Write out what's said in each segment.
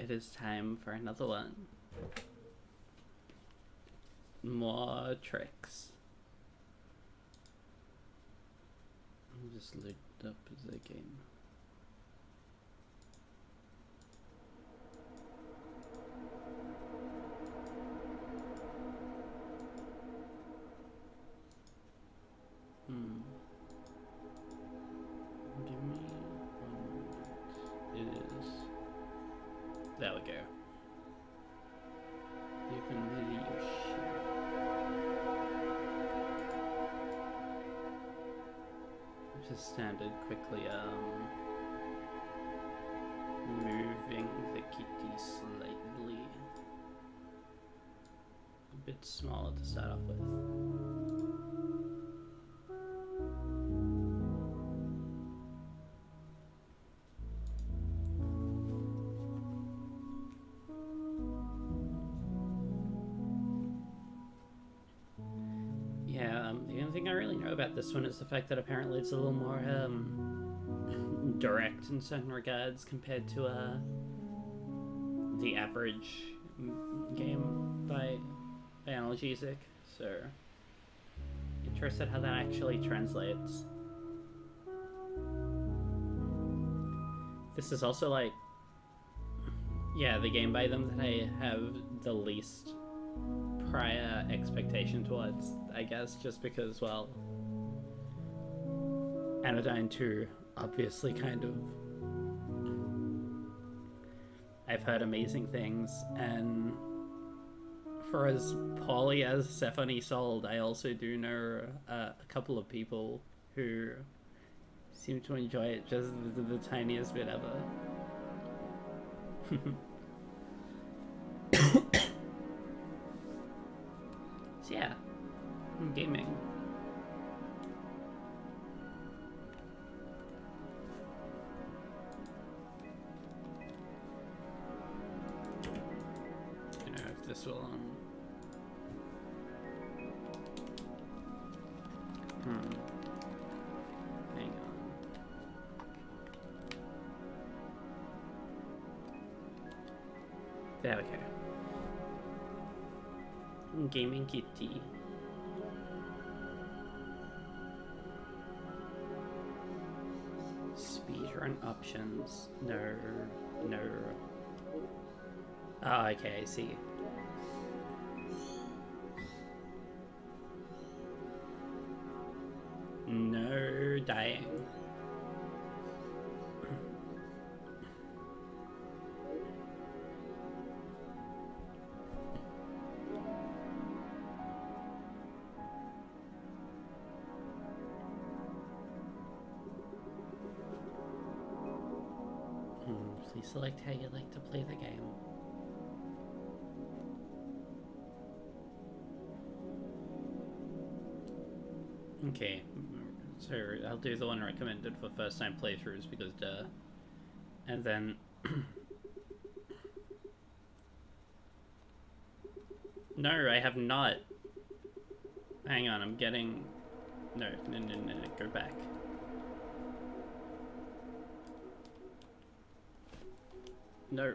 it is time for another one. More tricks. I'll just load up the game. Give me 1 minute. It is. There we go. Even really shit. Just standard quickly moving the kitty slightly. A bit smaller to start off with. The only thing I really know about this one is the fact that apparently it's a little more direct in certain regards compared to the average game by Analgesic. So interested how that actually translates. This is also like, yeah, the game by them that I have the least prior expectation towards, I guess, just because, well, Anodyne 2 obviously kind of, I've heard amazing things, and for as poorly as Sephony sold, I also do know a couple of people who seem to enjoy it just the tiniest bit ever. So yeah, gaming. You know, if this will hang on. There we go. Gaming kitty. Speedrun options. No. Oh, okay, I see. No dying. Please select how you like to play the game. Okay, so I'll do the one recommended for first time playthroughs because duh. And then no, I have not. Hang on, I'm getting no, go back. No.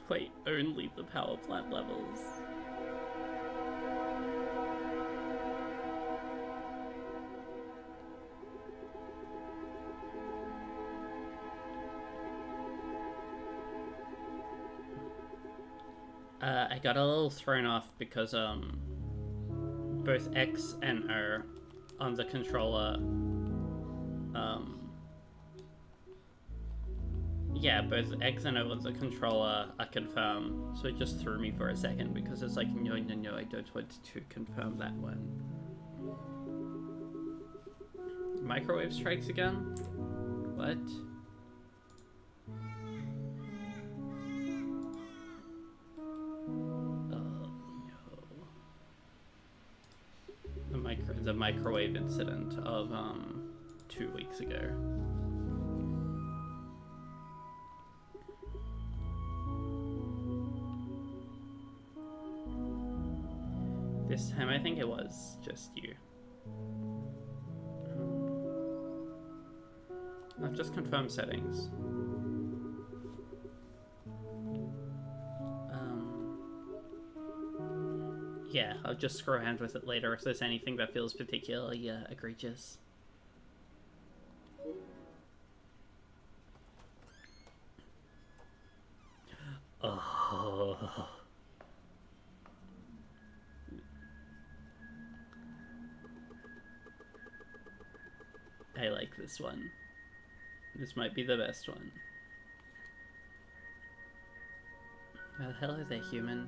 Play only the power plant levels. I got a little thrown off because both X and O on the controller, yeah, both X and O on the controller are confirmed, so it just threw me for a second because it's like, no, I don't want to confirm that one. Microwave strikes again? What? The microwave incident of 2 weeks ago. This time I think it was just you. I've just confirmed settings. Yeah, I'll just screw around with it later if there's anything that feels particularly egregious. Oh. I like this one. This might be the best one. Well, hello there, human.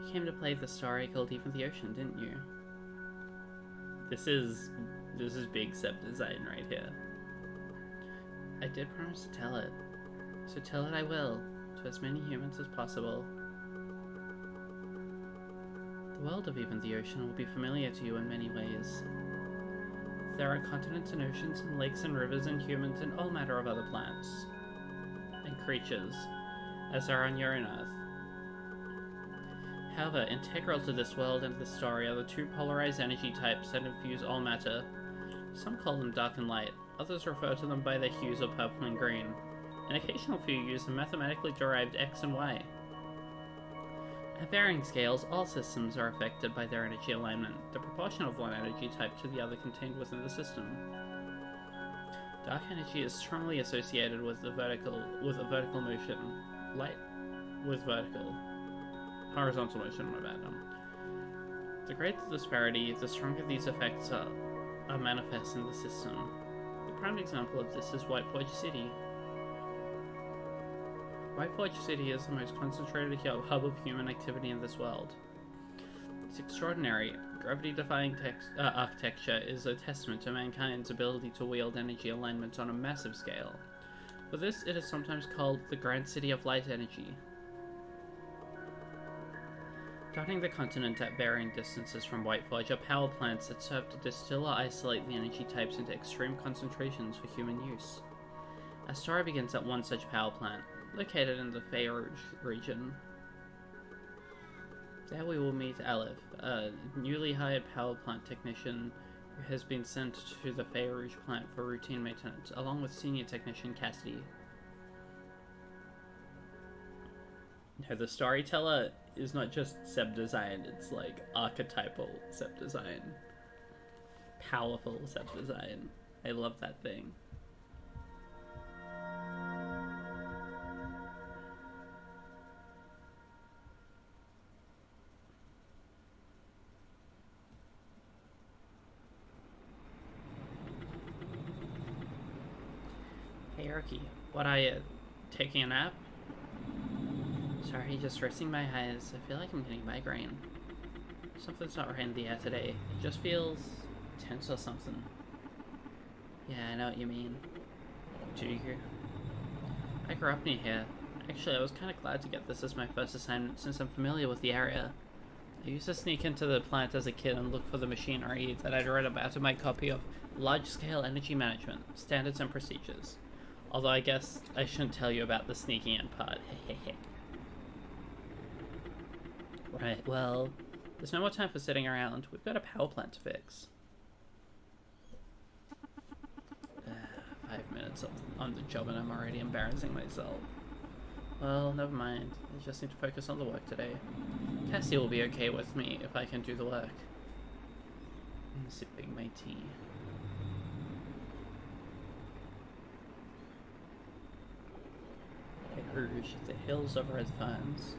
You came to play the story called Even the Ocean, didn't you? This is big Seb design right here. I did promise to tell it, so tell it I will, to as many humans as possible. The world of Even the Ocean will be familiar to you in many ways. There are continents and oceans and lakes and rivers and humans and all manner of other plants and creatures, as are on your own Earth. However, integral to this world and this story are the two polarized energy types that infuse all matter. Some call them dark and light, others refer to them by their hues of purple and green. An occasional few use the mathematically derived X and Y. At varying scales, all systems are affected by their energy alignment, the proportion of one energy type to the other contained within the system. Dark energy is strongly associated with a vertical motion, light with horizontal motion, my bad. The greater the disparity, the stronger these effects are manifest in the system. The prime example of this is Whiteforge City. Whiteforge City is the most concentrated hub of human activity in this world. Its extraordinary, gravity-defying architecture is a testament to mankind's ability to wield energy alignment on a massive scale. For this, it is sometimes called the Grand City of Light Energy. Dotting the continent at varying distances from Whiteforge are power plants that serve to distill or isolate the energy types into extreme concentrations for human use. Our story begins at one such power plant, located in the Fey Rouge region. There we will meet Aleph, a newly hired power plant technician who has been sent to the Fey Rouge plant for routine maintenance, along with senior technician Cassidy. No, the storyteller is not just Seb design, it's like archetypal Seb design. Powerful Seb design. I love that thing. Hey Rookie, what are you, taking a nap? Sorry, just resting my eyes. I feel like I'm getting migraine. Something's not right in the air today. It just feels tense or something. Yeah, I know what you mean. Do you? I grew up near here. Actually, I was kind of glad to get this as my first assignment since I'm familiar with the area. I used to sneak into the plant as a kid and look for the machinery that I'd read about in my copy of Large-Scale Energy Management, Standards and Procedures. Although I guess I shouldn't tell you about the sneaking in part. Right, well, there's no more time for sitting around. We've got a power plant to fix. 5 minutes on the job and I'm already embarrassing myself. Well, never mind. I just need to focus on the work today. Cassie will be okay with me if I can do the work. I'm sipping my tea. Rouge, the hills of red ferns.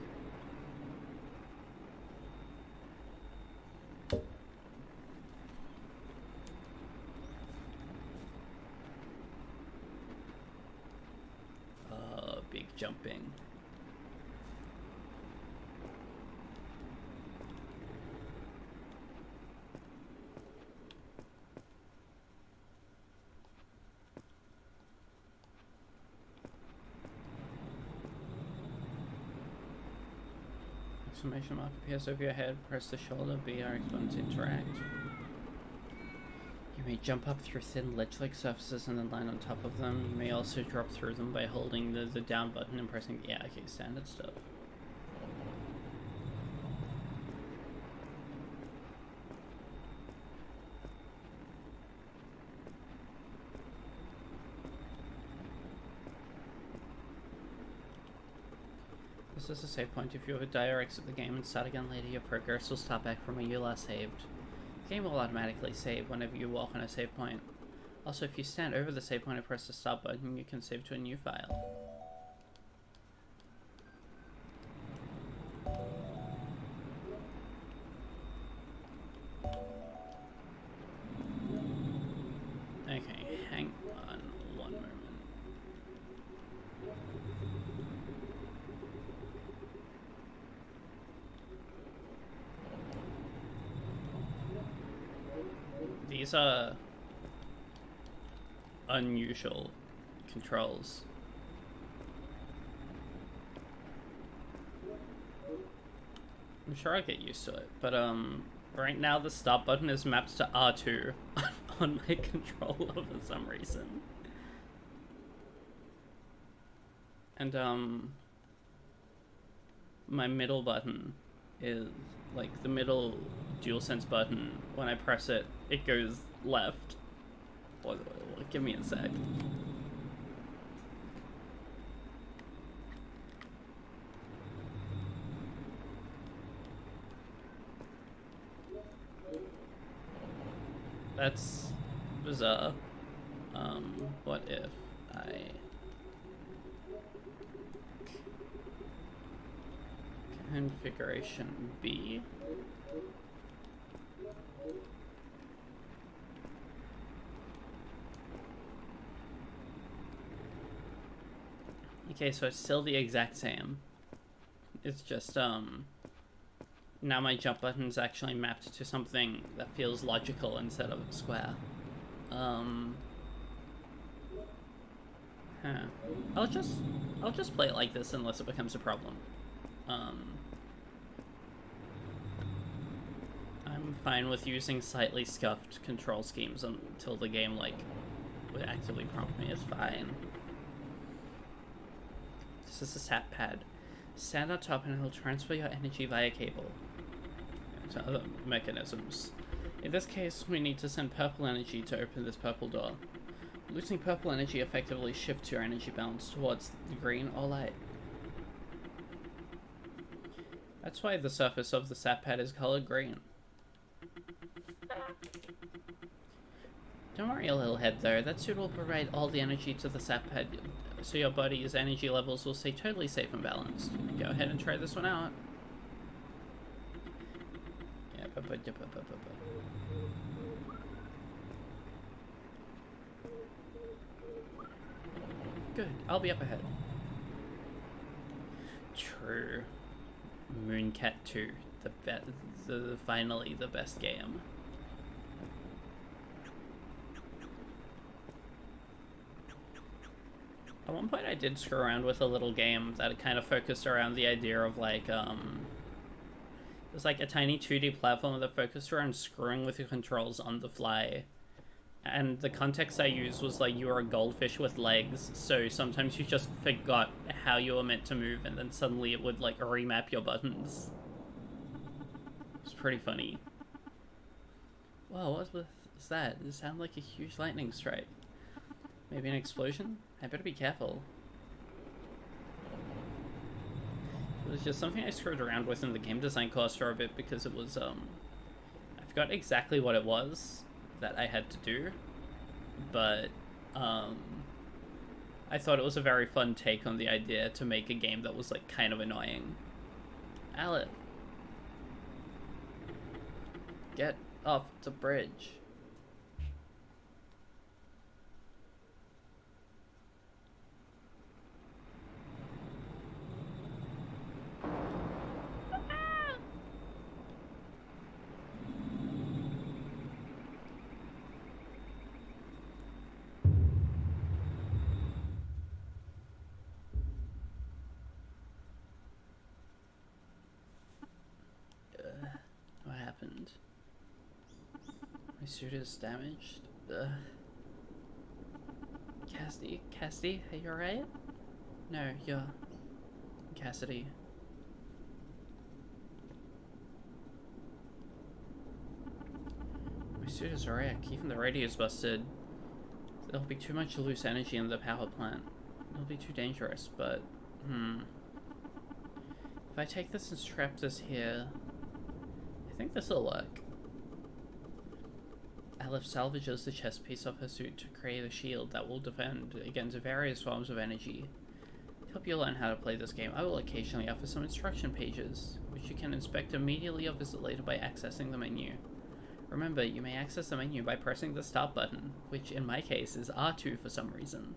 Big jumping. Exclamation mark appears over your head. Press the shoulder B or X1 to interact. You may jump up through thin ledge-like surfaces and then land on top of them. You may also drop through them by holding the down button and pressing... Yeah, okay, standard stuff. This is a save point. If you die or exit the game and start again later, your progress will start back from where you last saved. The game will automatically save whenever you walk on a save point. Also, if you stand over the save point and press the start button, you can save to a new file. Okay, hang on one moment. These are unusual controls. I'm sure I'll get used to it, but right now the start button is mapped to R2 on my controller for some reason. And my middle button is like the middle DualSense button. When I press it, it goes left. Give me a sec. That's bizarre. What if I configuration B? Okay, so it's still the exact same. It's just, now my jump button's actually mapped to something that feels logical instead of square. I'll just play it like this unless it becomes a problem. I'm fine with using slightly scuffed control schemes until the game, like, would actively prompt me. It's fine. This is a sat pad. Stand on top and it'll transfer your energy via cable to other mechanisms. In this case, we need to send purple energy to open this purple door. Losing purple energy effectively shifts your energy balance towards the green or light. That's why the surface of the sat pad is colored green. Don't worry, little head, though. That suit will provide all the energy to the sat pad, so your body's energy levels will stay totally safe and balanced. Go ahead and try this one out. Yeah, Good, I'll be up ahead. True. Mooncat 2, finally the best game. At one point I did screw around with a little game that kind of focused around the idea of like, it was like a tiny 2D platform that focused around screwing with your controls on the fly. And the context I used was like you were a goldfish with legs, so sometimes you just forgot how you were meant to move and then suddenly it would like remap your buttons. It's pretty funny. Whoa, what was that? It sounded like a huge lightning strike. Maybe an explosion? I better be careful. It was just something I screwed around with in the game design course for a bit because it was, I forgot exactly what it was that I had to do, but, I thought it was a very fun take on the idea to make a game that was, like, kind of annoying. Aleph. Get off the bridge. What happened? My suit is damaged. Cassidy, are you alright? No, you're... Cassidy. My suit is a wreck. Even the radio's busted. There'll be too much loose energy in the power plant. It'll be too dangerous, but... I take this and strap this here, I think this will work. Aleph salvages the chest piece of her suit to create a shield that will defend against various forms of energy. To help you learn how to play this game, I will occasionally offer some instruction pages, which you can inspect immediately or visit later by accessing the menu. Remember, you may access the menu by pressing the start button, which in my case is R2 for some reason.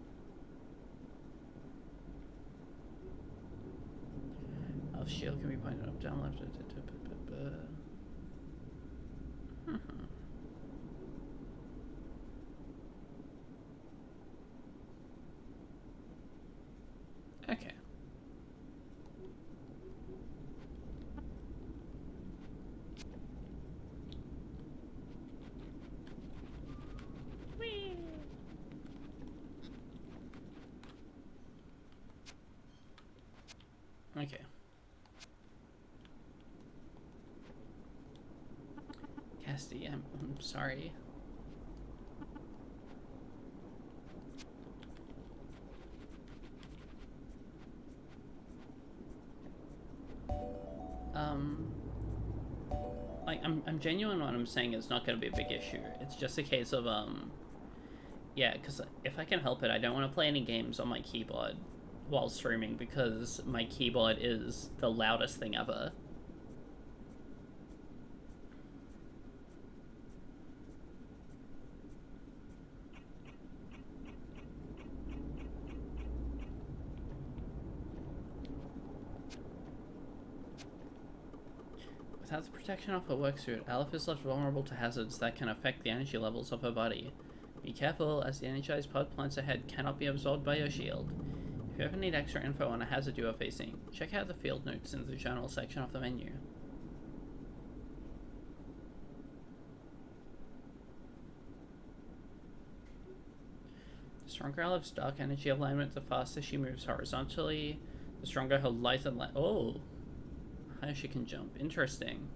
Our shield can be pointed up, down, left. Okay. Whee! Okay. Casty, I'm sorry. Like, I'm genuine when I'm saying it's not going to be a big issue. It's just a case of, yeah, because if I can help it, I don't want to play any games on my keyboard while streaming because my keyboard is the loudest thing ever. Without the protection of her worksuit, Aleph is left vulnerable to hazards that can affect the energy levels of her body. Be careful, as the energized pod plants ahead cannot be absorbed by your shield. If you ever need extra info on a hazard you are facing, check out the field notes in the journal section of the menu. The stronger Aleph's dark energy alignment, the faster she moves horizontally, the stronger her light and light. Oh! How she can jump. Interesting.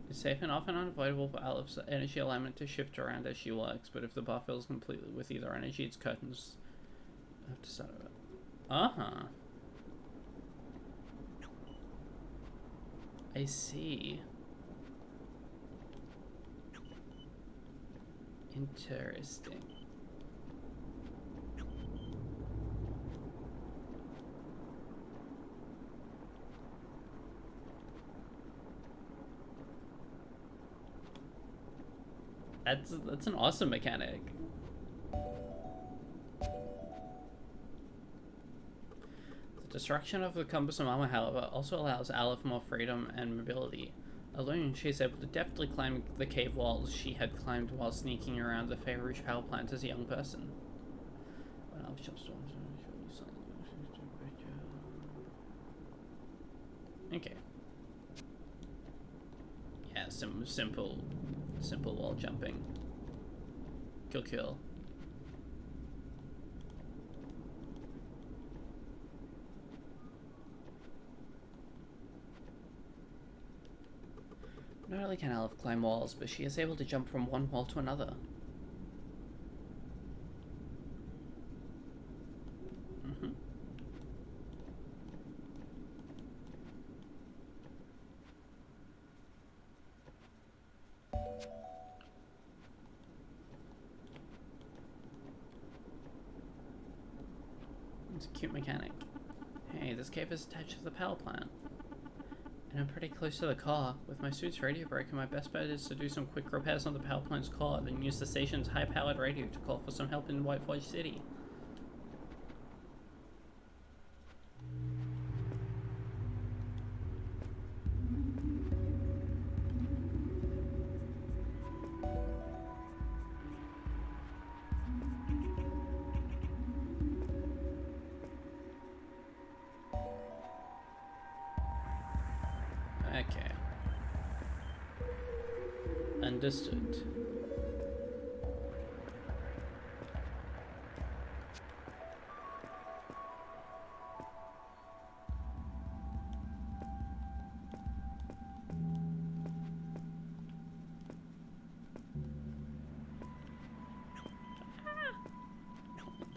It's safe and often unavoidable for Aleph's energy alignment to shift around as she works, but if the bar fills completely with either energy, its curtains have to start over. Uh-huh. I see. Interesting. That's an awesome mechanic. The destruction of the cumbersome armor, however, also allows Aleph more freedom and mobility. Alone, she is able to deftly climb the cave walls she had climbed while sneaking around the Fair Rouge power plant as a young person. Okay. Yeah, simple wall jumping. Kill. Not only can Aleph climb walls, but she is able to jump from one wall to another. It's a cute mechanic. Hey, this cave is attached to the power plant. And I'm pretty close to the core. With my suit's radio broken, my best bet is to do some quick repairs on the power plant's core, then use the station's high-powered radio to call for some help in Whiteforge City. Okay. Understood.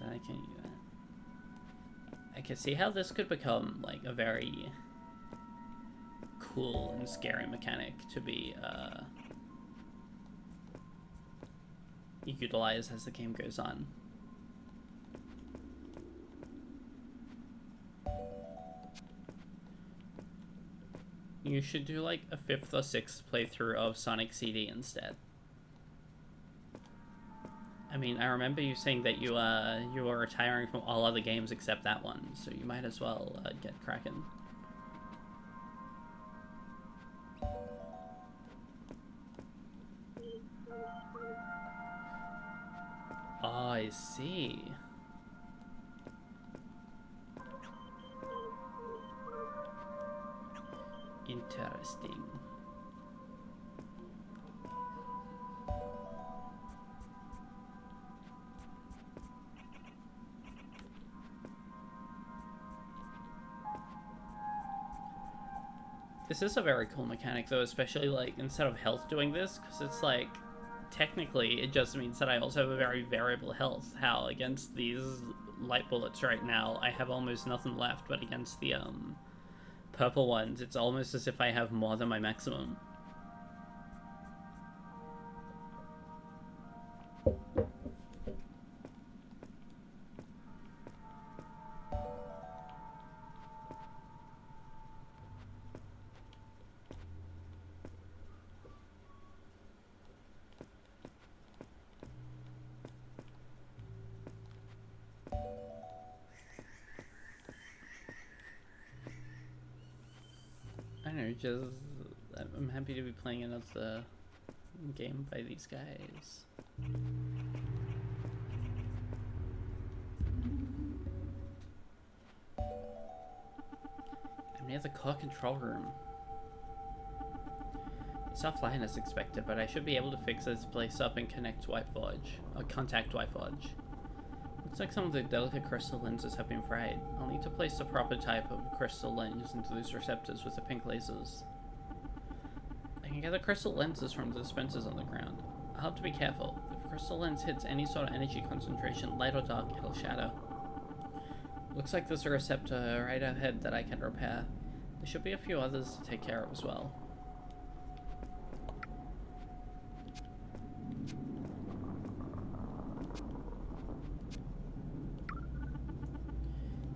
I can't do that. I can see how this could become like a very cool and scary mechanic to be utilized as the game goes on. You should do like a 5th or 6th playthrough of Sonic CD instead. I mean, I remember you saying that you were retiring from all other games except that one, so you might as well get cracking. Oh, I see. Interesting. This is a very cool mechanic though, especially like instead of health doing this, because it's like technically it just means that I also have a very variable health. How against these light bullets right now I have almost nothing left, but against the purple ones it's almost as if I have more than my maximum. I don't know, just I'm happy to be playing another game by these guys. I'm near the car control room. It's offline as expected, but I should be able to fix this place up and contact Whiteforge. Looks like some of the delicate crystal lenses have been frayed. I'll need to place the proper type of crystal lens into those receptors with the pink lasers. I can get the crystal lenses from the dispensers on the ground. I'll have to be careful. If a crystal lens hits any sort of energy concentration, light or dark, it'll shatter. Looks like there's a receptor right ahead that I can repair. There should be a few others to take care of as well.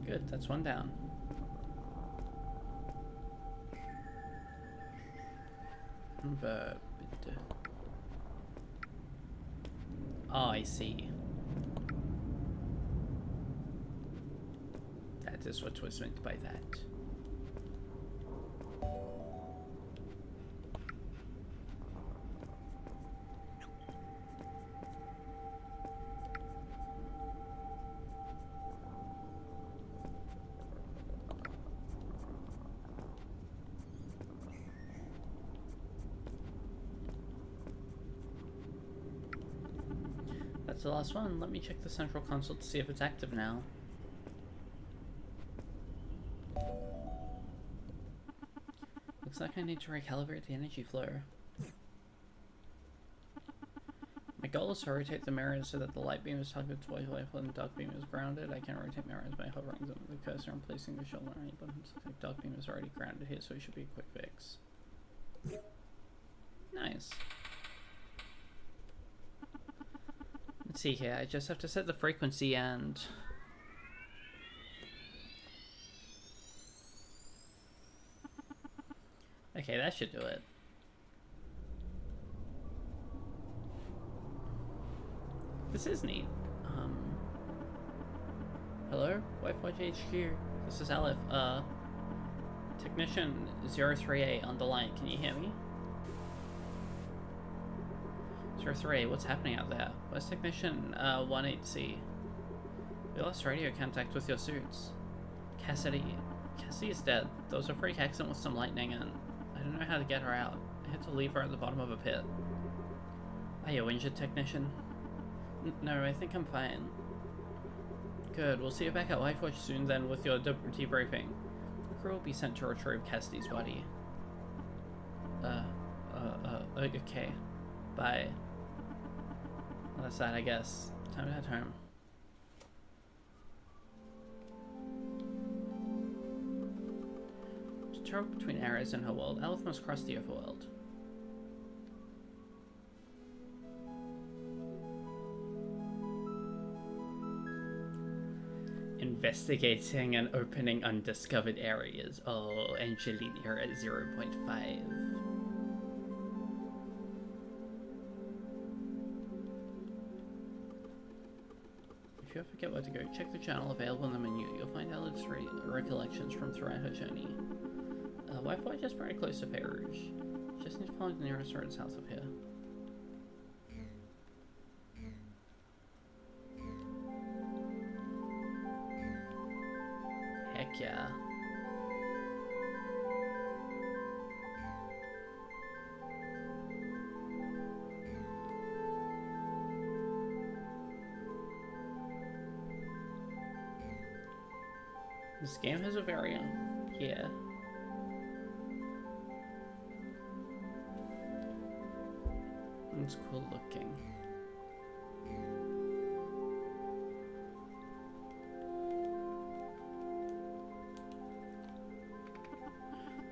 Good, that's one down. Oh, I see. That is what was meant by that. That's the last one. Let me check the central console to see if it's active now. Looks like I need to recalibrate the energy flow. My goal is to rotate the mirrors so that the light beam is targeted towards light and the dark beam is grounded. I can rotate mirrors by hovering them with the cursor and placing the shoulder on any buttons. The dark beam is already grounded here, so it should be a quick fix. Nice. Let's see here, I just have to set the frequency and... Okay, that should do it. This is neat. Hello? Whiteforge HQ. This is Aleph. Technician 038 on the line. Can you hear me? 03, what's happening out there? Where's Technician 18C? We lost radio contact with your suits. Cassidy is dead. There was a freak accident with some lightning and I don't know how to get her out. I had to leave her at the bottom of a pit. Are you injured, Technician? No, I think I'm fine. Good, we'll see you back at Whiteforge soon then with your debriefing. The crew will be sent to retrieve Cassidy's body. Okay. Bye. Well, that's that, I guess. Time to head home. travel between areas in her world, Aleph must cross the overworld. Investigating and opening undiscovered areas. Oh, Angelina at 0.5. If you ever forget where to go, check the channel available in the menu. You'll find Alep's recollections from throughout her journey. Wi-Fi just very close to Fey Rouge. Just need to find the nearest road south of here. Heck yeah. This game has a variant. Yeah. It's cool looking.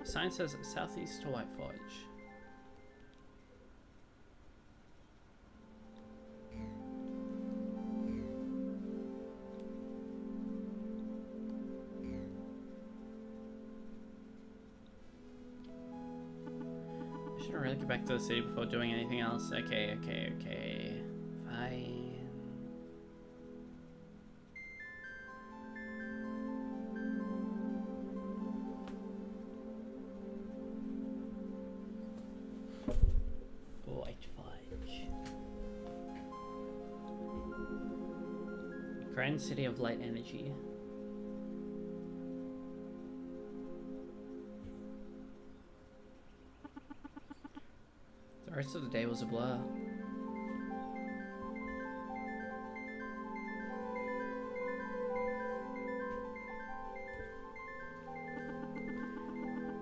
The sign says southeast to White Forge. I really get back to the city before doing anything else. Okay. Fine. White Fudge. Grand City of Light Energy. The rest of the day was a blur.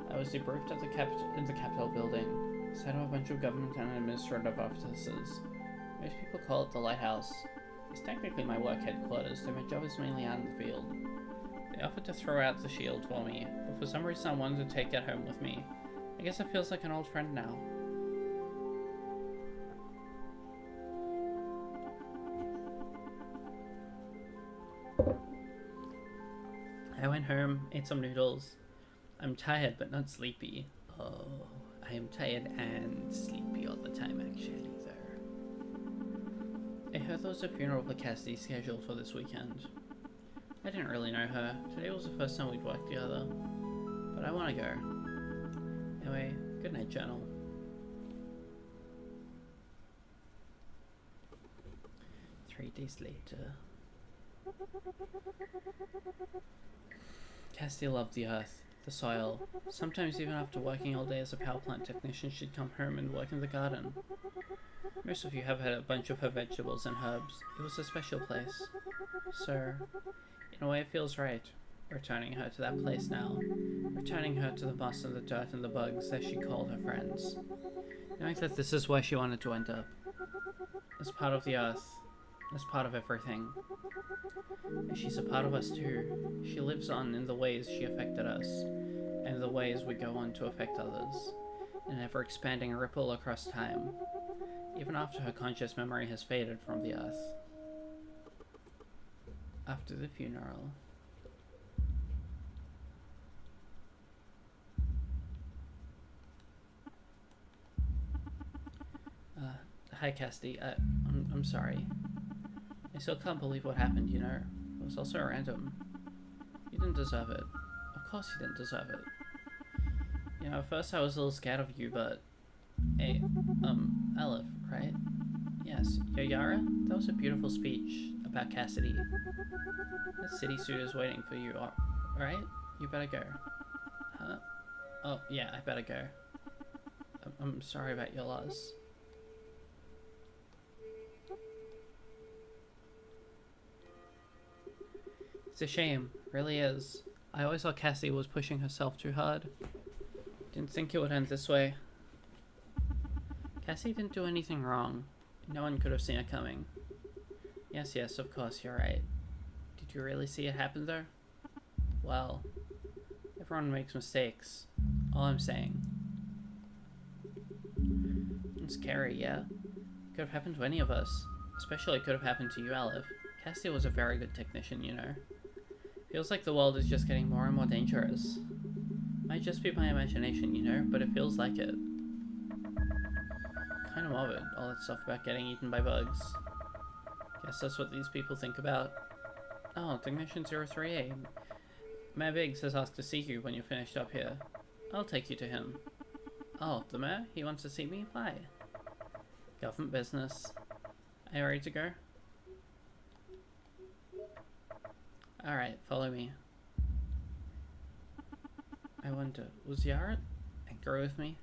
I was debriefed at the Capitol building. Sat of a bunch of government and administrative officers. Most people call it the Lighthouse. It's technically my work headquarters, though my job is mainly out in the field. They offered to throw out the shield for me, but for some reason I wanted to take it home with me. I guess it feels like an old friend now. I went home, ate some noodles. I'm tired but not sleepy. Oh, I am tired and sleepy all the time actually though. I heard there was a funeral for Cassidy scheduled for this weekend. I didn't really know her. Today was the first time we'd worked together. But I want to go. Anyway, good night, journal. Three days later. Cassidy loved the earth, the soil. Sometimes even after working all day as a power plant technician, she'd come home and work in the garden. Most of you have had a bunch of her vegetables and herbs. It was a special place. So, in a way it feels right, returning her to that place now. Returning her to the moss and the dirt and the bugs, as she called her friends. Knowing that this is where she wanted to end up. As part of the earth. As part of everything. And she's a part of us too. She lives on in the ways she affected us, and the ways we go on to affect others, an ever-expanding ripple across time, even after her conscious memory has faded from the earth. After the funeral. Hi Cassidy, I'm sorry. I still can't believe what happened, you know. It was also random. You didn't deserve it. Of course you didn't deserve it. You know, at first I was a little scared of you, but... Hey, Aleph, right? Yes, yo Yara? That was a beautiful speech about Cassidy. The city suit is waiting for you, right? You better go. Huh? Oh, yeah, I better go. I'm sorry about your loss. It's a shame, really is. I always thought Cassie was pushing herself too hard. Didn't think it would end this way. Cassie didn't do anything wrong. No one could have seen it coming. Yes, of course, you're right. Did you really see it happen though? Well, everyone makes mistakes. All I'm saying. It's scary, yeah. Could have happened to any of us. Especially could have happened to you, Aleph. Castiel was a very good technician, you know. Feels like the world is just getting more and more dangerous. Might just be my imagination, you know, but it feels like it. Kind of morbid, all that stuff about getting eaten by bugs. Guess that's what these people think about. Oh, Technician 03A. Mayor Biggs has asked to see you when you're finished up here. I'll take you to him. Oh, the mayor? He wants to see me? Why? Government business. Are you ready to go? Alright, follow me. I wonder, was Yaret angry with me?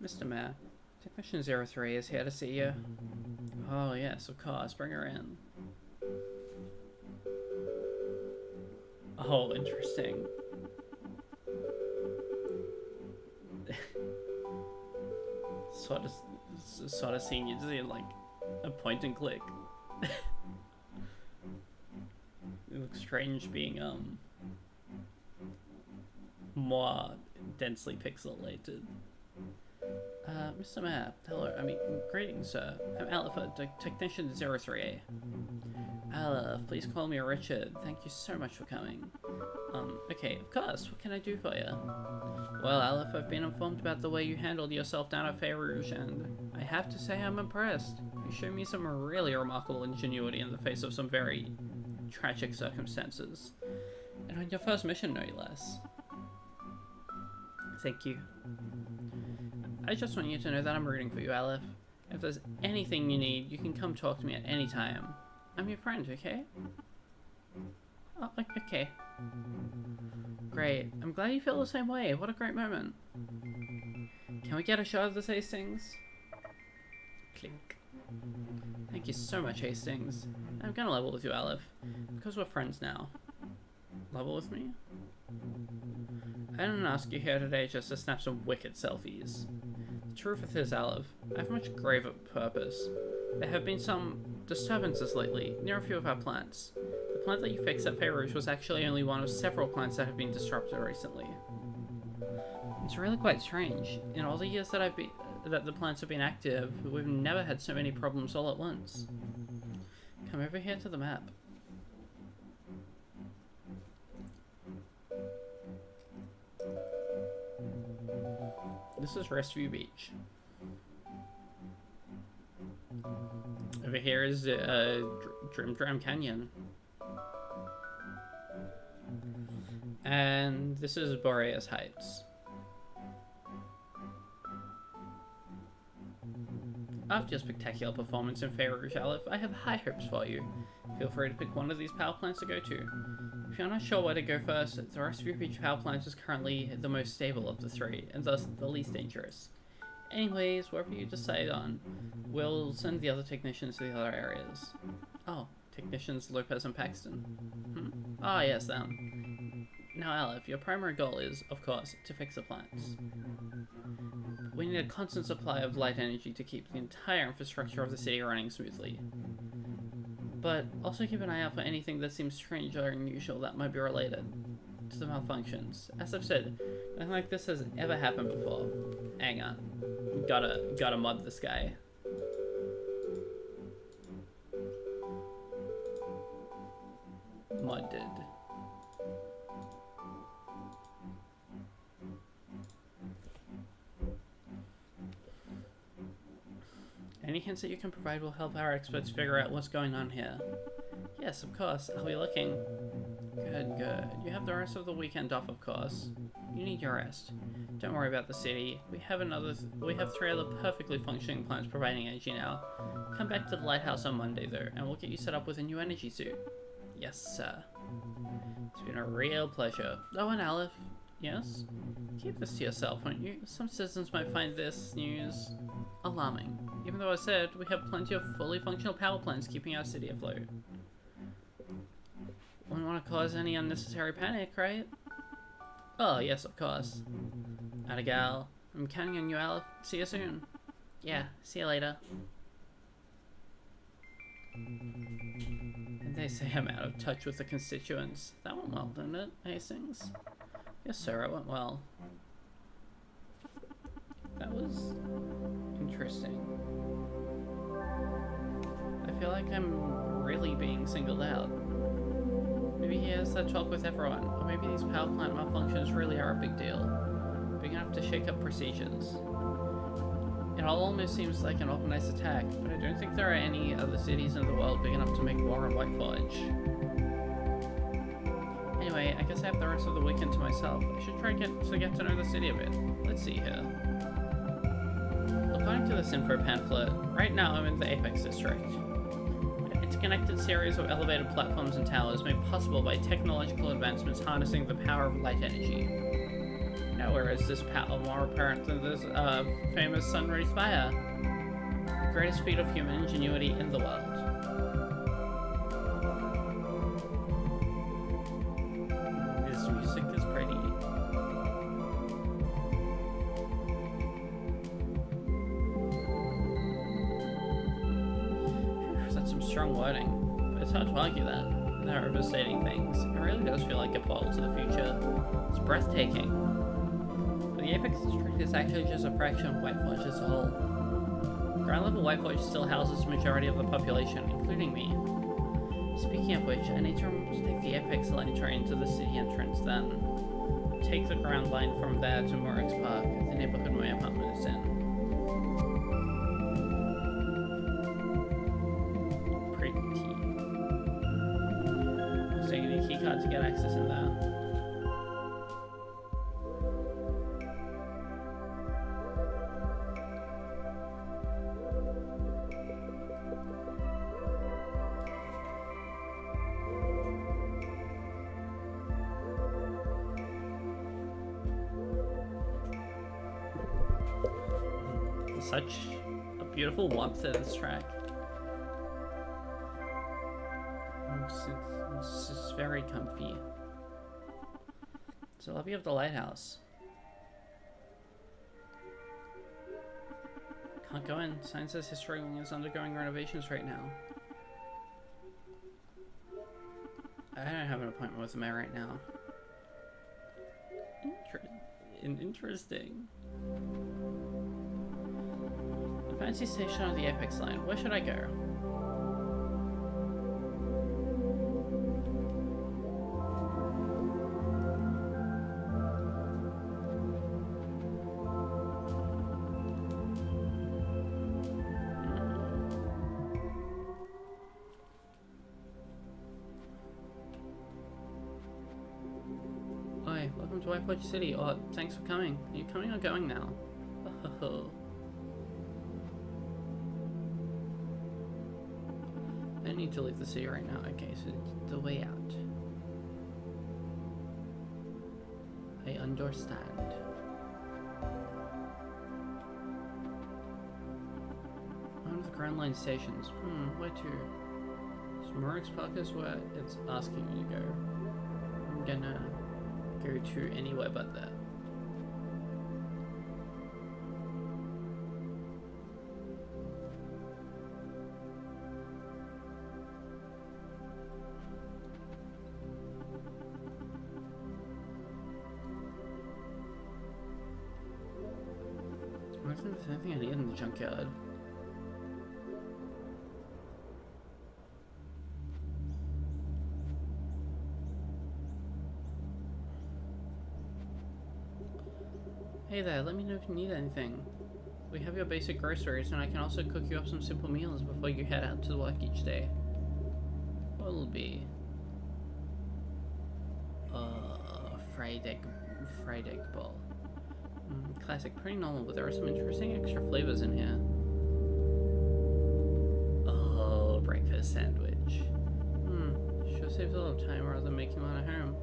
Mr. Mayor, Technician 03 is here to see you. Oh yes, of course, bring her in. Oh, interesting. sort of seeing you just in like a point and click. It looks strange being more densely pixelated. Mr. Mayor, hello, greetings, sir. I'm Aleph, Technician 03A. Aleph, please call me Richard. Thank you so much for coming. Okay, of course, what can I do for you? Well, Aleph, I've been informed about the way you handled yourself down at Feyrouge, and I have to say I'm impressed. You showed me some really remarkable ingenuity in the face of some very tragic circumstances. And on your first mission, no less. Thank you. I just want you to know that I'm rooting for you, Aleph. If there's anything you need, you can come talk to me at any time. I'm your friend, okay? Oh, okay. Great. I'm glad you feel the same way. What a great moment. Can we get a shot of this, Hastings? Clink. Thank you so much, Hastings. I'm gonna level with you, Aleph, because we're friends now. Level with me? I didn't ask you here today just to snap some wicked selfies. The truth is, Aleph, I have a much graver purpose. There have been some disturbances lately near a few of our plants. The plant that you fixed at Feyrouge was actually only one of several plants that have been disrupted recently. It's really quite strange. In all the years that the plants have been active, we've never had so many problems all at once. Come over here to the map. This is Restview Beach. Over here is Drim Dram Canyon. And this is Boreas Heights. After your spectacular performance in Feyrouge, Aleph, I have high hopes for you. Feel free to pick one of these power plants to go to. If you're not sure where to go first, the Restview Beach power plant is currently the most stable of the three, and thus the least dangerous. Anyways, wherever you decide on, we'll send the other technicians to the other areas. Oh, technicians Lopez and Paxton. Ah, yes, them. Now, Aleph, your primary goal is, of course, to fix the plants. We need a constant supply of light energy to keep the entire infrastructure of the city running smoothly. But also keep an eye out for anything that seems strange or unusual that might be related to the malfunctions. As I've said, nothing like this has ever happened before. Hang on. Gotta mod this guy. Modded. Any hints that you can provide will help our experts figure out what's going on here. Yes, of course. I'll be looking. Good, good. You have the rest of the weekend off, of course. You need your rest. Don't worry about the city. We have 3 other perfectly functioning plants providing energy now. Come back to the lighthouse on Monday, though, and we'll get you set up with a new energy suit. Yes, sir. It's been a real pleasure. Oh, and Aleph, Yes? Keep this to yourself, won't you? Some citizens might find this news alarming. Even though I said we have plenty of fully functional power plants keeping our city afloat. Wouldn't want to cause any unnecessary panic, right? Oh, yes, of course. Atta gal. I'm counting on you, Al. See you soon. Yeah, see you later. And they say I'm out of touch with the constituents. That went well, didn't it, Hastings? Yes, sir, it went well. That was interesting. I feel like I'm really being singled out. Maybe he has that talk with everyone, or maybe these power plant malfunctions really are a big deal. Big enough to shake up procedures. It all almost seems like an organized attack, but I don't think there are any other cities in the world big enough to make war on White Forge. Anyway, I guess I have the rest of the weekend to myself. I should try to get to know the city a bit. Let's see here. According to this info pamphlet, right now I'm in the Apex District. An interconnected series of elevated platforms and towers made possible by technological advancements harnessing the power of light energy. Nowhere is this power more apparent than this famous Sunray Spire, the greatest feat of human ingenuity in the world. This music is pretty. That's some strong wording, but it's hard to argue that. They're overstating things. It really does feel like a portal to the future. It's breathtaking. The Apex District is actually just a fraction of White Forge as a whole. Ground level White Forge still houses the majority of the population, including me. Speaking of which, I need to remember to take the Apex line train to the city entrance, then take the ground line from there to Morix Park, the neighborhood my apartment is in. Pretty. So you need a keycard to get access in there. Such a beautiful warmth to this track. It's just very comfy. It's the lobby of the lighthouse. Can't go in. Sign says History Wing is undergoing renovations right now. I don't have an appointment with the mayor right now. Interesting. Fancy station on the Apex line. Where should I go? Hi, welcome to White Forge City. Oh, thanks for coming. Are you coming or going now? Oh. I need to leave the city right now. Okay, so it's the way out. I understand. One of the Grand Line stations. Where to? So Morix Park is where it's asking me to go. I'm gonna go to anywhere but that. I don't think there's anything I need in the junkyard. Hey there, let me know if you need anything. We have your basic groceries, and I can also cook you up some simple meals before you head out to work each day. What'll it be? Fried egg ball. Classic, pretty normal, but there are some interesting extra flavors in here. Oh, breakfast sandwich. Sure saves a lot of time rather than making one at home.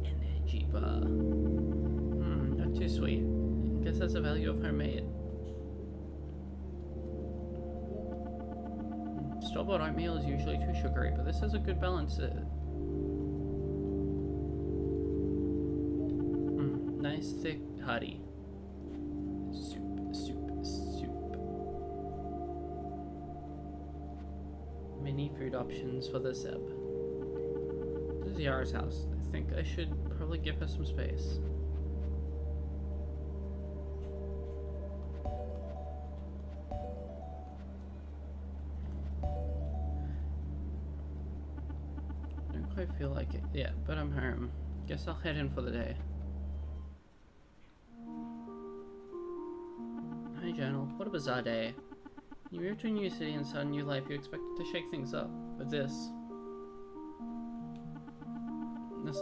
Energy bar. Not too sweet. Guess that's the value of homemade. Store-bought oatmeal is usually too sugary, but this has a good balance. Nice, thick, hearty. Soup. Many food options for the Seb. This is Yara's house. I think I should probably give her some space. Don't quite feel like it yet, but I'm home. Guess I'll head in for the day. Hi, Journal. What a bizarre day. You move to a new city and start a new life, you expect it to shake things up, but there's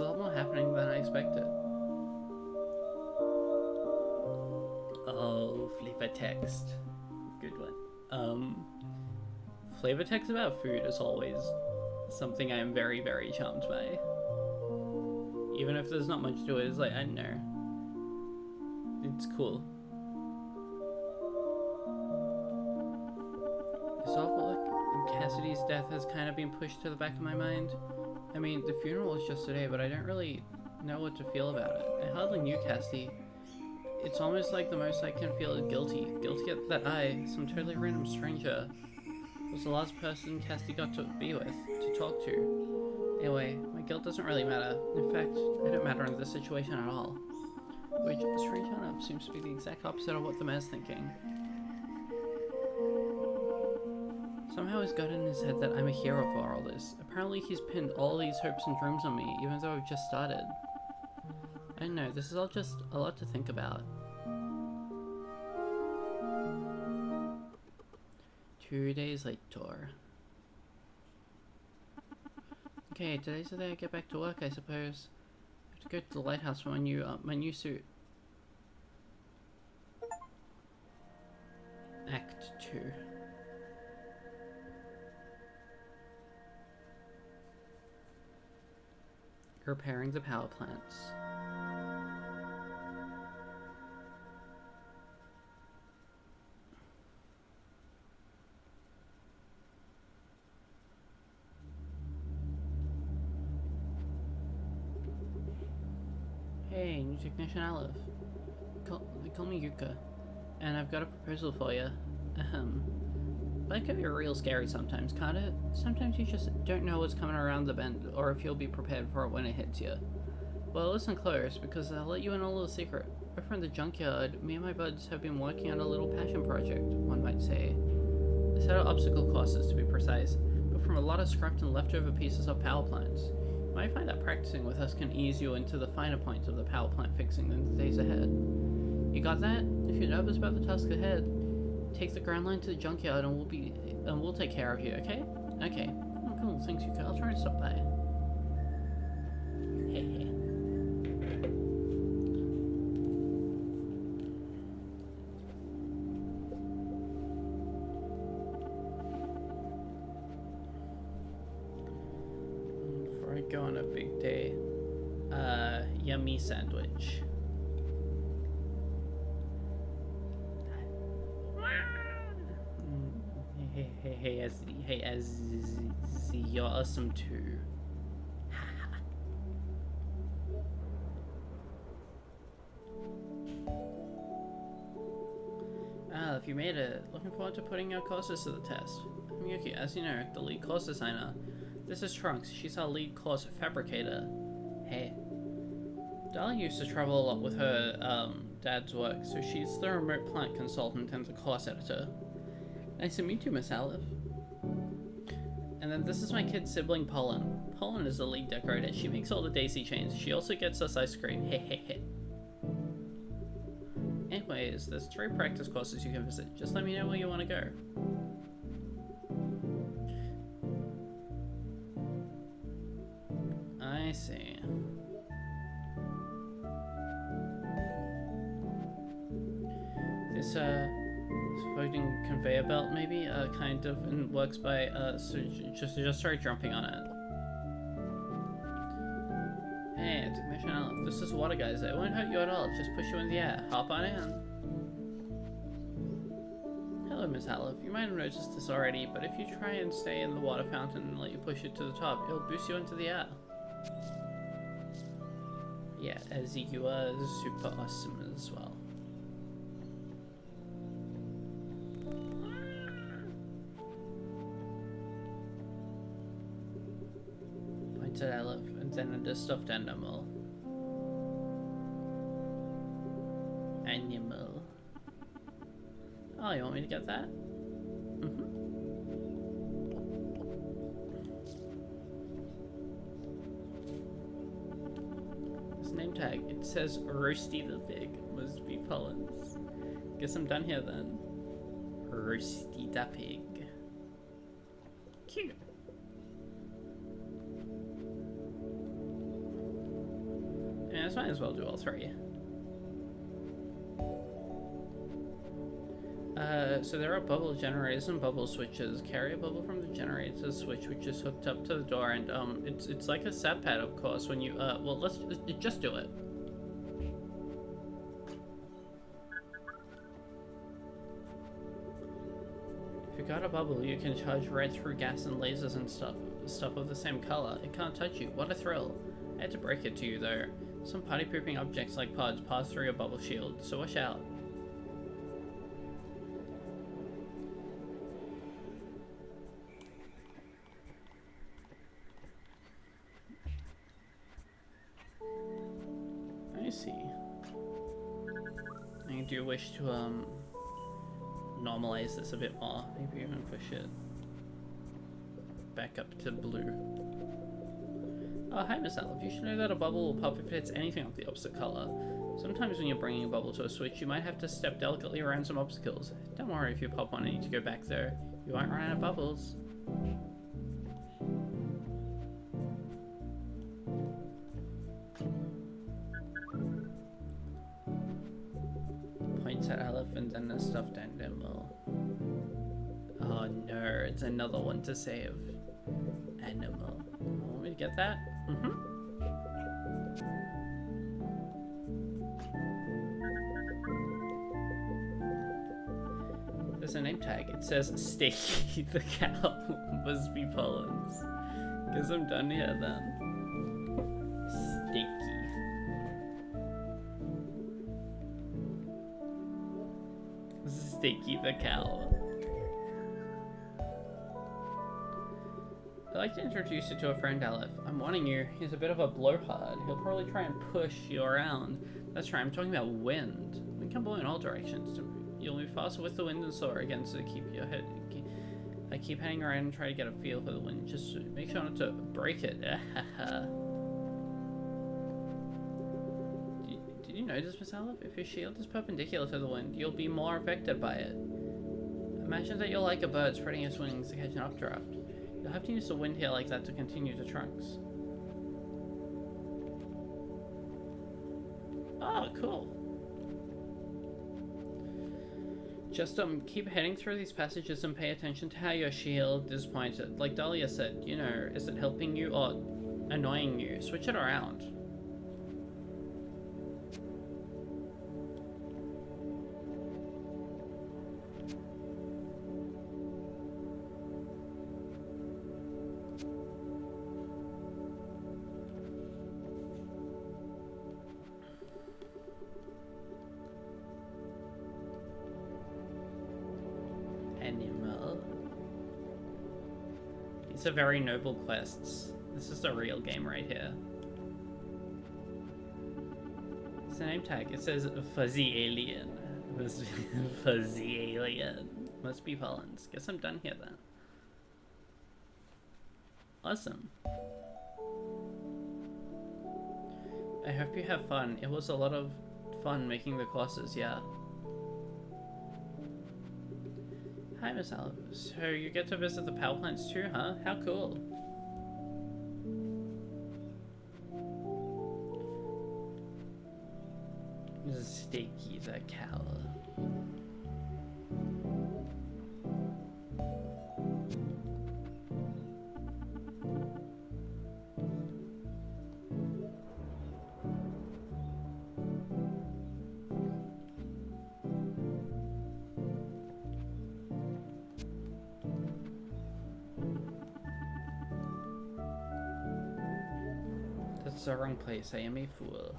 a lot more happening than I expected. Oh, flavor text. Good one. Flavor text about food is always something I am very, very charmed by. Even if there's not much to it, it's like, I don't know. It's cool. Cassidy's death has kind of been pushed to the back of my mind. I mean, the funeral was just today, but I don't really know what to feel about it. I hardly knew Cassidy. It's almost like the most I can feel is guilty. Guilty that I, some totally random stranger, was the last person Cassidy got to be with, to talk to. Anyway, my guilt doesn't really matter. In fact, I don't matter in this situation at all. Which, strange enough, seems to be the exact opposite of what the mayor's thinking. Somehow he's got in his head that I'm a hero for all this. Apparently he's pinned all these hopes and dreams on me, even though I've just started. I don't know, this is all just a lot to think about. 2 days later. Okay, today's the day I get back to work, I suppose. I have to go to the lighthouse for my new suit. Act 2. Repairing the power plants. Hey, new technician Aleph. They call me Yuka, and I've got a proposal for you. That can be real scary sometimes, can't it? Sometimes you just don't know what's coming around the bend, or if you'll be prepared for it when it hits you. Well, listen close, because I'll let you in a little secret. Over in the junkyard, me and my buds have been working on a little passion project, one might say. A set of obstacle courses, to be precise, but from a lot of scrapped and leftover pieces of power plants. You might find that practicing with us can ease you into the finer points of the power plant fixing in the days ahead. You got that? If you're nervous about the task ahead, take the ground line to the junkyard and we'll take care of you, okay? Okay. Oh, cool. Thanks, Yuka. I'll try and stop by. Hehe. Before I go on a big day, yummy sandwich. Hey, you're awesome too. If you made it, looking forward to putting your courses to the test. I'm Yuki, as you know, the lead course designer. This is Trunks, she's our lead course fabricator. Hey. Darla used to travel a lot with her dad's work, so she's the remote plant consultant and the course editor. Nice to meet you, Miss Aleph. And then this is my kid sibling, Pollen. Pollen is the lead decorator. She makes all the daisy chains. She also gets us ice cream. Hehehe. Anyways, there's 3 practice courses you can visit. Just let me know where you want to go. I see. This, floating conveyor belt maybe kind of and works by so just start jumping on it. Hey, it's Ignition Aleph. This is Water Geyser. It won't hurt you at all. Just push you in the air. Hop on in. Hello, Miss Aleph. You might have noticed this already, but if you try and stay in the water fountain and let you push it to the top, it'll boost you into the air. Yeah, as you are super awesome as well. Pointed Aleph, and then a stuffed animal. Animal. Oh, you want me to get that? This name tag, it says Roasty the Pig. Must be Pollens. Guess I'm done here then. Roasty the Pig. Cute. Yeah, I might as well do all three. So there are bubble generators and bubble switches. Carry a bubble from the generator switch, which is hooked up to the door, and it's like a sap pad, of course. When you well, let's just do it. If you got a bubble, you can charge right through gas and lasers and stuff of the same color. It can't touch you. What a thrill! I had to break it to you though. Some party pooping objects like pods pass through your bubble shield, so watch out. I see. I do wish to normalize this a bit more. Maybe even push it back up to blue. Oh, hi Miss Aleph. You should know that a bubble will pop if it hits anything of the opposite color. Sometimes when you're bringing a bubble to a switch, you might have to step delicately around some obstacles. Don't worry if you pop one and need to go back though. You won't run out of bubbles. Points at Aleph and then the stuffed animal. Oh no, it's another one to save. Animal. Want me to get that? There's a name tag. It says Stakey the cow. Must be Pollens. Guess I'm done here then. Stakey. Stakey the cow. I'd like to introduce you to a friend, Aleph. I'm warning you, he's a bit of a blowhard. He'll probably try and push you around. That's right, I'm talking about wind. Wind can blow in all directions. You'll move faster with the wind and slower again, so keep your head... I keep hanging around and try to get a feel for the wind. Just make sure not to break it. Did you notice, Miss Aleph? If your shield is perpendicular to the wind, you'll be more affected by it. Imagine that you're like a bird spreading its wings to catch an updraft. You'll have to use the wind here like that to continue to trunks. Oh, cool. Just keep heading through these passages and pay attention to how your shield is pointed. Like Dahlia said, you know, is it helping you or annoying you? Switch it around. Animal. These are very noble quests. This is the real game right here. It's a name tag. It says Fuzzy Alien. Fuzzy Alien. Must be Pollens. Guess I'm done here then. Awesome. I hope you have fun. It was a lot of fun making the courses, yeah. Hi, Miss Aleph. So you get to visit the power plants too, huh? How cool. Stakey the cow. That's the wrong place. I am a fool.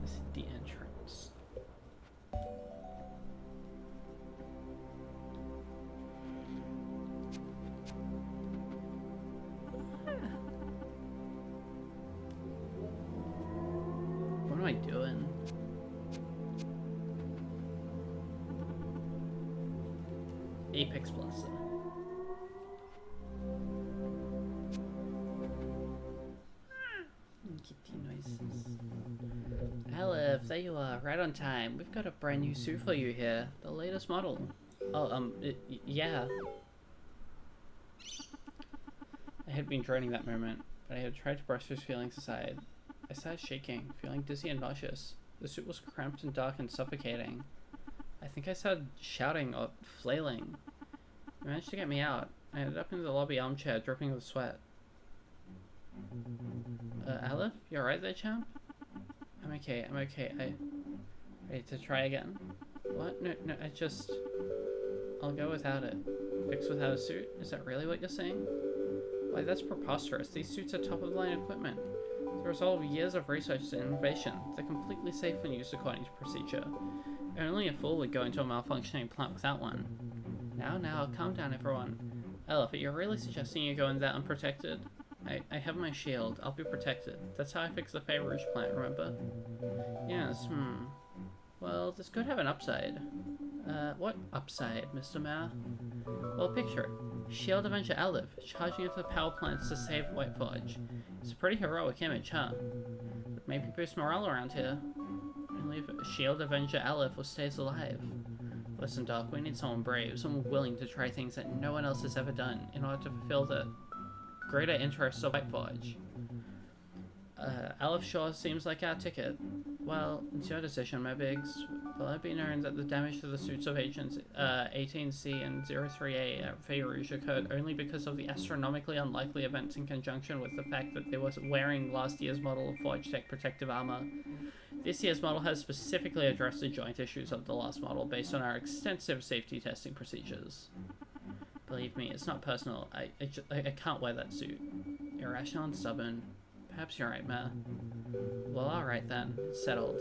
This is the entrance. What am I doing? Apex Plaza. Kitty noises. Aleph, there you are, right on time. We've got a brand new suit for you here, the latest model. Oh, yeah. I had been dreading that moment, but I had tried to brush those feelings aside. I started shaking, feeling dizzy and nauseous. The suit was cramped and dark and suffocating. I think I started shouting or flailing. He managed to get me out. I ended up in the lobby armchair, dripping with sweat. Aleph, you alright there, champ? I'm okay, I'm okay. Ready to try again? What? No, I'll go without it. Fix without a suit? Is that really what you're saying? Why, that's preposterous. These suits are top-of-the-line equipment. The result of years of research and innovation. They're completely safe when used according to procedure. Only a fool would go into a malfunctioning plant without one. Now, calm down, everyone. Aleph, are you really suggesting you go in there unprotected? I have my shield. I'll be protected. That's how I fixed the Fey Rouge plant, remember? Yes, Well, this could have an upside. What upside, Mr. Mayor? Well, picture it. Shield Avenger Aleph, charging into the power plants to save Whiteforge. It's a pretty heroic image, huh? But maybe boost morale around here. Only if Shield Avenger Aleph stays alive. Listen, Doc, we need someone brave, someone willing to try things that no one else has ever done in order to fulfill the greater interests of Whiteforge. Aleph sure seems like our ticket. Well, it's your decision, my bigs. Will it be known that the damage to the suits of Agents 18C and 03A at Fey Rouge occurred only because of the astronomically unlikely events in conjunction with the fact that they were wearing last year's model of Forge Tech protective armor? This year's model has specifically addressed the joint issues of the last model based on our extensive safety testing procedures. Believe me, it's not personal. I can't wear that suit. Irrational and stubborn. Perhaps you're right, Mayor. Well, alright then. Settled.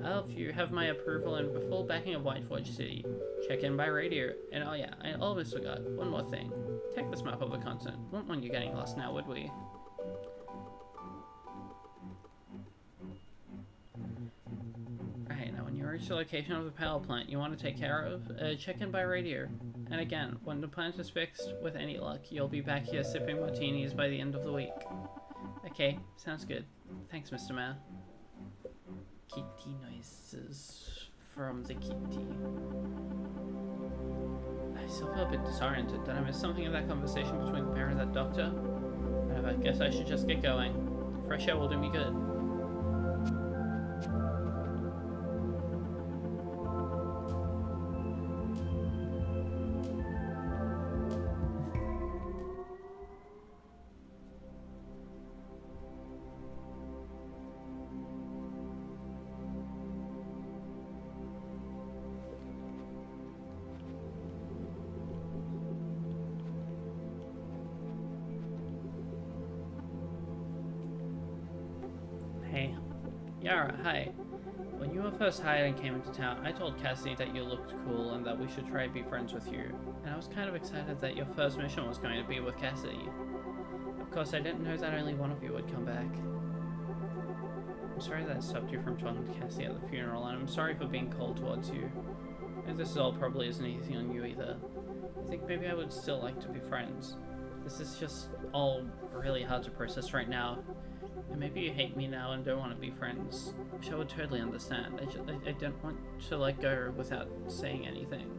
Aleph, you have my approval and the full backing of Whiteforge City. Check in by radio. And oh yeah, I almost forgot. One more thing. Take this map of the continent. Wouldn't want you getting lost now, would we? Right, now when you reach the location of the power plant you want to take care of, check in by radio. And again, when the plant is fixed, with any luck, you'll be back here sipping martinis by the end of the week. Okay, sounds good. Thanks, Mr. Mayor. Kitty noises from the kitty. I still feel a bit disoriented. Did I miss something in that conversation between the mayor and that doctor? I guess I should just get going. Fresh air will do me good. Hey. Yara, hi. When you were first hired and came into town, I told Cassie that you looked cool and that we should try to be friends with you. And I was kind of excited that your first mission was going to be with Cassidy. Of course, I didn't know that only one of you would come back. I'm sorry that I stopped you from talking to Cassie at the funeral, and I'm sorry for being cold towards you. And this all probably isn't easy on you either. I think maybe I would still like to be friends. This is just all really hard to process right now. And maybe you hate me now and don't want to be friends, which I would totally understand. I don't want to let go without saying anything.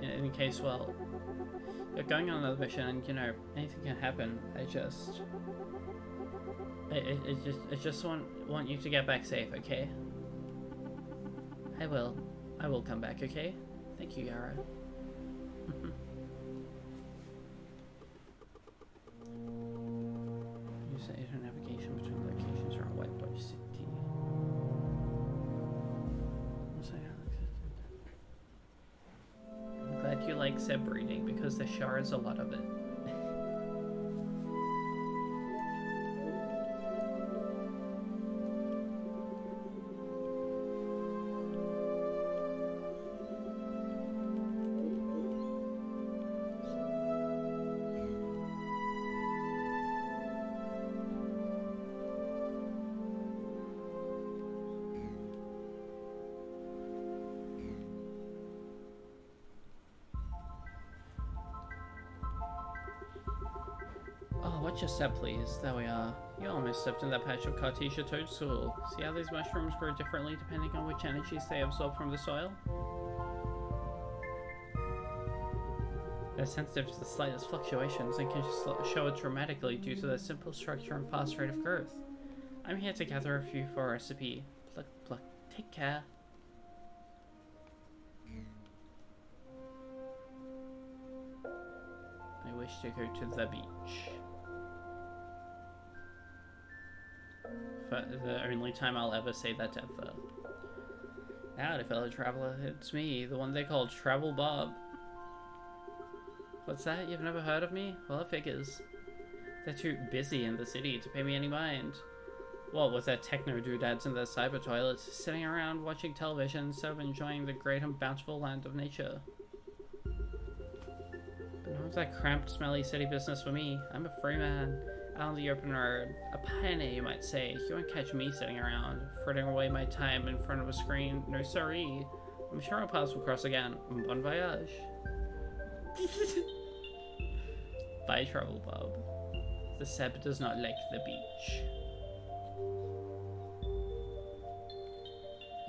In any case, well, you're going on another mission and, you know, anything can happen. I just want you to get back safe, okay? I will come back, okay? Thank you, Yara. Use the internet navigation between locations around Whiteforge City. I'm glad you like zeb breeding because there sure is a lot of it. Oh, watch your step, please. There we are. You almost stepped in that patch of Cartesia toadstool. See how these mushrooms grow differently depending on which energies they absorb from the soil? They're sensitive to the slightest fluctuations and can just show it dramatically due to their simple structure and fast rate of growth. I'm here to gather a few for a recipe. Pluck, pluck. Take care. I wish to go to the beach. For the only time I'll ever say that ever. Howdy, fellow traveler. It's me, the one they call Travel Bob. What's that? You've never heard of me? Well, it figures. They're too busy in the city to pay me any mind. What with their techno doodads and their cyber toilets, sitting around watching television instead of enjoying the great and bountiful land of nature. But none of that cramped, smelly city business for me. I'm a free man, out on the open road. A pioneer, you might say. You won't catch me sitting around, frittering away my time in front of a screen. No siree. I'm sure our paths will cross again. Bon voyage. Bye, Travel Bob. The Seb does not like the beach.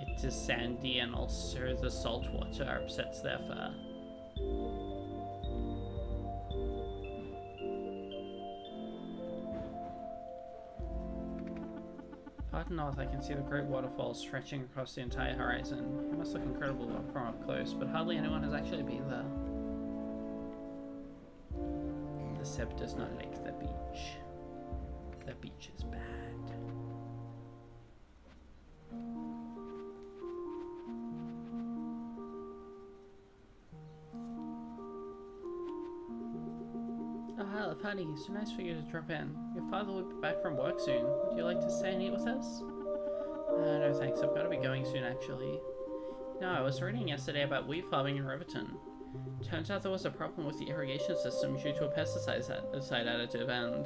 It is sandy and also the salt water upsets their fur. Farther north, I can see the great waterfalls stretching across the entire horizon. It must look incredible from up close, but hardly anyone has actually been there. The Seb does not like the beach. The beach is bad. Oh, hello, honey. So nice for you to drop in. Your father will be back from work soon. Would you like to stay and eat with us? No thanks. I've got to be going soon, actually. No, I was reading yesterday about wheat farming in Riverton. Turns out there was a problem with the irrigation system due to a pesticide additive and...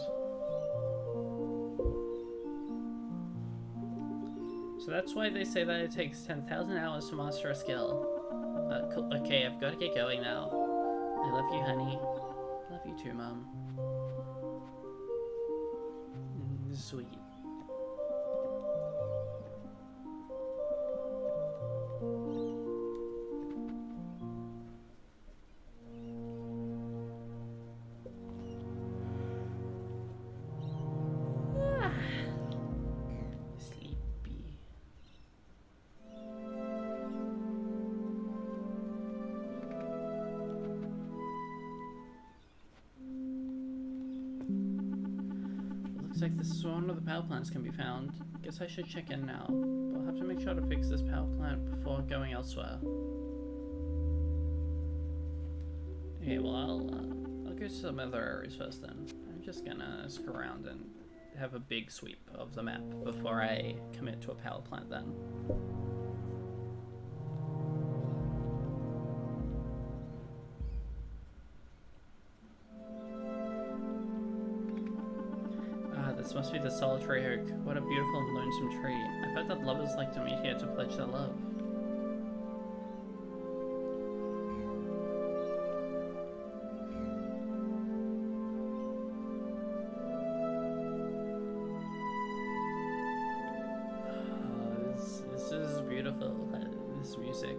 So that's why they say that it takes 10,000 hours to master a skill. Cool. Okay, I've got to get going now. I love you, honey. Love you too, Mom. Sweet. Sleepy. Looks like this is where one of the power plants can be found. Guess I should check in now. But I'll have to make sure to fix this power plant before going elsewhere. Okay, well I'll go to some other areas first then. I'm just gonna screw around and have a big sweep of the map before I commit to a power plant then. This must be the solitary oak. What a beautiful and lonesome tree. I've heard that lovers like to meet here to pledge their love. Oh, this is beautiful, this music.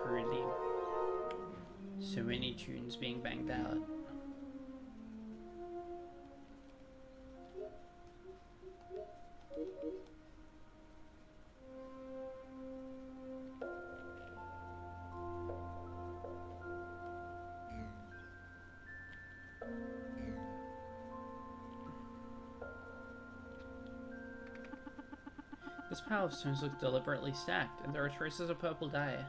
Truly. So many tunes being banged out. This pile of stones look deliberately stacked, and there are traces of purple dye.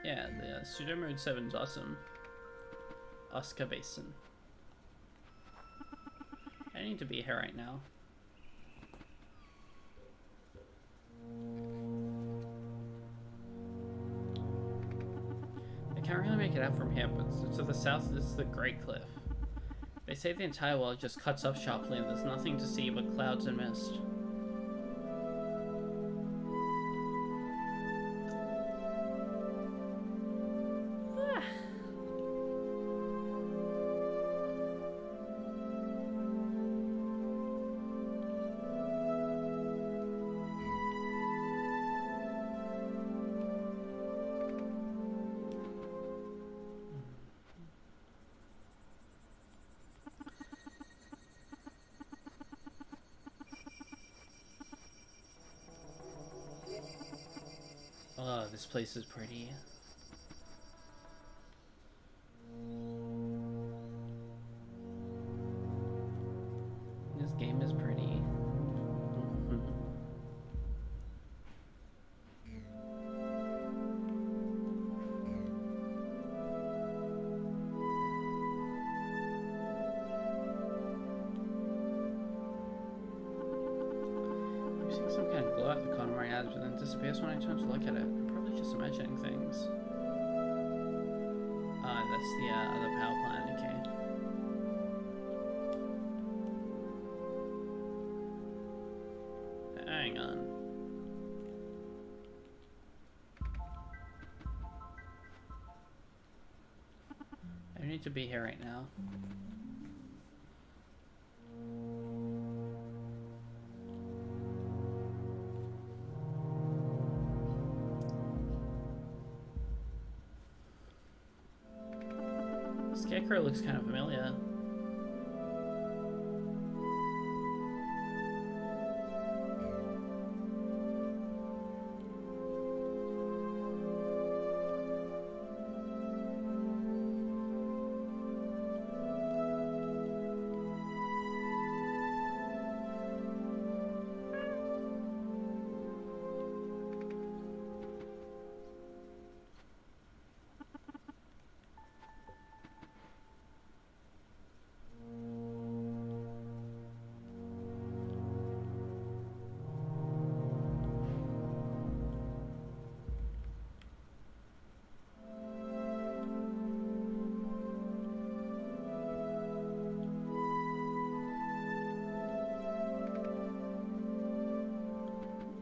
Yeah, the pseudo mode 7's awesome. Oscar Basin. I need to be here right now. can't really make it out from here, but to the south is the Great Cliff. They say the entire world just cuts off sharply and there's nothing to see but clouds and mist. Oh, this place is pretty. This game is pretty. I'm seeing some kind of glow at the corner of my eyes, but then disappears when I turn to look at it. I'm probably just imagining things. That's the other power plant, okay. Hang on. I don't need to be here right now. Scarecrow looks kind of familiar.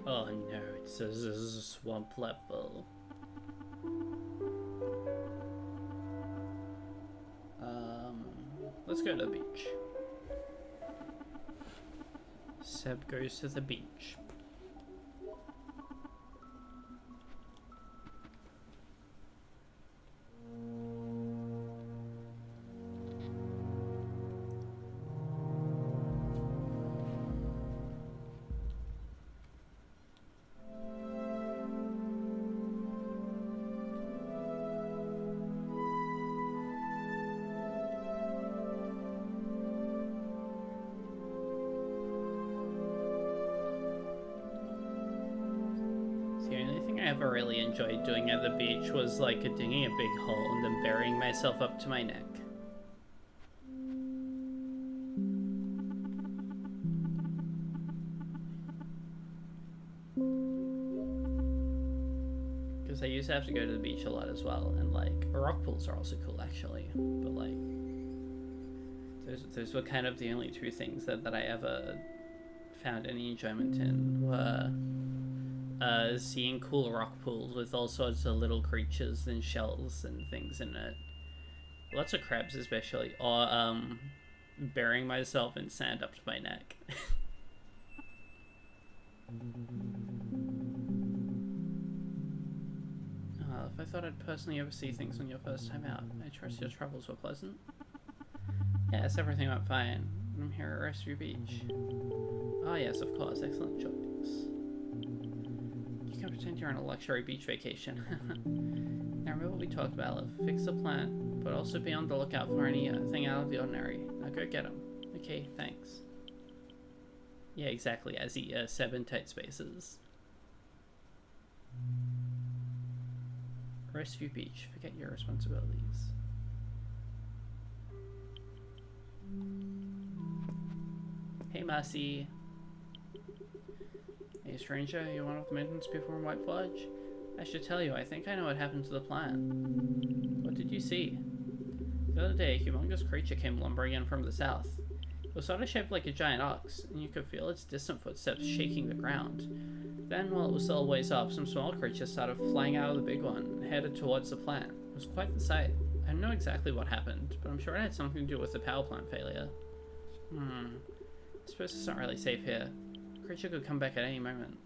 Oh no, it says this is a swamp level. Let's go to the beach. Seb goes to the beach. The only thing I ever really enjoyed doing at the beach was like digging a big hole and then burying myself up to my neck. Because I used to have to go to the beach a lot as well, and like rock pools are also cool actually, but like those were kind of the only two things that I ever found any enjoyment in were seeing cool rock pools with all sorts of little creatures and shells and things in it. Lots of crabs especially, or burying myself in sand up to my neck. If I thought I'd personally oversee things on your first time out, I trust your travels were pleasant. Yes, everything went fine. I'm here at Rescue Beach. Oh yes, of course, excellent choice. You can pretend you're on a luxury beach vacation. Now remember what we talked about, fix the plant, but also be on the lookout for anything out of the ordinary. Now go get them. Okay, thanks. Yeah, exactly, as the 7 tight spaces. Rescue Beach, forget your responsibilities. Hey, Marcy. Hey, stranger, you're one of the maintenance people from White Fudge? I should tell you, I think I know what happened to the plant. What did you see? The other day, a humongous creature came lumbering in from the south. It was sort of shaped like a giant ox, and you could feel its distant footsteps shaking the ground. Then, while it was still a ways off, some small creatures started flying out of the big one and headed towards the plant. It was quite the sight. I don't know exactly what happened, but I'm sure it had something to do with the power plant failure. I suppose it's not really safe here. The creature could come back at any moment.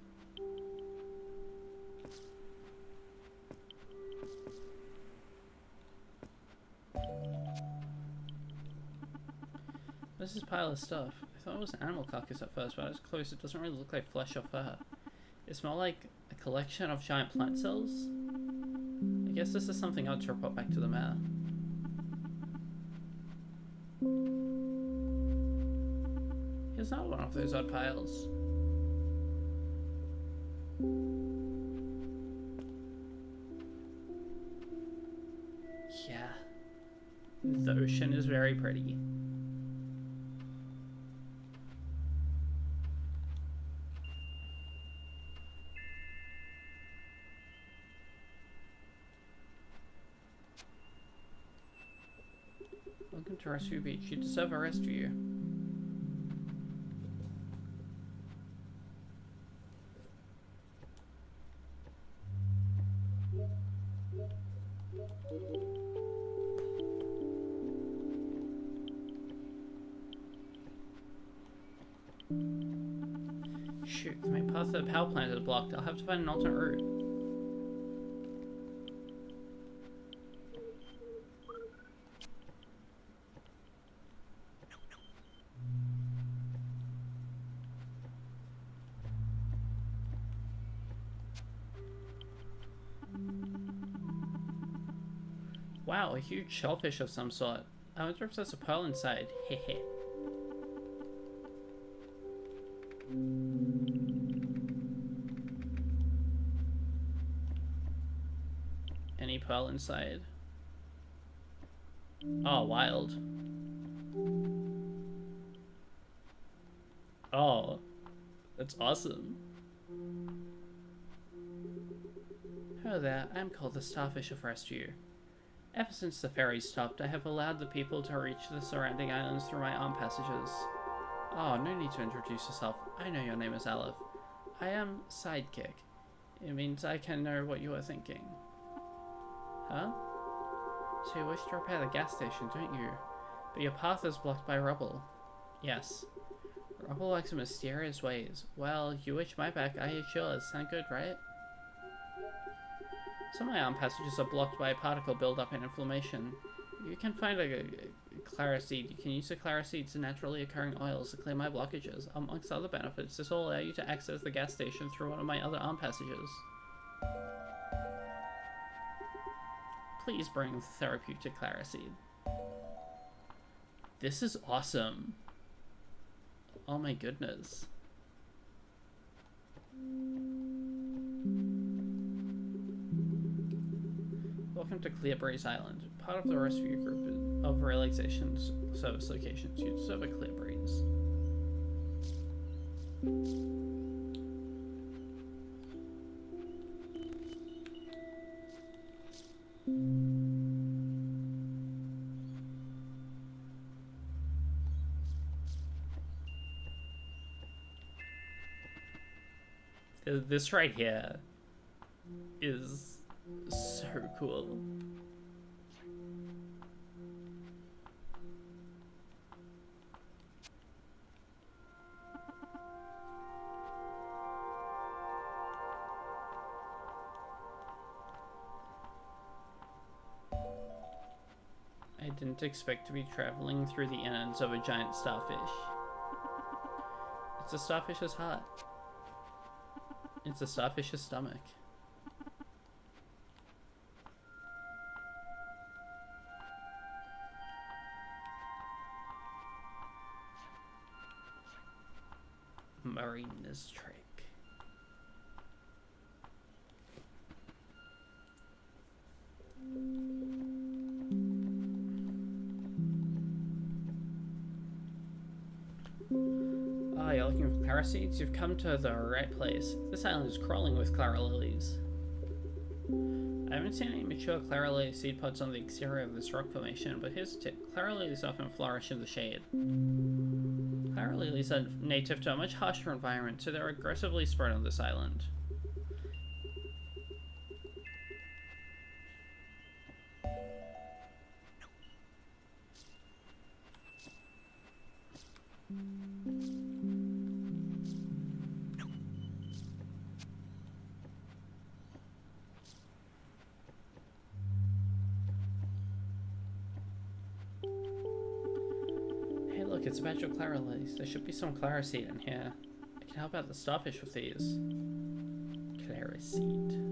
This is a pile of stuff. I thought it was an animal carcass at first, but as close it doesn't really look like flesh or fur. It's more like a collection of giant plant cells. I guess this is something odd to report back to the mayor. Here's not one of those odd piles. Yeah. The ocean is very pretty. Welcome to Rescue Beach. You deserve a rescue. Shoot, the main path to the power plant is blocked. I'll have to find an alternate route. Wow, a huge shellfish of some sort. I wonder if there's a pearl inside. Hehe. Any pearl inside? Oh, wild. Oh, that's awesome. Hello there, I'm called the Starfish of Rescue. Ever since the ferry stopped, I have allowed the people to reach the surrounding islands through my arm passages. Oh, no need to introduce yourself. I know your name is Aleph. I am Sidekick. It means I can know what you are thinking. Huh? So you wish to repair the gas station, don't you? But your path is blocked by rubble. Yes. Rubble works in mysterious ways. Well, you itch my back, I itch yours. Sound good, right? Some of my arm passages are blocked by a particle buildup and inflammation. You can find a clariseed. You can use the clariseeds and naturally occurring oils to clear my blockages. Amongst other benefits, this will allow you to access the gas station through one of my other arm passages. Please bring the therapeutic clariseed. This is awesome. Oh my goodness. Welcome to Clear Breeze Island, part of the rescue group of relaxation service locations. You deserve a clear breeze. This right here is so cool. I didn't expect to be traveling through the innards of a giant starfish. It's a starfish's heart. It's a starfish's stomach. Marina's trick. Ah, you're looking for clara seeds? You've come to the right place. This island is crawling with clara lilies. I haven't seen any mature Clara Lily seed pods on the exterior of this rock formation, but here's a tip. Clara lilies often flourish in the shade. Clara lilies are native to a much harsher environment, so they're aggressively spread on this island. Hey look, it's a batch of Clara lilies. There should be some Clara seed in here. I can help out the starfish with these. Clara seed.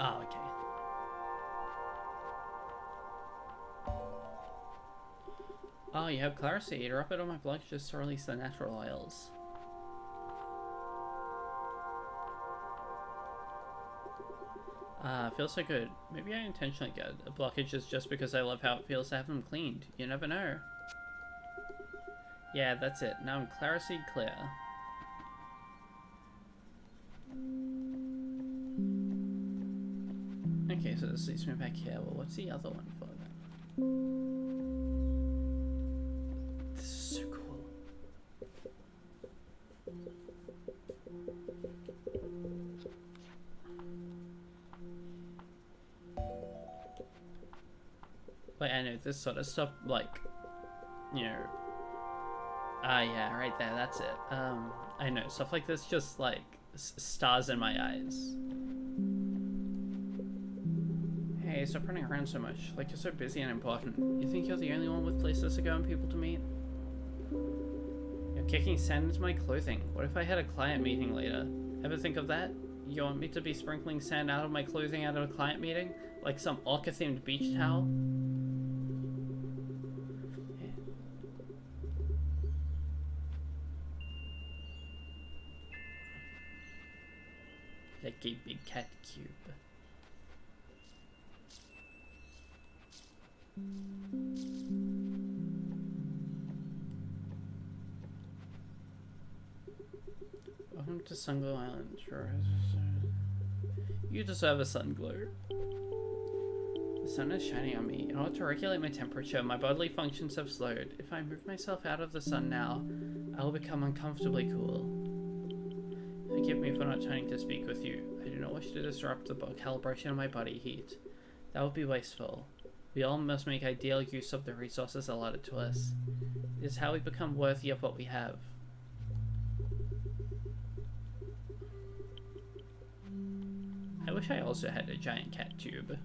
Oh, okay. Oh, you have Clara seed. Rub it on my block just to release the natural oils. Feels so good. Maybe I intentionally get a blockages just because I love how it feels to have them cleaned. You never know. Yeah, that's it. Now I'm Clara seed clear. Okay, so this leads me back here. Well, what's the other one for then? This is so cool. Like, I know this sort of stuff, like, you know. Yeah, right there, that's it. I know, stuff like this just, like, stars in my eyes. Hey, stop running around so much. Like, you're so busy and important. You think you're the only one with places to go and people to meet? You're kicking sand into my clothing. What if I had a client meeting later? Ever think of that? You want me to be sprinkling sand out of my clothing out of a client meeting? Like some orca-themed beach towel? Yeah. Like a big cat cube. Welcome to Sunglow Island. Sure. You deserve a sun glow. The sun is shining on me. In order to regulate my temperature, my bodily functions have slowed. If I move myself out of the sun now, I will become uncomfortably cool. Forgive me for not turning to speak with you. I do not wish to disrupt the calibration of my body heat. That would be wasteful. We all must make ideal use of the resources allotted to us. It is how we become worthy of what we have. I wish I also had a giant cat tube.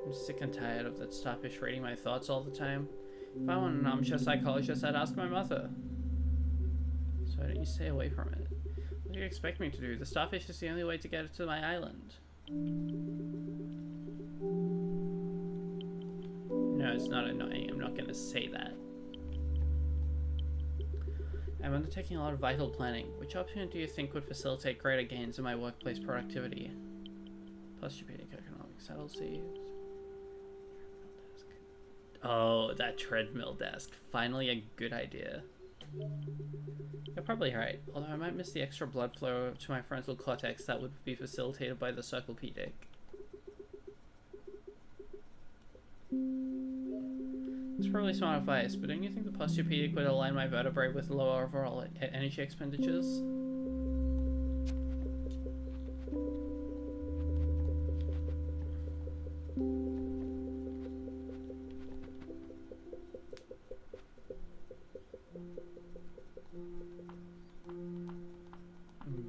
I'm sick and tired of that starfish reading my thoughts all the time. If I want an armchair psychologist, I'd ask my mother. So why don't you stay away from it? What do you expect me to do? The starfish is the only way to get it to my island. No, it's not annoying. I'm not going to say that. I'm undertaking a lot of vital planning. Which option do you think would facilitate greater gains in my workplace productivity? Posturepedic economics, that'll see. Oh, that treadmill desk. Finally a good idea. You're probably right, although I might miss the extra blood flow to my frontal cortex that would be facilitated by the circlepedic. It's probably smart advice, but don't you think the posturepedic would align my vertebrae with lower overall energy expenditures?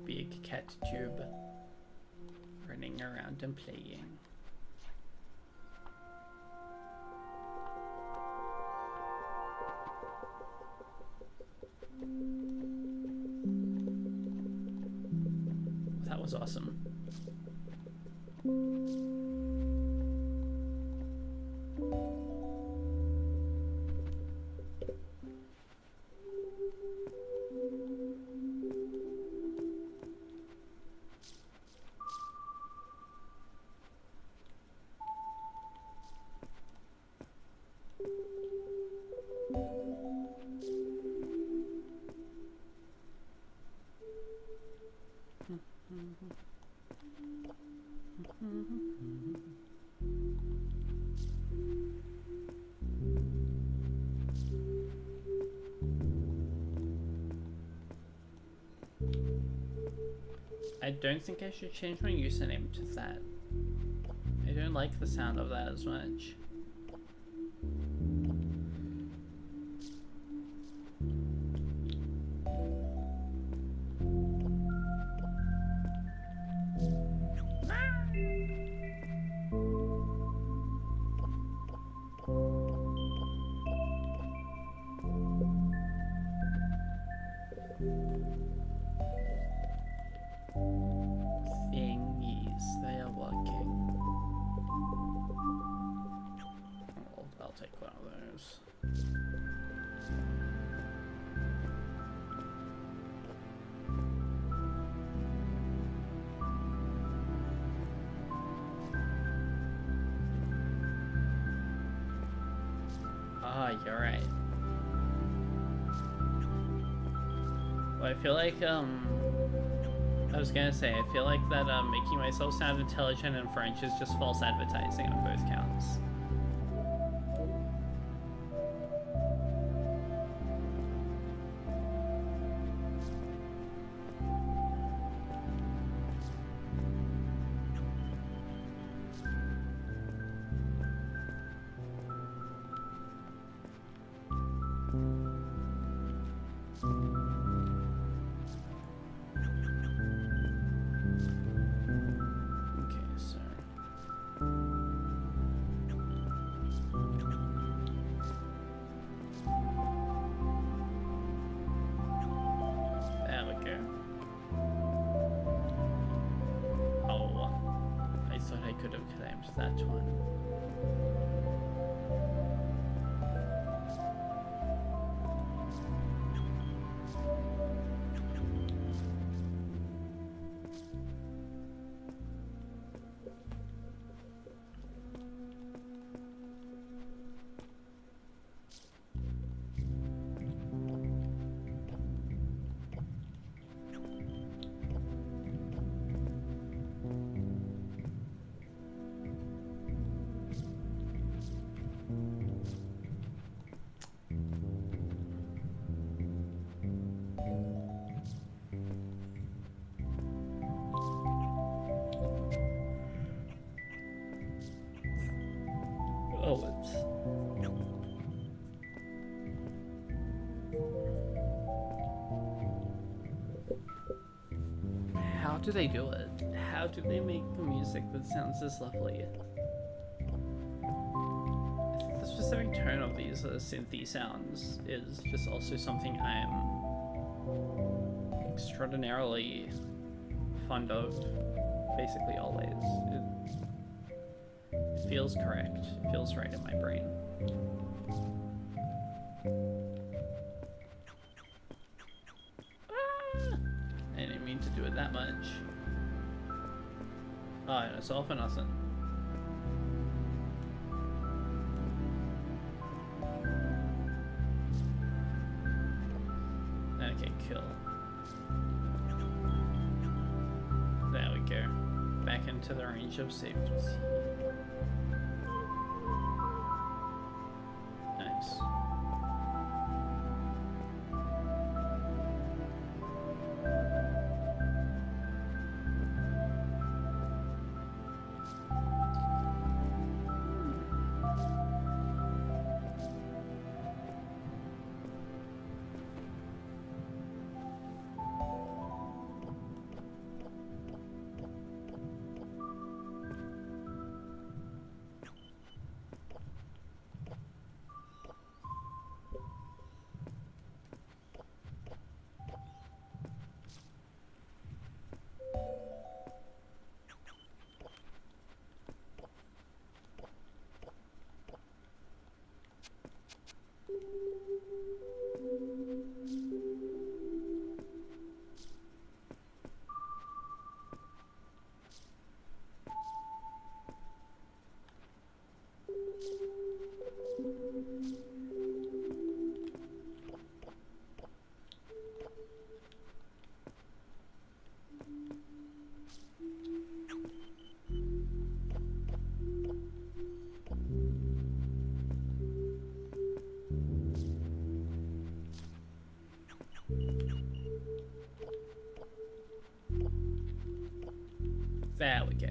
Big cat tube. Running around and playing. That was awesome. I don't think I should change my username to that. I don't like the sound of that as much. Thingies, they are working. I'll take one of those. Ah, you're right. Well, I feel like, I was gonna say, I feel like that, making myself sound intelligent in French is just false advertising on both counts. That one. How do they do it? How do they make the music that sounds this lovely? I think the specific tone of these synthy sounds is just also something I'm extraordinarily fond of, basically always. It feels correct. It feels right in my brain. I didn't mean to do it that much. Oh, and it's all for nothing. Okay, cool. There we go. Back into the range of safety. Nice. There we go.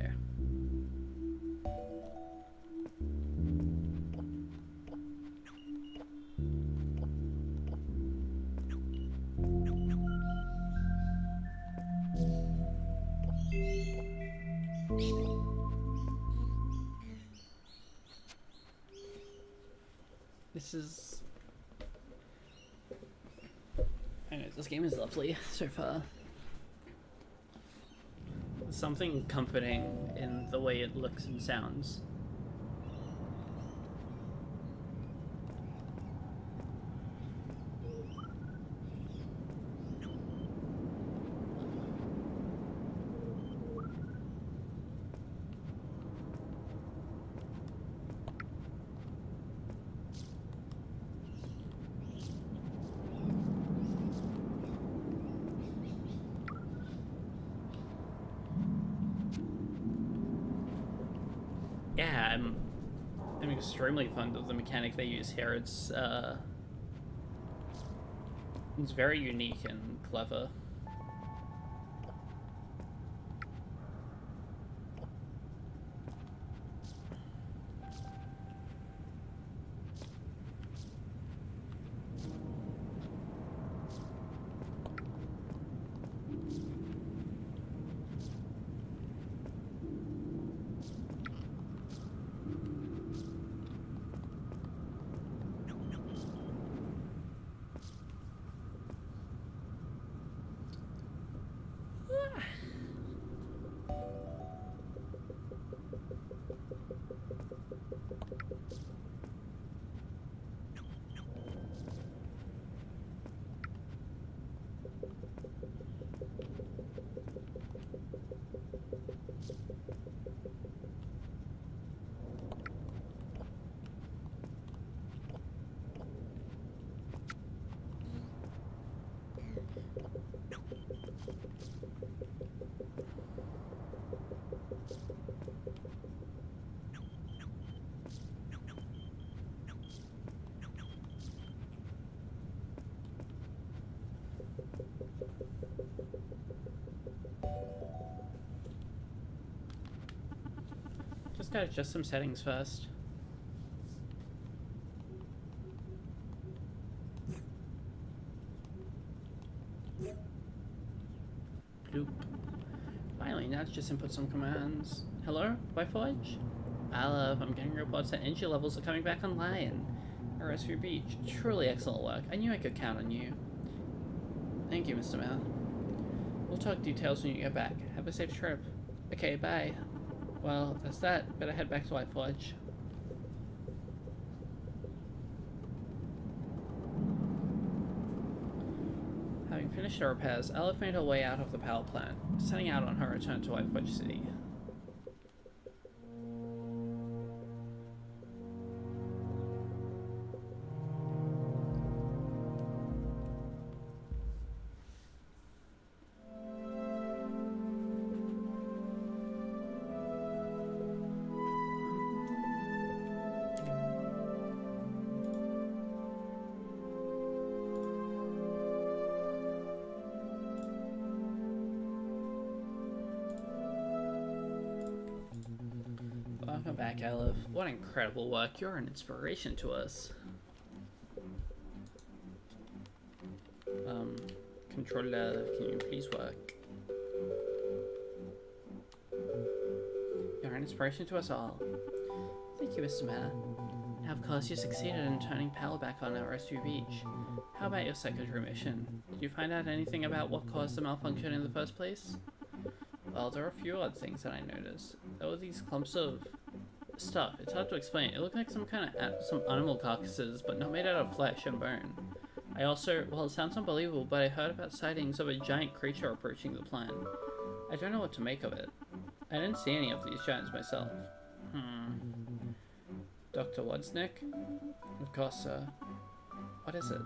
This is... I know, this game is lovely so far. There's something comforting in the way it looks and sounds. Yeah, I'm extremely fond of the mechanic they use here. It's very unique and clever. Just gotta adjust some settings first. Bloop. Finally, now to just input some commands. Hello, Wi-Forge? Olive, I'm getting reports that energy levels are coming back online. RSV Beach, truly excellent work. I knew I could count on you. Thank you, Mr. Mal. We'll talk details when you get back. Have a safe trip. Okay, bye. Well, that's that. Better head back to White Forge. Having finished her repairs, Olive made her way out of the power plant, setting out on her return to White Forge City. Welcome back, Olive. What incredible work. You're an inspiration to us. Controller, can you please work? You're an inspiration to us all. Thank you, Mr. Mayor. Now, of course, you succeeded in turning power back on at Rescue Beach. How about your secondary mission? Did you find out anything about what caused the malfunction in the first place? Well, there are a few odd things that I noticed. There were these clumps of stuff. It's hard to explain. It looked like some animal carcasses, but not made out of flesh and bone. I also, well, it sounds unbelievable, but I heard about sightings of a giant creature approaching the plant. I don't know what to make of it. I didn't see any of these giants myself. Dr. Wodsnick? Of course, sir. What is it?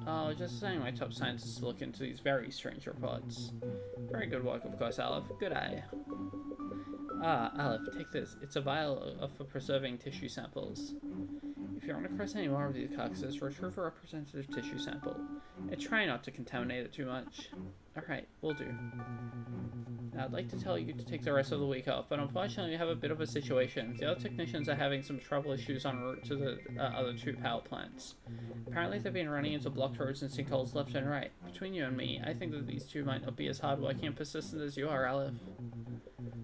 Oh, just assigning my top scientists to look into these very strange reports. Very good work, of course, Olive. Good eye. Ah, Olive, take this. It's a vial for preserving tissue samples. If you run across any more of these carcasses, retrieve a representative tissue sample. And try not to contaminate it too much. Alright, will do. I'd like to tell you to take the rest of the week off, but unfortunately we have a bit of a situation. The other technicians are having some trouble issues en route to the other two power plants. Apparently they've been running into blocked roads and sinkholes left and right. Between you and me, I think that these two might not be as hardworking and persistent as you are, Aleph.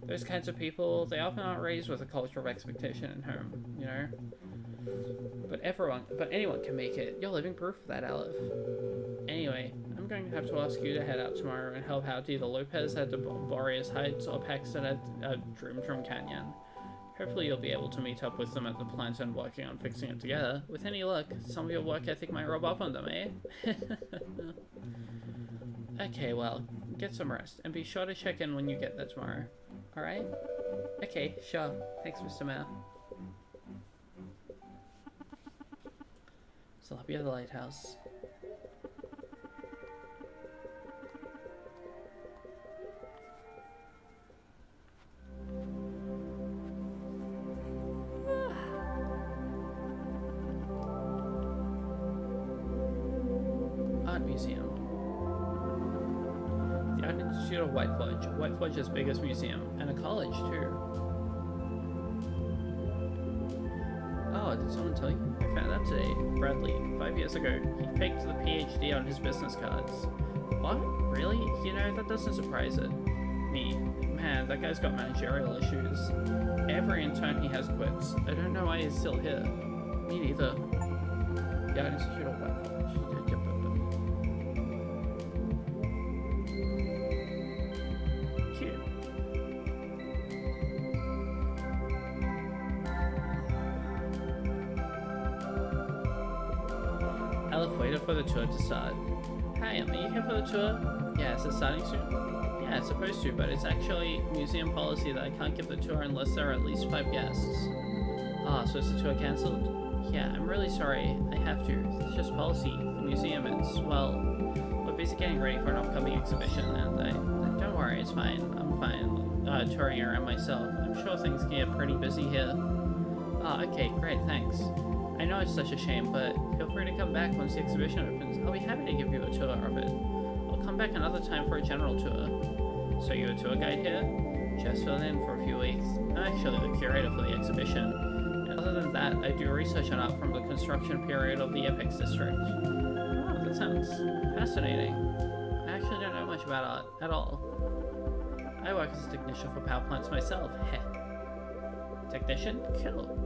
Those kinds of people, they often aren't raised with a culture of expectation at home, you know? But anyone can make it. You're living proof of that, Aleph. Anyway, I'm going to have to ask you to head out tomorrow and help out either Lopez at the Boreas Heights or Paxton at Drum Canyon. Hopefully you'll be able to meet up with them at the plant and working on fixing it together. With any luck, some of your work ethic might rub off on them, eh? Okay, well, get some rest, and be sure to check in when you get there tomorrow. Alright? Okay, sure. Thanks, Mr. Mayor. So I'll be at the lighthouse. Art Museum. The Art Institute of White Forge's biggest museum, and a college too. Oh, did someone tell you? I found out today. Bradley, 5 years ago, he faked the PhD on his business cards. What? Really? You know, that doesn't surprise me. Man, that guy's got managerial issues. Every intern he has quits. I don't know why he's still here. Me neither. The Art Institute of White Forge. Cute. Aleph waited for the tour to start. Hi, are you here for the tour? Yeah, is it starting soon? Yeah, it's supposed to, but it's actually museum policy that I can't give the tour unless there are at least 5 guests. Ah, so is the tour cancelled? Yeah, I'm really sorry. I have to. It's just policy. The museum is, well, we're busy getting ready for an upcoming exhibition, and don't worry, it's fine. I'm fine. Touring around myself. I'm sure things can get pretty busy here. Ah, okay, great, thanks. I know it's such a shame, but feel free to come back once the exhibition opens. I'll be happy to give you a tour of it. I'll come back another time for a general tour. So you're a tour guide here? Just filling in for a few weeks. I'm actually the curator for the exhibition. And other than that, I do research on art from the construction period of the Apex District. Oh, that sounds fascinating. I actually don't know much about art at all. I work as a technician for power plants myself. Heh. Technician? Cool.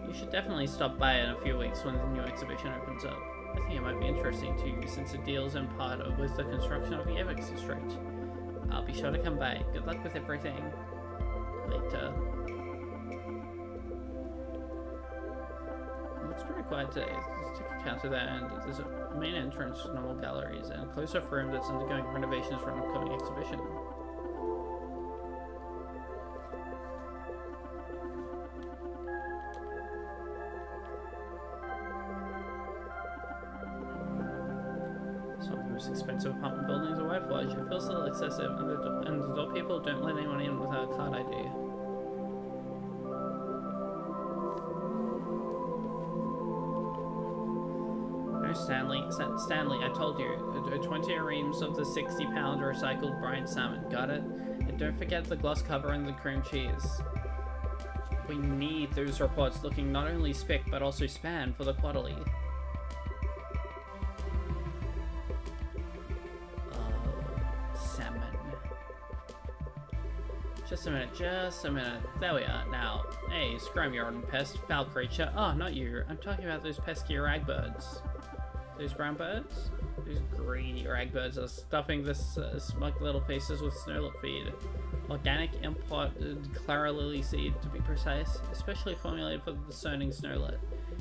You should definitely stop by in a few weeks when the new exhibition opens up. I think it might be interesting to you since it deals in part with the construction of the Apex District. I'll be sure to come by. Good luck with everything. Later. It's pretty quiet today. There's a ticket counter there, and there's a main entrance with normal galleries, and a close-up room that's undergoing renovations for an upcoming exhibition. Some of the most expensive apartment buildings are White Forge. It feels a little excessive, and the door people don't let anyone in without a card ID. Stanley, I told you, 20 reams of the 60-pound recycled brine salmon, got it? And don't forget the gloss cover and the cream cheese. We need those reports looking not only spick, but also span for the quarterly. Salmon. Just a minute. There we are, now. Hey, scram your rotten pest, foul creature. Oh, not you. I'm talking about those pesky ragbirds. Those brown birds? Those greedy ragbirds are stuffing this smug little faces with snowlet feed. Organic imported Clara Lily seed, to be precise, especially formulated for the discerning snowlet.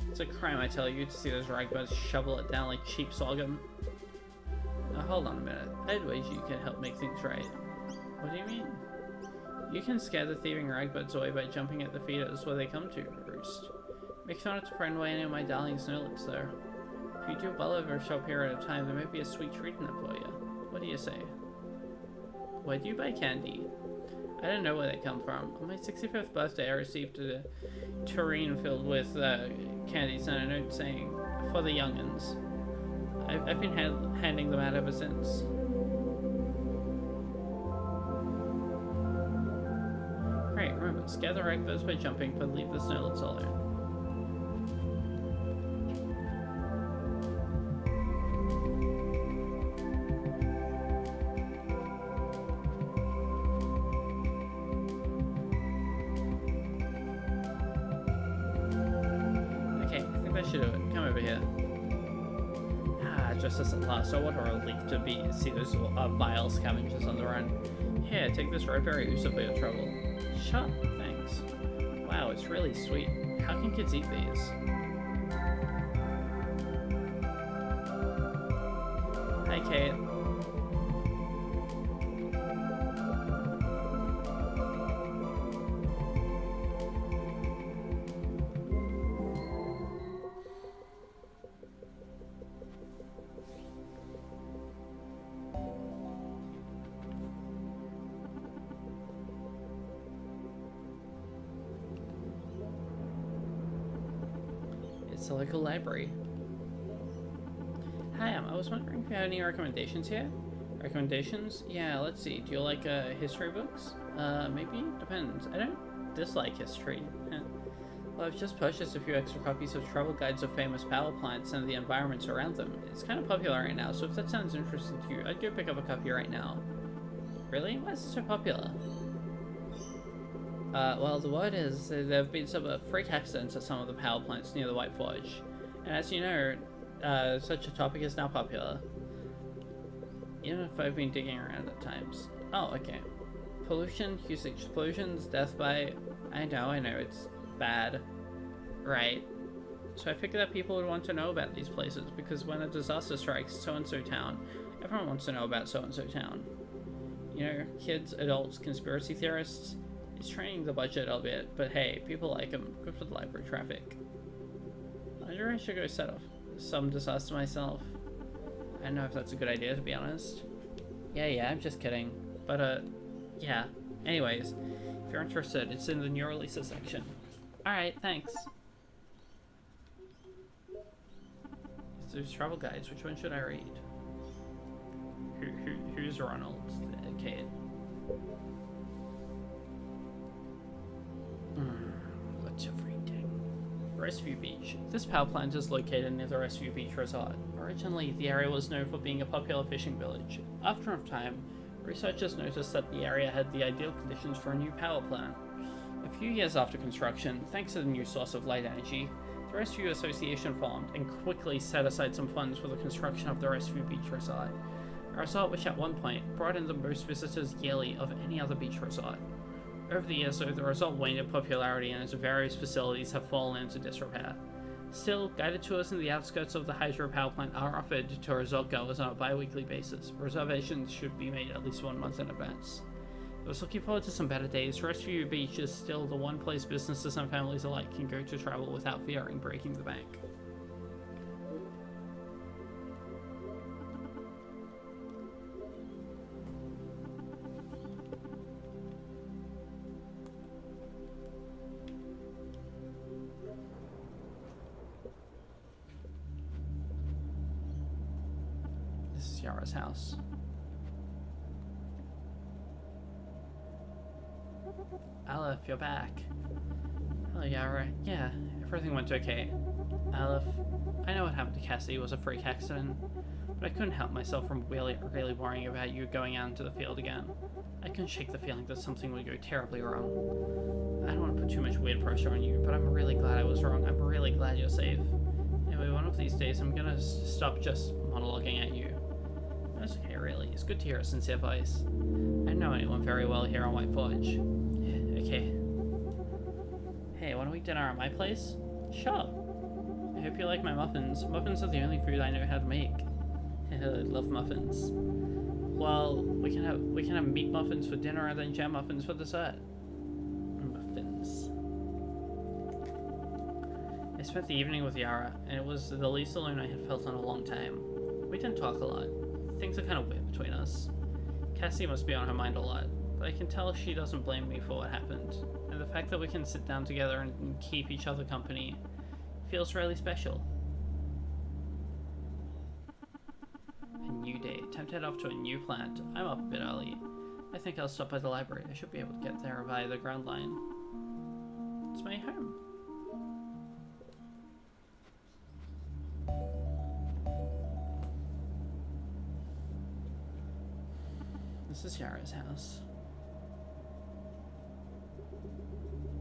It's a crime, I tell you, to see those ragbirds shovel it down like cheap sorghum. Now hold on a minute. I had ways you can help make things right. What do you mean? You can scare the thieving ragbirds away by jumping at the feeders where they come to roost. Make sure not to frighten away any of my darling snowlets, though. If you do well over a short period of time, there may be a sweet treat in it for you. What do you say? Where do you buy candy? I don't know where they come from. On my 65th birthday, I received a tureen filled with candies and a note saying, "For the young'uns." I've been handing them out ever since. Remember, scare the ragbirds by jumping, but leave the snowlets alone. Okay, I think that should do it. Come over here. Just as at last, so what a relief to see those vile scavengers on the run. Here, take this red berry ooze for your trouble. Shut, thanks. Wow, it's really sweet. How can kids eat these? Hi, Kate. It's the local library. Hi, I was wondering if you had any recommendations here? Recommendations? Yeah, let's see. Do you like history books? Maybe? Depends. I don't dislike history. Well, I've just purchased a few extra copies of travel guides of famous power plants and the environments around them. It's kind of popular right now, so if that sounds interesting to you, I'd go pick up a copy right now. Really? Why is it so popular? Well, the word is there have been some freak accidents at some of the power plants near the White Forge. And as you know, such a topic is now popular. Even if I've been digging around at times. Oh, okay. Pollution, huge explosions, death by... I know, it's bad. Right. So I figured that people would want to know about these places, because when a disaster strikes so-and-so town, everyone wants to know about so-and-so town. You know, kids, adults, conspiracy theorists... It's training the budget a bit, but hey, people like them. Good for the library traffic. I wonder if I should go set off some disaster myself. I don't know if that's a good idea, to be honest. Yeah, I'm just kidding. But, yeah. Anyways, if you're interested, it's in the new releases section. Alright, thanks. There's travel guides. Which one should I read? Who's Ronald? Kate. Lots of reading. Restview Beach. This power plant is located near the Restview Beach Resort. Originally, the area was known for being a popular fishing village. After a time, researchers noticed that the area had the ideal conditions for a new power plant. A few years after construction, thanks to the new source of light energy, the Restview Association formed and quickly set aside some funds for the construction of the Restview Beach Resort. A resort which at one point brought in the most visitors yearly of any other beach resort. Over the years, though, the resort waned in popularity and its various facilities have fallen into disrepair. Still, guided tours in the outskirts of the hydropower plant are offered to resort goers on a bi-weekly basis. Reservations should be made at least 1 month in advance. I was looking forward to some better days. Restview Beach is still the one place businesses and families alike can go to travel without fearing breaking the bank. Yara's house. Aleph, you're back. Hello, Yara. Yeah, everything went okay. Aleph, I know what happened to Cassie was a freak accident, but I couldn't help myself from really worrying about you going out into the field again. I couldn't shake the feeling that something would go terribly wrong. I don't want to put too much weird pressure on you, but I'm really glad I was wrong. I'm really glad you're safe. Anyway, one of these days I'm gonna stop just monologuing at you. That's okay, really. It's good to hear a sincere voice. I don't know anyone very well here on White Forge. Okay. Hey, why don't we dinner at my place? Sure. I hope you like my muffins. Muffins are the only food I know how to make. I love muffins. Well, we can have meat muffins for dinner and then jam muffins for dessert. Muffins. I spent the evening with Yara, and it was the least alone I had felt in a long time. We didn't talk a lot. Things are kind of weird between us. Cassie must be on her mind a lot, but I can tell she doesn't blame me for what happened. And the fact that we can sit down together and keep each other company feels really special. A new day. Time to head off to a new plant. I'm up a bit early. I think I'll stop by the library. I should be able to get there via the ground line. It's my home. This is Yara's house.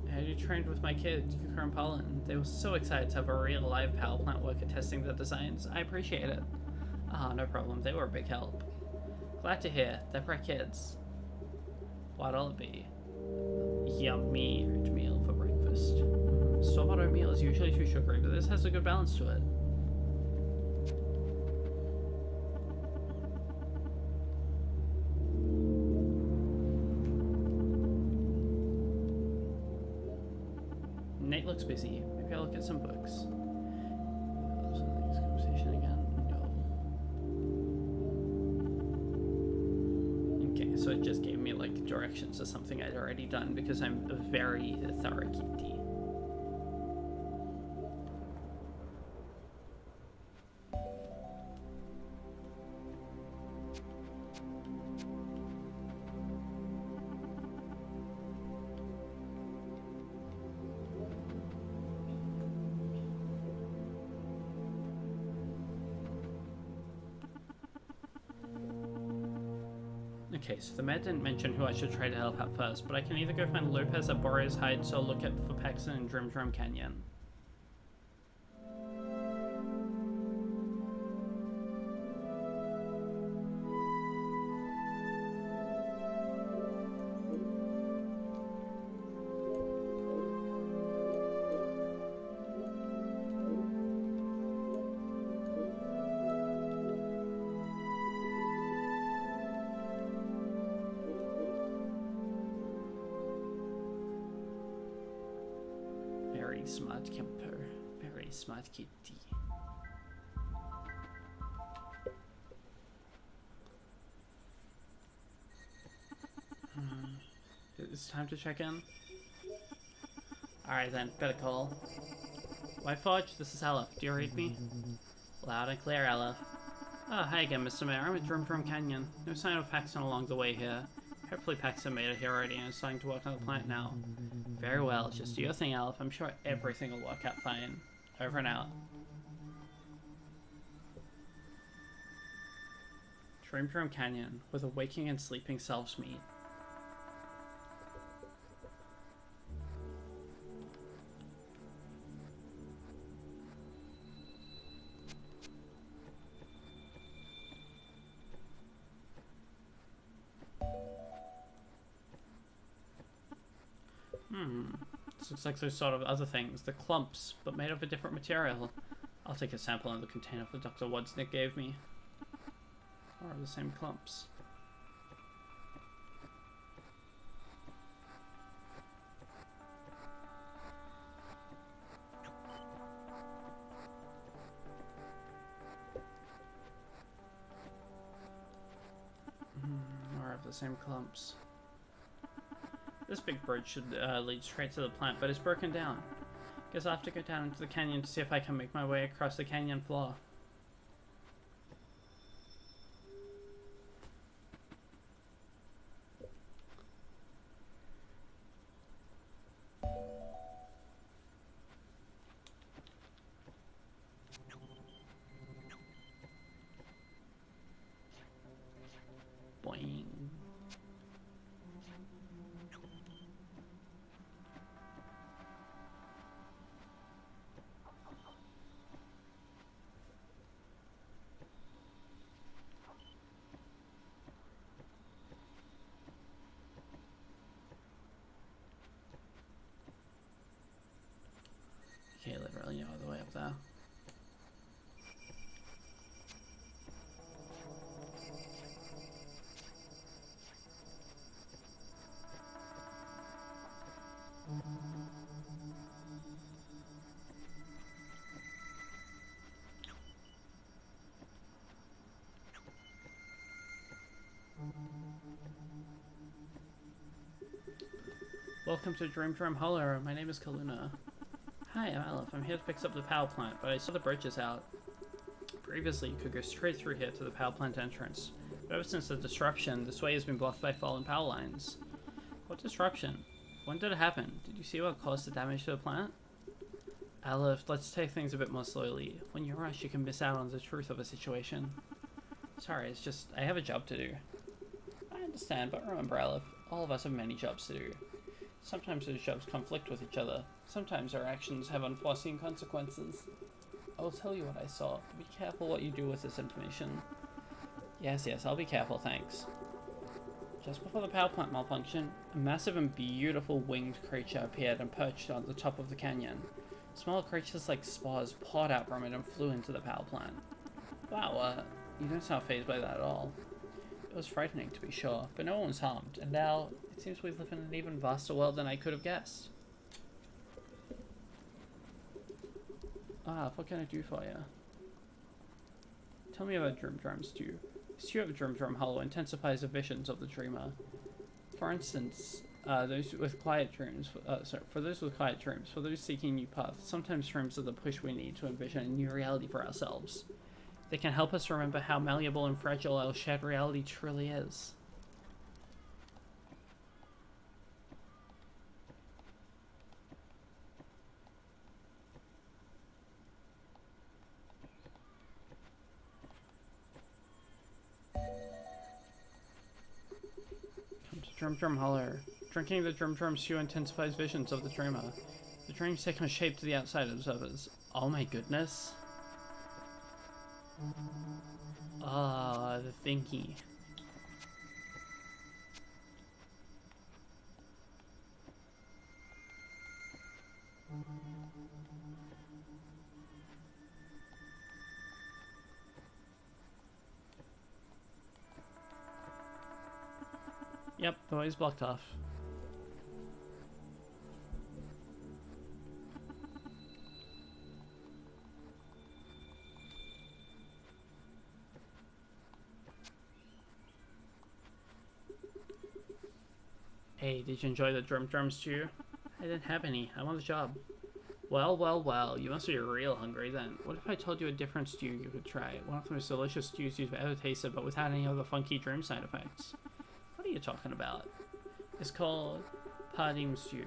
I had you trained with my kid, Yuka and Pollen. They were so excited to have a real live power plant worker testing their designs. I appreciate it. Ah, no problem. They were a big help. Glad to hear. They're for kids. What'll it be? Yummy oatmeal for breakfast. Store-bought oatmeal is usually too sugary, but this has a good balance to it. Nate looks busy. Maybe I'll look at some books. Conversation again? No. Okay, so it just gave me like directions to something I'd already done because I'm a very thorough kitty. Okay, so the mayor didn't mention who I should try to help out first, but I can either go find Lopez at Boreas Heights or look for Paxton in Drum Drum Canyon. Very smart camper. Very smart kitty. It's time to check in. Alright then, better call. White Forge, this is Aleph. Do you read me? Loud and clear, Aleph. Oh, hi again, Mr. Mayor. I'm at Drum Drum Canyon. No sign of Paxton along the way here. Hopefully Paxton made it here already and is starting to work on the plant now. Very well, just do your thing, Aleph. I'm sure everything will work out fine. Over and out. Drum Drum Canyon, where the waking and sleeping selves meet. This looks like those sort of other things. The clumps, but made of a different material. I'll take a sample in the container that Dr. Wodsnick gave me. Or the same clumps. More of the same clumps. This big bridge should lead straight to the plant, but it's broken down. Guess I'll have to go down into the canyon to see if I can make my way across the canyon floor. Boing. Okay, literally no other way up there. Welcome to Dream Drum Hollow. My name is Kaluna. Hi, I'm Aleph. I'm here to fix up the power plant, but I saw the bridge is out. Previously, you could go straight through here to the power plant entrance. But ever since the disruption, this way has been blocked by fallen power lines. What disruption? When did it happen? Did you see what caused the damage to the plant? Aleph, let's take things a bit more slowly. When you rush, you can miss out on the truth of a situation. Sorry, it's just, I have a job to do. I understand, but remember, Aleph, all of us have many jobs to do. Sometimes those jobs conflict with each other. Sometimes our actions have unforeseen consequences. I will tell you what I saw. Be careful what you do with this information. Yes, I'll be careful, thanks. Just before the power plant malfunction, a massive and beautiful winged creature appeared and perched on the top of the canyon. Small creatures like spores poured out from it and flew into the power plant. Wow, you don't sound fazed by that at all. It was frightening, to be sure, but no one was harmed, and now it seems we live in an even vaster world than I could have guessed. What can I do for you? Tell me about Drum Stew. Stew of Drum Hollow intensifies the visions of the dreamer. For instance, those with quiet dreams, for those seeking new paths, sometimes dreams are the push we need to envision a new reality for ourselves. They can help us remember how malleable and fragile our shared reality truly is. Come to Drum Hollow. Drinking the Drum Stew intensifies visions of the dreamer. The dream's taken a shape to the outside observers. Oh my goodness. The thingy. Yep, the way's blocked off. Hey, did you enjoy the Drum Stew? I didn't have any. I'm on the job. Well, you must be real hungry then. What if I told you a different stew you could try? One of the most delicious stews you've ever tasted, but without any of the funky dream side effects. What are you talking about? It's called Padim Stew.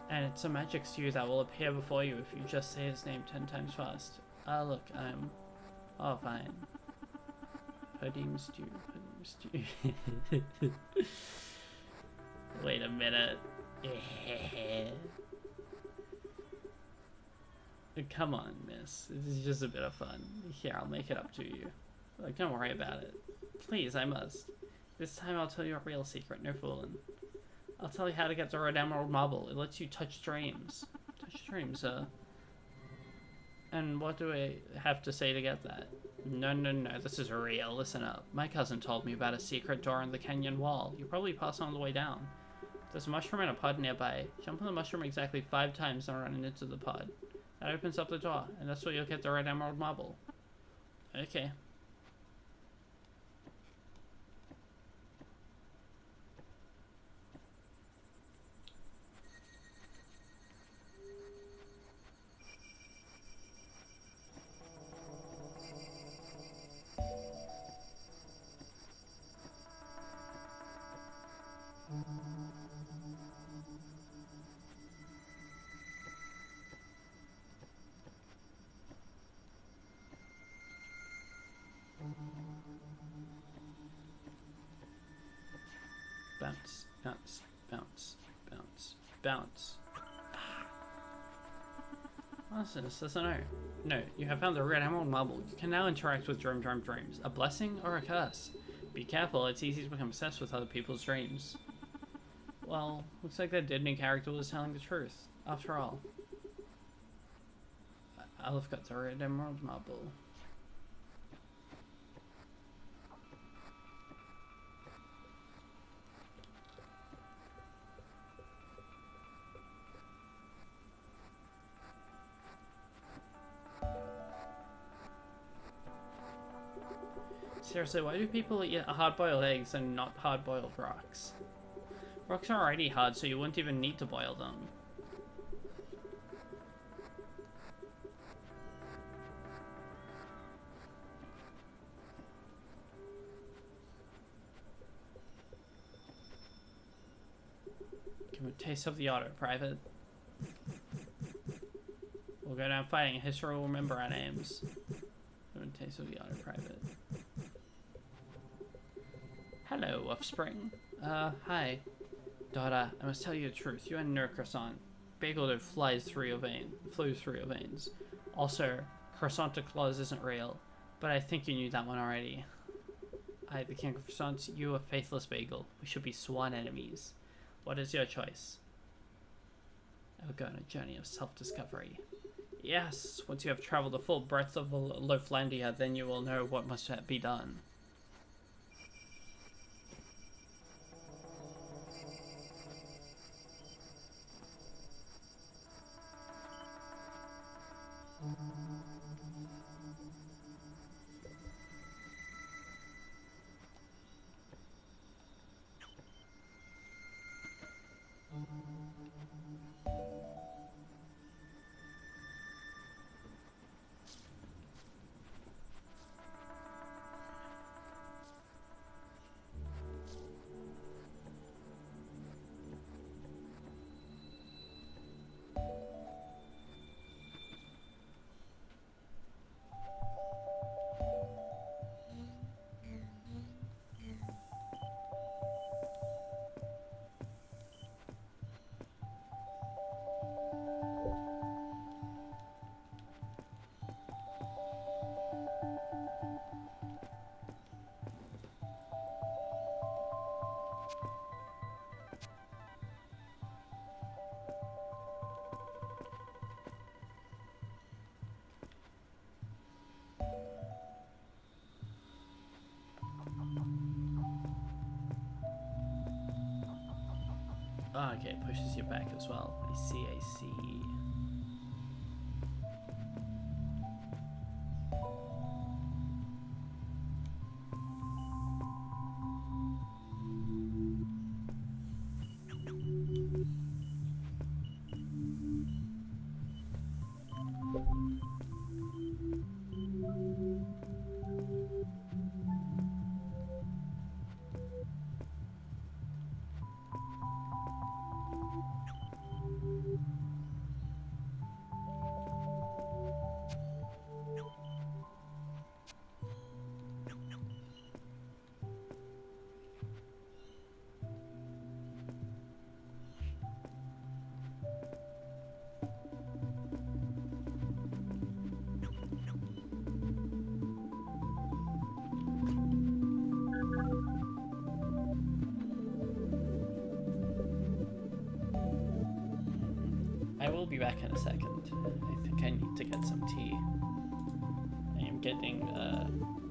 And it's a magic stew that will appear before you if you just say his name 10 times fast. Look, I'm... Oh, fine. Padim Stew. Wait a minute. Come on, miss. This is just a bit of fun. Here, I'll make it up to you. Like, don't worry about it. Please, I must. This time I'll tell you a real secret, no fooling. I'll tell you how to get the Red Emerald Marble. It lets you touch dreams. Touch dreams, And what do I have to say to get that? No, this is real. Listen up. My cousin told me about a secret door in the canyon wall. You probably pass on the way down. There's a mushroom and a pod nearby. Jump on the mushroom exactly 5 times and run into the pod. That opens up the door, and that's where you'll get the Red Emerald Marble. Okay. Bounce, bounce, bounce, bounce, bounce. What's this? That's a note. Note, you have found the Red Emerald Marble. You can now interact with Dreams. A blessing or a curse? Be careful, it's easy to become obsessed with other people's dreams. Well, looks like that dead new character was telling the truth. After all. I've got the Red Emerald Marble. Seriously, why do people eat hard-boiled eggs and not hard-boiled rocks? Rocks are already hard, so you wouldn't even need to boil them. Give him a taste of the honor, Private. We'll go down fighting. History will remember our names. Give him a taste of the honor, Private. Hello, Offspring. Hi. Daughter, I must tell you the truth. You are no croissant. Bagel that flows through your veins. Also, croissant de clause isn't real, but I think you knew that one already. I, the king of croissants, you a faithless bagel. We should be sworn enemies. What is your choice? I will go on a journey of self-discovery. Yes, once you have traveled the full breadth of Loaflandia, then you will know what must be done. Oh, okay, it pushes you back as well. I see. I will be back in a second. I think I need to get some tea. I am getting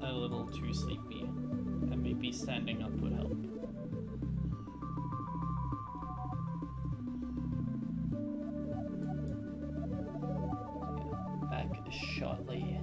a little too sleepy, and maybe standing up would help. Back shortly.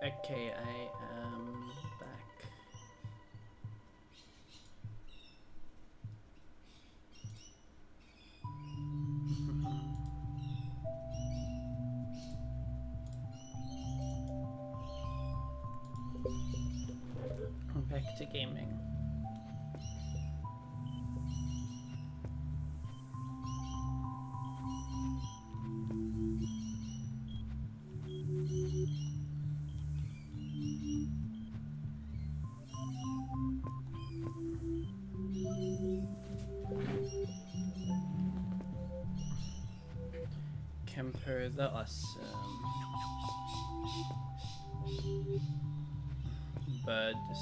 Okay, I am back. I'm back to gaming. Kemper the Awesome. Buds.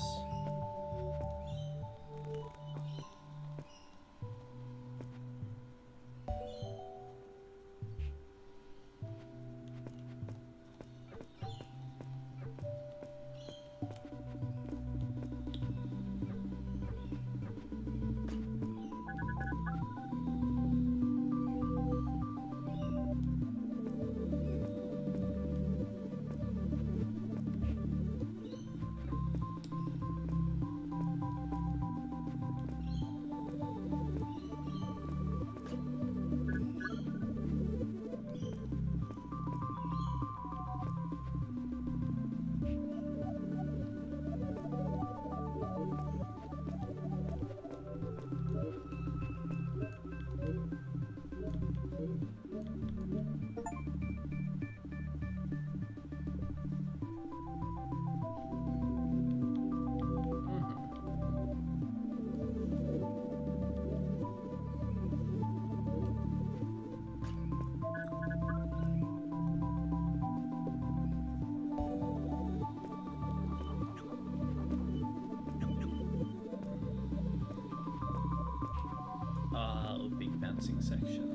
Big bouncing section.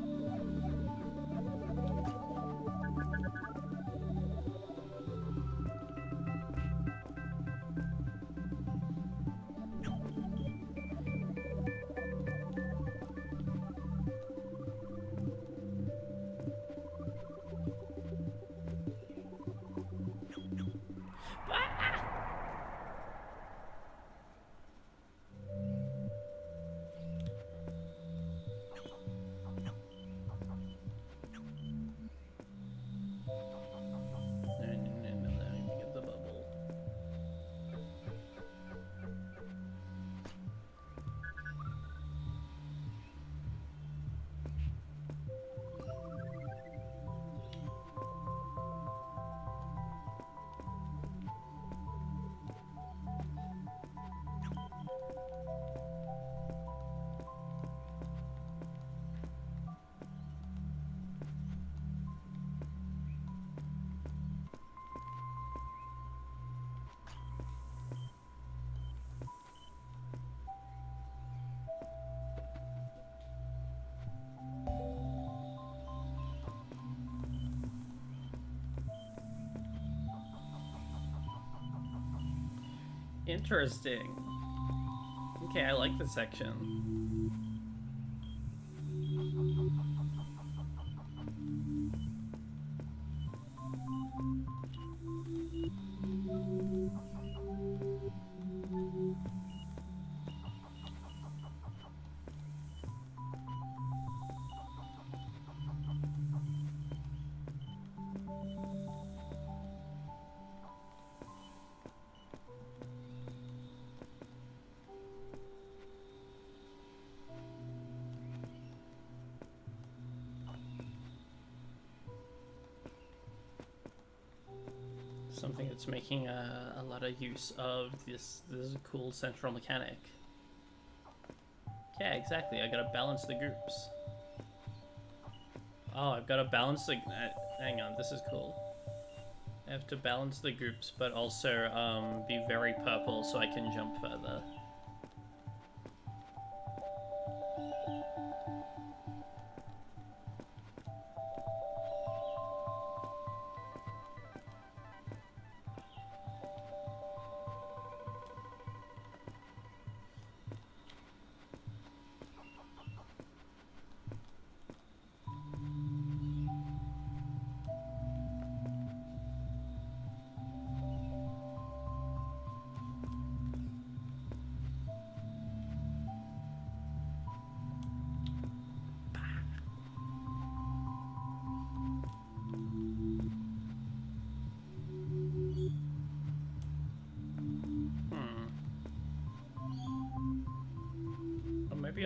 Interesting. Okay, I like this section. Something that's making a lot of use of this cool central mechanic. Yeah, exactly. I gotta balance the groups. Oh, I've gotta balance the... hang on, this is cool. I have to balance the groups, but also be very purple so I can jump further.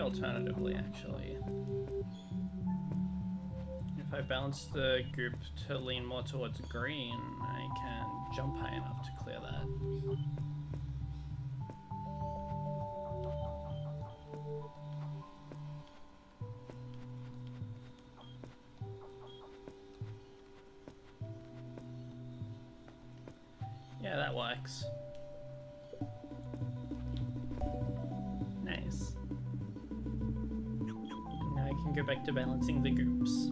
alternatively, actually, if I balance the group to lean more towards green, I can jump high enough to clear that. Yeah, that works. Nice. Now I can go back to balancing the groups.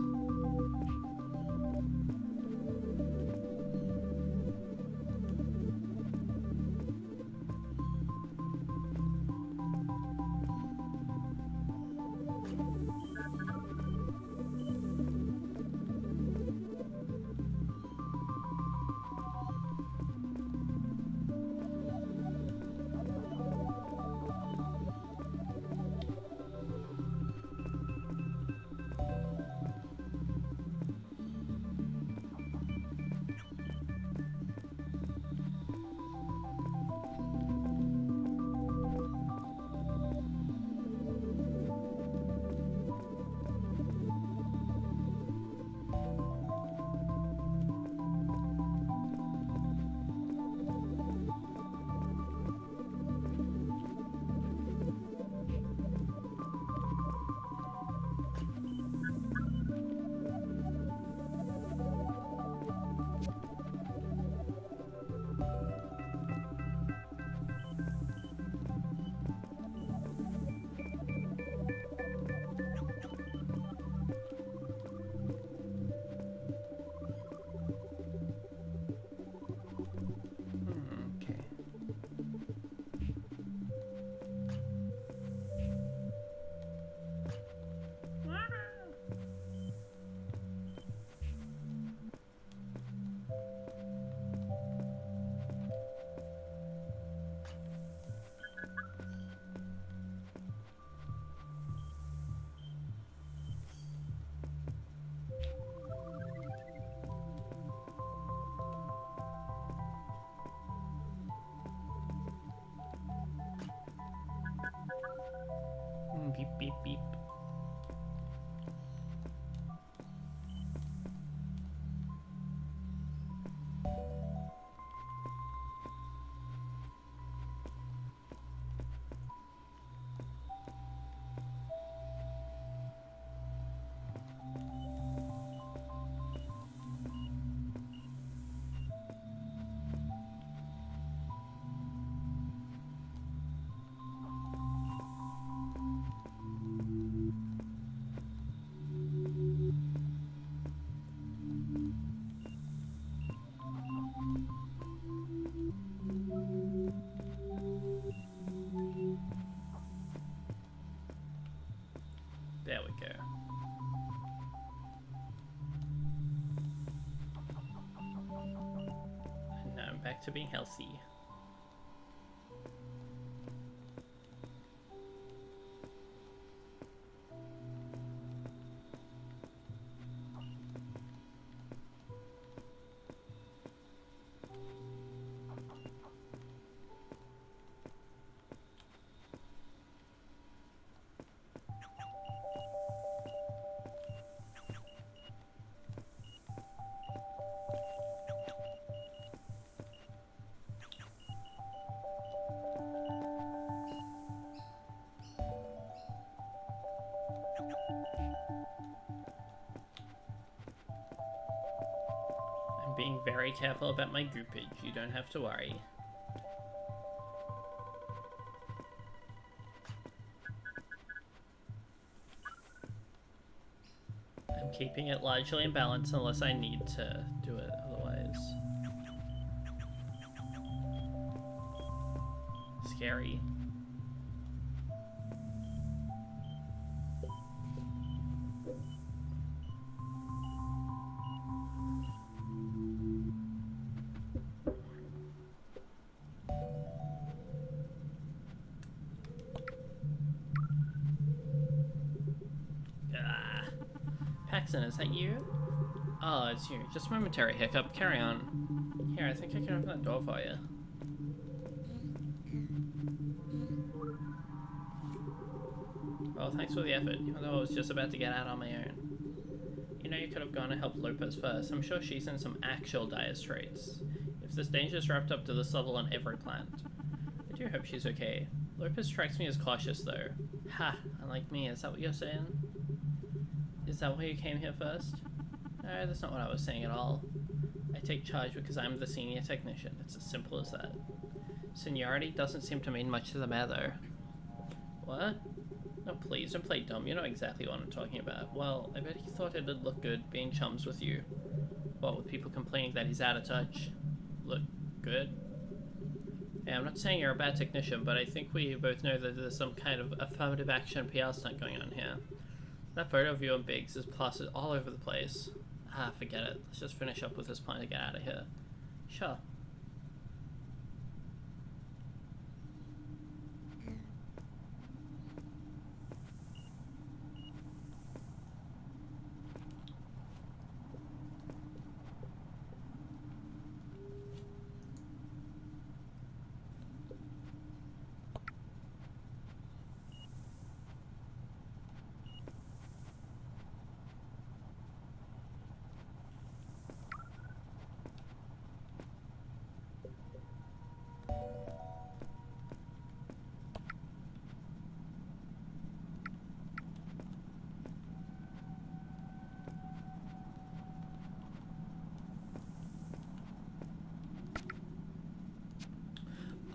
Beep, beep, beep. There we go. And now I'm back to being healthy. I'm being very careful about my groupage, you don't have to worry. I'm keeping it largely in balance unless I need to do it otherwise. Scary. Paxton, is that you? Oh, it's you. Just a momentary hiccup. Carry on. Here, I think I can open that door for you. Well, thanks for the effort, even though I was just about to get out on my own. You know, you could have gone and helped Lopez first. I'm sure she's in some actual dire straits. If this danger's wrapped up to this level on every plant. I do hope she's okay. Lopez strikes me as cautious, though. Ha! Unlike me, is that what you're saying? Is that why you came here first? No, that's not what I was saying at all. I take charge because I'm the senior technician. It's as simple as that. Seniority doesn't seem to mean much to the matter. What? No, please, don't play dumb. You know exactly what I'm talking about. Well, I bet he thought it'd look good being chums with you. What, with people complaining that he's out of touch? Look good? Yeah, I'm not saying you're a bad technician, but I think we both know that there's some kind of affirmative action PR stunt going on here. That photo of you and Biggs is plastered all over the place. Ah, forget it. Let's just finish up with this plan to get out of here. Sure.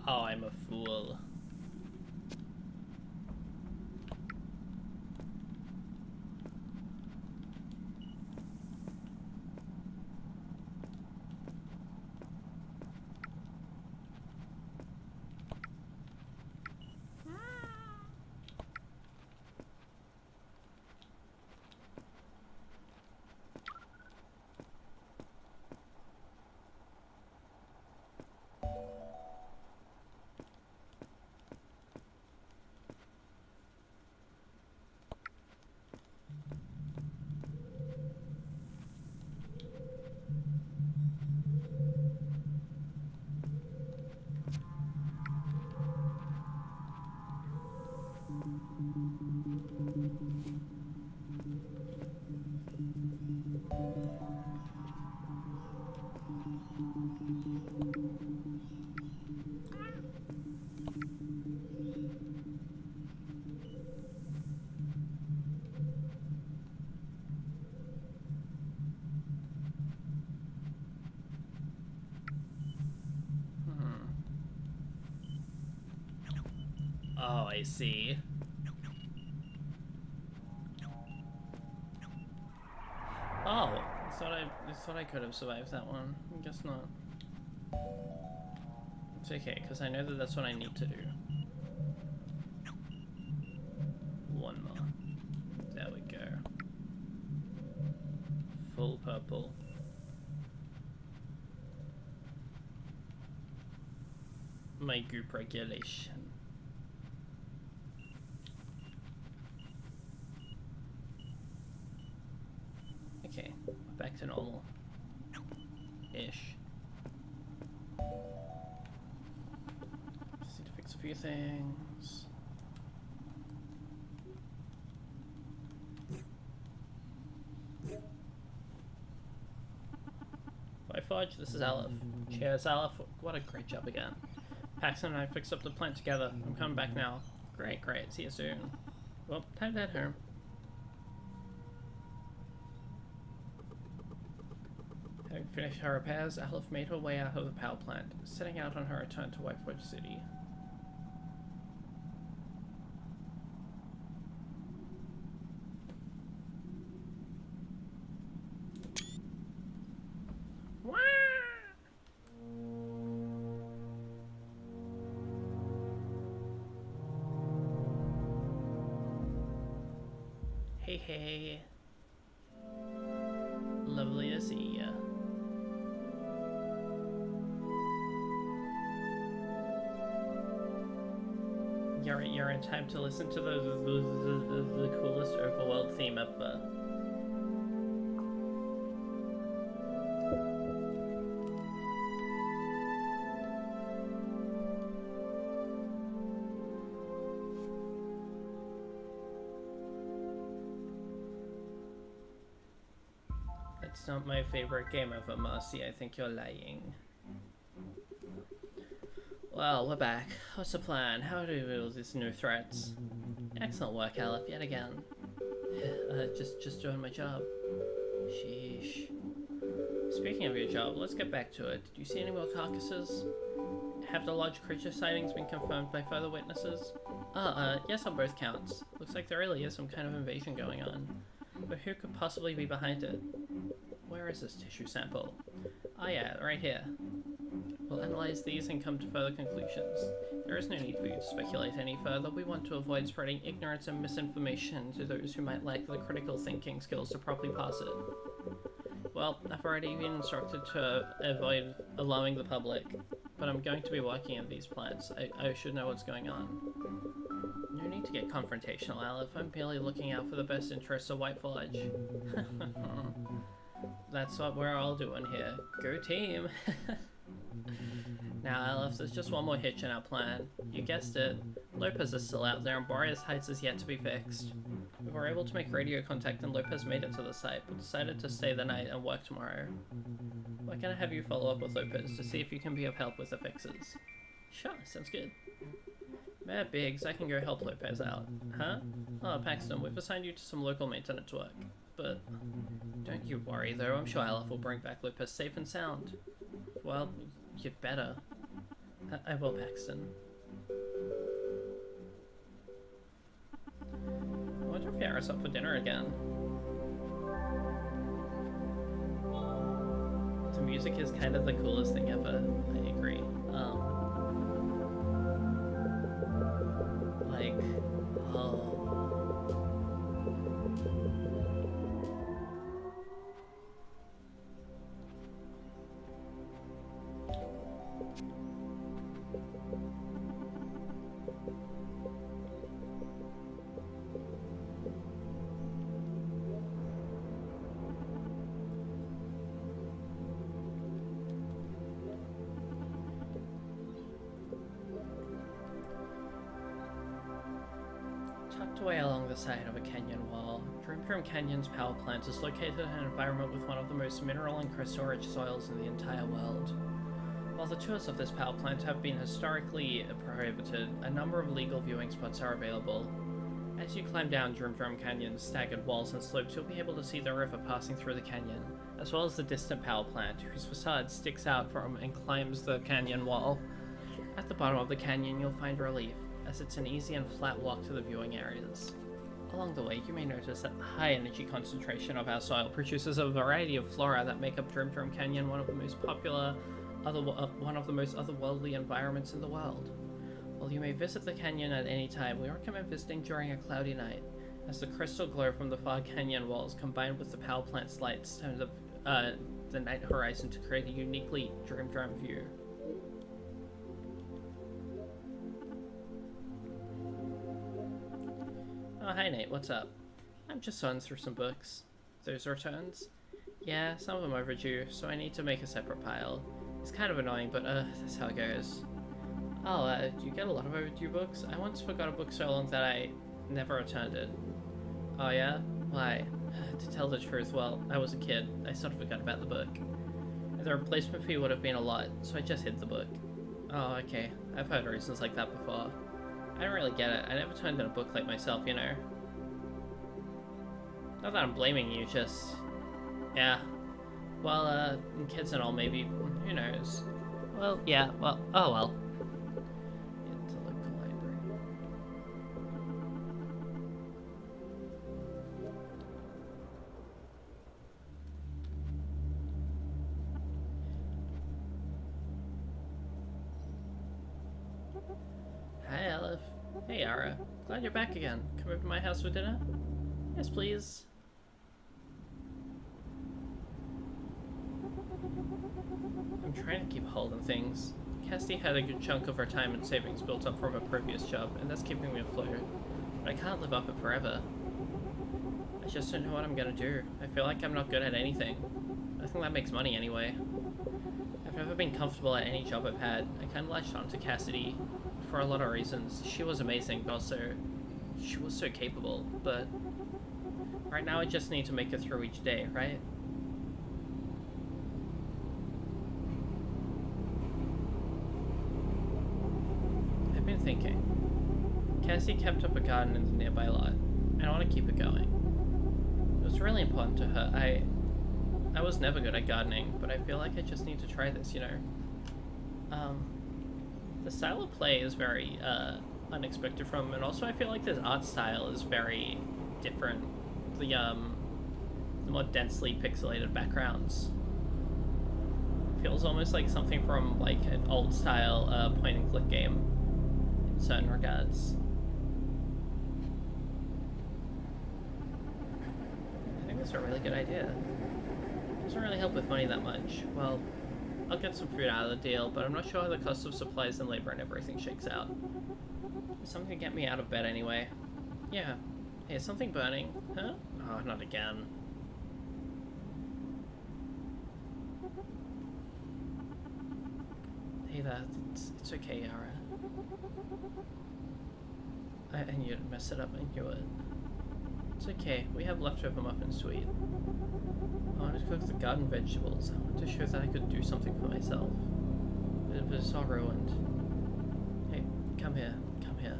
Oh, I'm a fool. Oh, I see. Oh, I thought I could have survived that one. I guess not. It's okay, because I know that that's what I need to do. One more. There we go. Full purple. My group regulation. Okay, back to normal. Ish. Just need to fix a few things. Bye, Fudge. This is Aleph. Cheers, Aleph. What a great job again. Paxton and I fixed up the plant together. I'm coming back now. Great, great. See you soon. Well, time to head home. Having finished her repairs, Aleph made her way out of the power plant, setting out on her return to White Forge City. Hey, hey. Lovely to see ya. You're in time to listen to the coolest overworld theme ever. It's not my favorite game ever, Marcy. I think you're lying. Well, we're back. What's the plan? How do we deal with these new threats? Excellent work, Aleph, yet again. Just doing my job. Sheesh. Speaking of your job, let's get back to it. Did you see any more carcasses? Have the large creature sightings been confirmed by further witnesses? Yes on both counts. Looks like there really is some kind of invasion going on. But who could possibly be behind it? Where is this tissue sample? Oh yeah, right here. We'll analyze these and come to further conclusions. There is no need for you to speculate any further. We want to avoid spreading ignorance and misinformation to those who might lack the critical thinking skills to properly pass it. Well, I've already been instructed to avoid alarming the public, but I'm going to be working on these plans. I should know what's going on. No need to get confrontational, Aleph. I'm merely looking out for the best interests of White Forge. That's what we're all doing here. Go team! Now, Aleph, there's just one more hitch in our plan. You guessed it. Lopez is still out there and Boreas Heights is yet to be fixed. We were able to make radio contact and Lopez made it to the site, but decided to stay the night and work tomorrow. Why can't I have you follow up with Lopez to see if you can be of help with the fixes? Sure, sounds good. Mayor Biggs, I can go help Lopez out. Huh? Oh, Paxton, we've assigned you to some local maintenance work. But don't you worry though, I'm sure Aleph will bring back Lopez safe and sound. Well, you'd better. I will, Paxton. I wonder if Yara's up for dinner again. The music is kind of the coolest thing ever. I agree. Like, oh. Tucked away along the side of a canyon wall, Dream Canyon's power plant is located in an environment with one of the most mineral and crystal-rich soils in the entire world. While the tours of this power plant have been historically prohibited, a number of legal viewing spots are available. As you climb down Dream Canyon's staggered walls and slopes, you'll be able to see the river passing through the canyon, as well as the distant power plant, whose facade sticks out from and climbs the canyon wall. At the bottom of the canyon, you'll find relief, as it's an easy and flat walk to the viewing areas. Along the way, you may notice that the high energy concentration of our soil produces a variety of flora that make up Dream Canyon one of the most popular, one of the most otherworldly environments in the world. While you may visit the canyon at any time, we recommend visiting during a cloudy night, as the crystal glow from the far canyon walls combined with the power plant's lights turn the night horizon to create a uniquely Dream view. Oh, hi Nate, what's up? I'm just sorting through some books. Those returns? Yeah, some of them overdue, so I need to make a separate pile. It's kind of annoying, but that's how it goes. Oh, do you get a lot of overdue books? I once forgot a book so long that I never returned it. Oh yeah? Why? To tell the truth, well, I was a kid. I sort of forgot about the book. The replacement fee would have been a lot, so I just hid the book. Oh, okay. I've heard reasons like that before. I don't really get it. I never turned in a book like myself, you know. Not that I'm blaming you, just... yeah. Well, kids and all, maybe. Who knows? Well, yeah, well, oh well. Into the local library. Hi, Aleph. Hey, Yara. Glad you're back again. Come over to my house for dinner? Yes, please. I'm trying to keep a hold on things. Cassidy had a good chunk of retirement savings built up from a previous job, and that's keeping me afloat. But I can't live off it forever. I just don't know what I'm gonna do. I feel like I'm not good at anything. Nothing that makes money anyway. I've never been comfortable at any job I've had. I kinda latched on to Cassidy for a lot of reasons. She was amazing, but also she was so capable, but right now I just need to make it through each day, right? thinking. Cassie kept up a garden in the nearby lot, and I want to keep it going. It was really important to her. I was never good at gardening, but I feel like I just need to try this, you know? The style of play is very, unexpected from, and also I feel like this art style is very different. The more densely pixelated backgrounds feels almost like something from like an old style point and click game in certain regards. I think that's a really good idea. Doesn't really help with money that much. Well, I'll get some food out of the deal, but I'm not sure how the cost of supplies and labor and everything shakes out. There's something to get me out of bed anyway. Yeah. Hey, is something burning? Huh? Oh, not again. Hey there, it's okay, Yara. I knew you'd mess it up, I knew it. It's okay, we have leftover muffins to eat. I wanted to cook the garden vegetables. I wanted to show that I could do something for myself. But it's all ruined. Hey, come here, come here.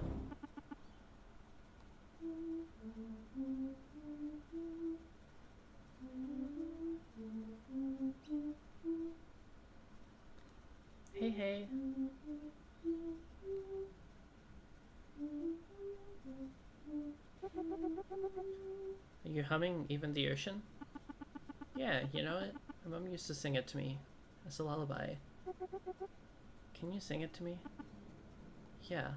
Hey, hey. Are you humming Even the Ocean? Yeah, you know it? My mom used to sing it to me as a lullaby. Can you sing it to me? Yeah.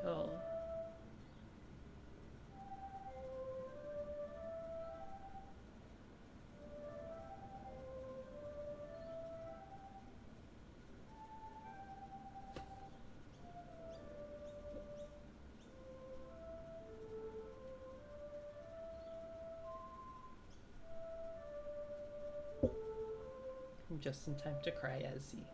Oh. I'm just in time to cry, Azzy.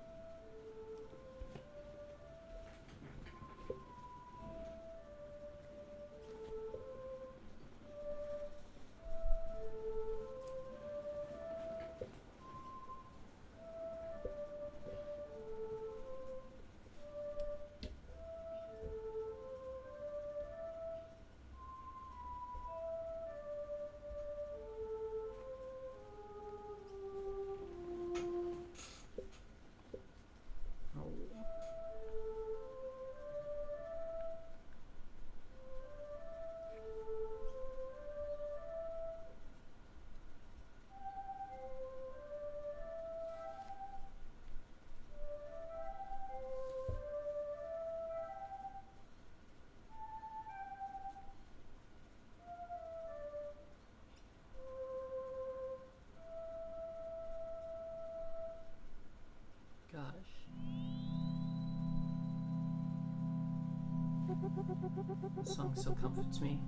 The song still comforts me,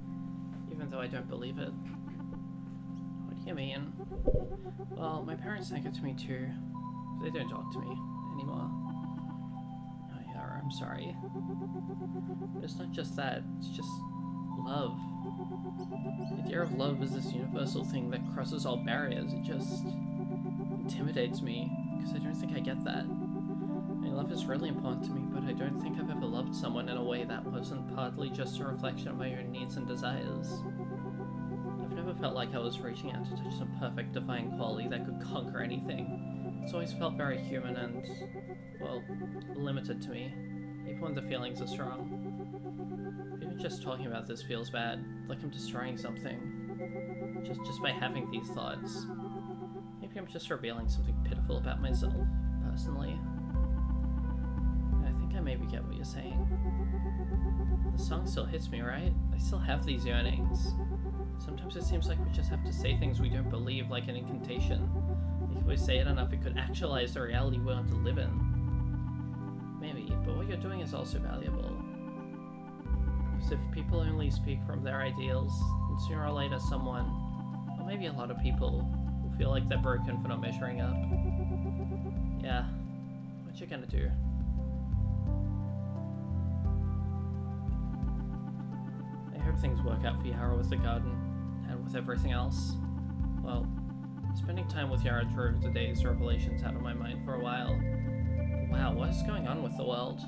even though I don't believe it. What do you mean? Well, my parents sang it to me too. They don't talk to me anymore. Oh yeah, I'm sorry. It's not just that, it's just love. The idea of love is this universal thing that crosses all barriers. It just intimidates me, because I don't think I get that. Love is really important to me, but I don't think I've ever loved someone in a way that wasn't partly just a reflection of my own needs and desires. I've never felt like I was reaching out to touch some perfect divine quality that could conquer anything. It's always felt very human and, well, limited to me, even when the feelings are strong. Even just talking about this feels bad, like I'm destroying something. Just by having these thoughts. Maybe I'm just revealing something pitiful about myself, personally. I maybe get what you're saying. The song still hits me, right? I still have these yearnings. Sometimes it seems like we just have to say things we don't believe, like an incantation. Like if we say it enough, it could actualize the reality we want to live in. Maybe, but what you're doing is also valuable. Because if people only speak from their ideals, then sooner or later someone, or maybe a lot of people, will feel like they're broken for not measuring up. Yeah, what you gonna do? I hope things work out for Yara with the garden, and with everything else. Well, Spending time with Yara drove the day's revelations out of my mind for a while. Wow, what is going on with the world?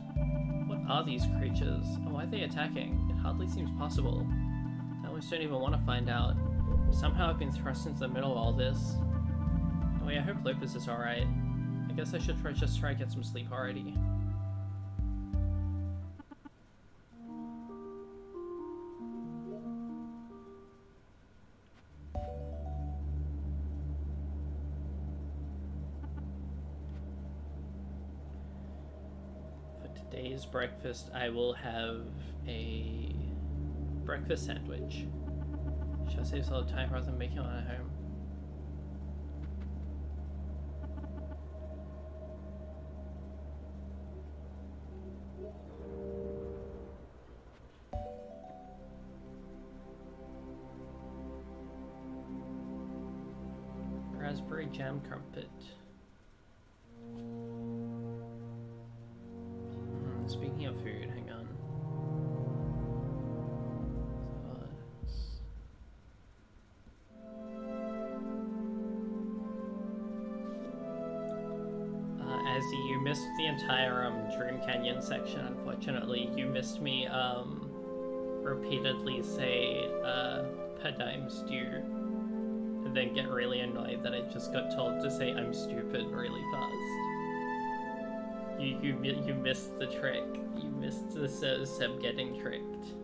What are these creatures, and why are they attacking? It hardly seems possible. I almost don't even want to find out. Somehow I've been thrust into the middle of all this. Oh yeah, I hope Lopez is alright. I guess I should just try to get some sleep already. For today's breakfast, I will have a breakfast sandwich. Should I save a lot of time rather than making one at home? Raspberry jam crumpet. Speaking of food, hang on. As you missed the entire Dream Canyon section, unfortunately, you missed me repeatedly say Padime stew, and then get really annoyed that I just got told to say I'm stupid really fast. You missed the trick. You missed the Seb getting tricked.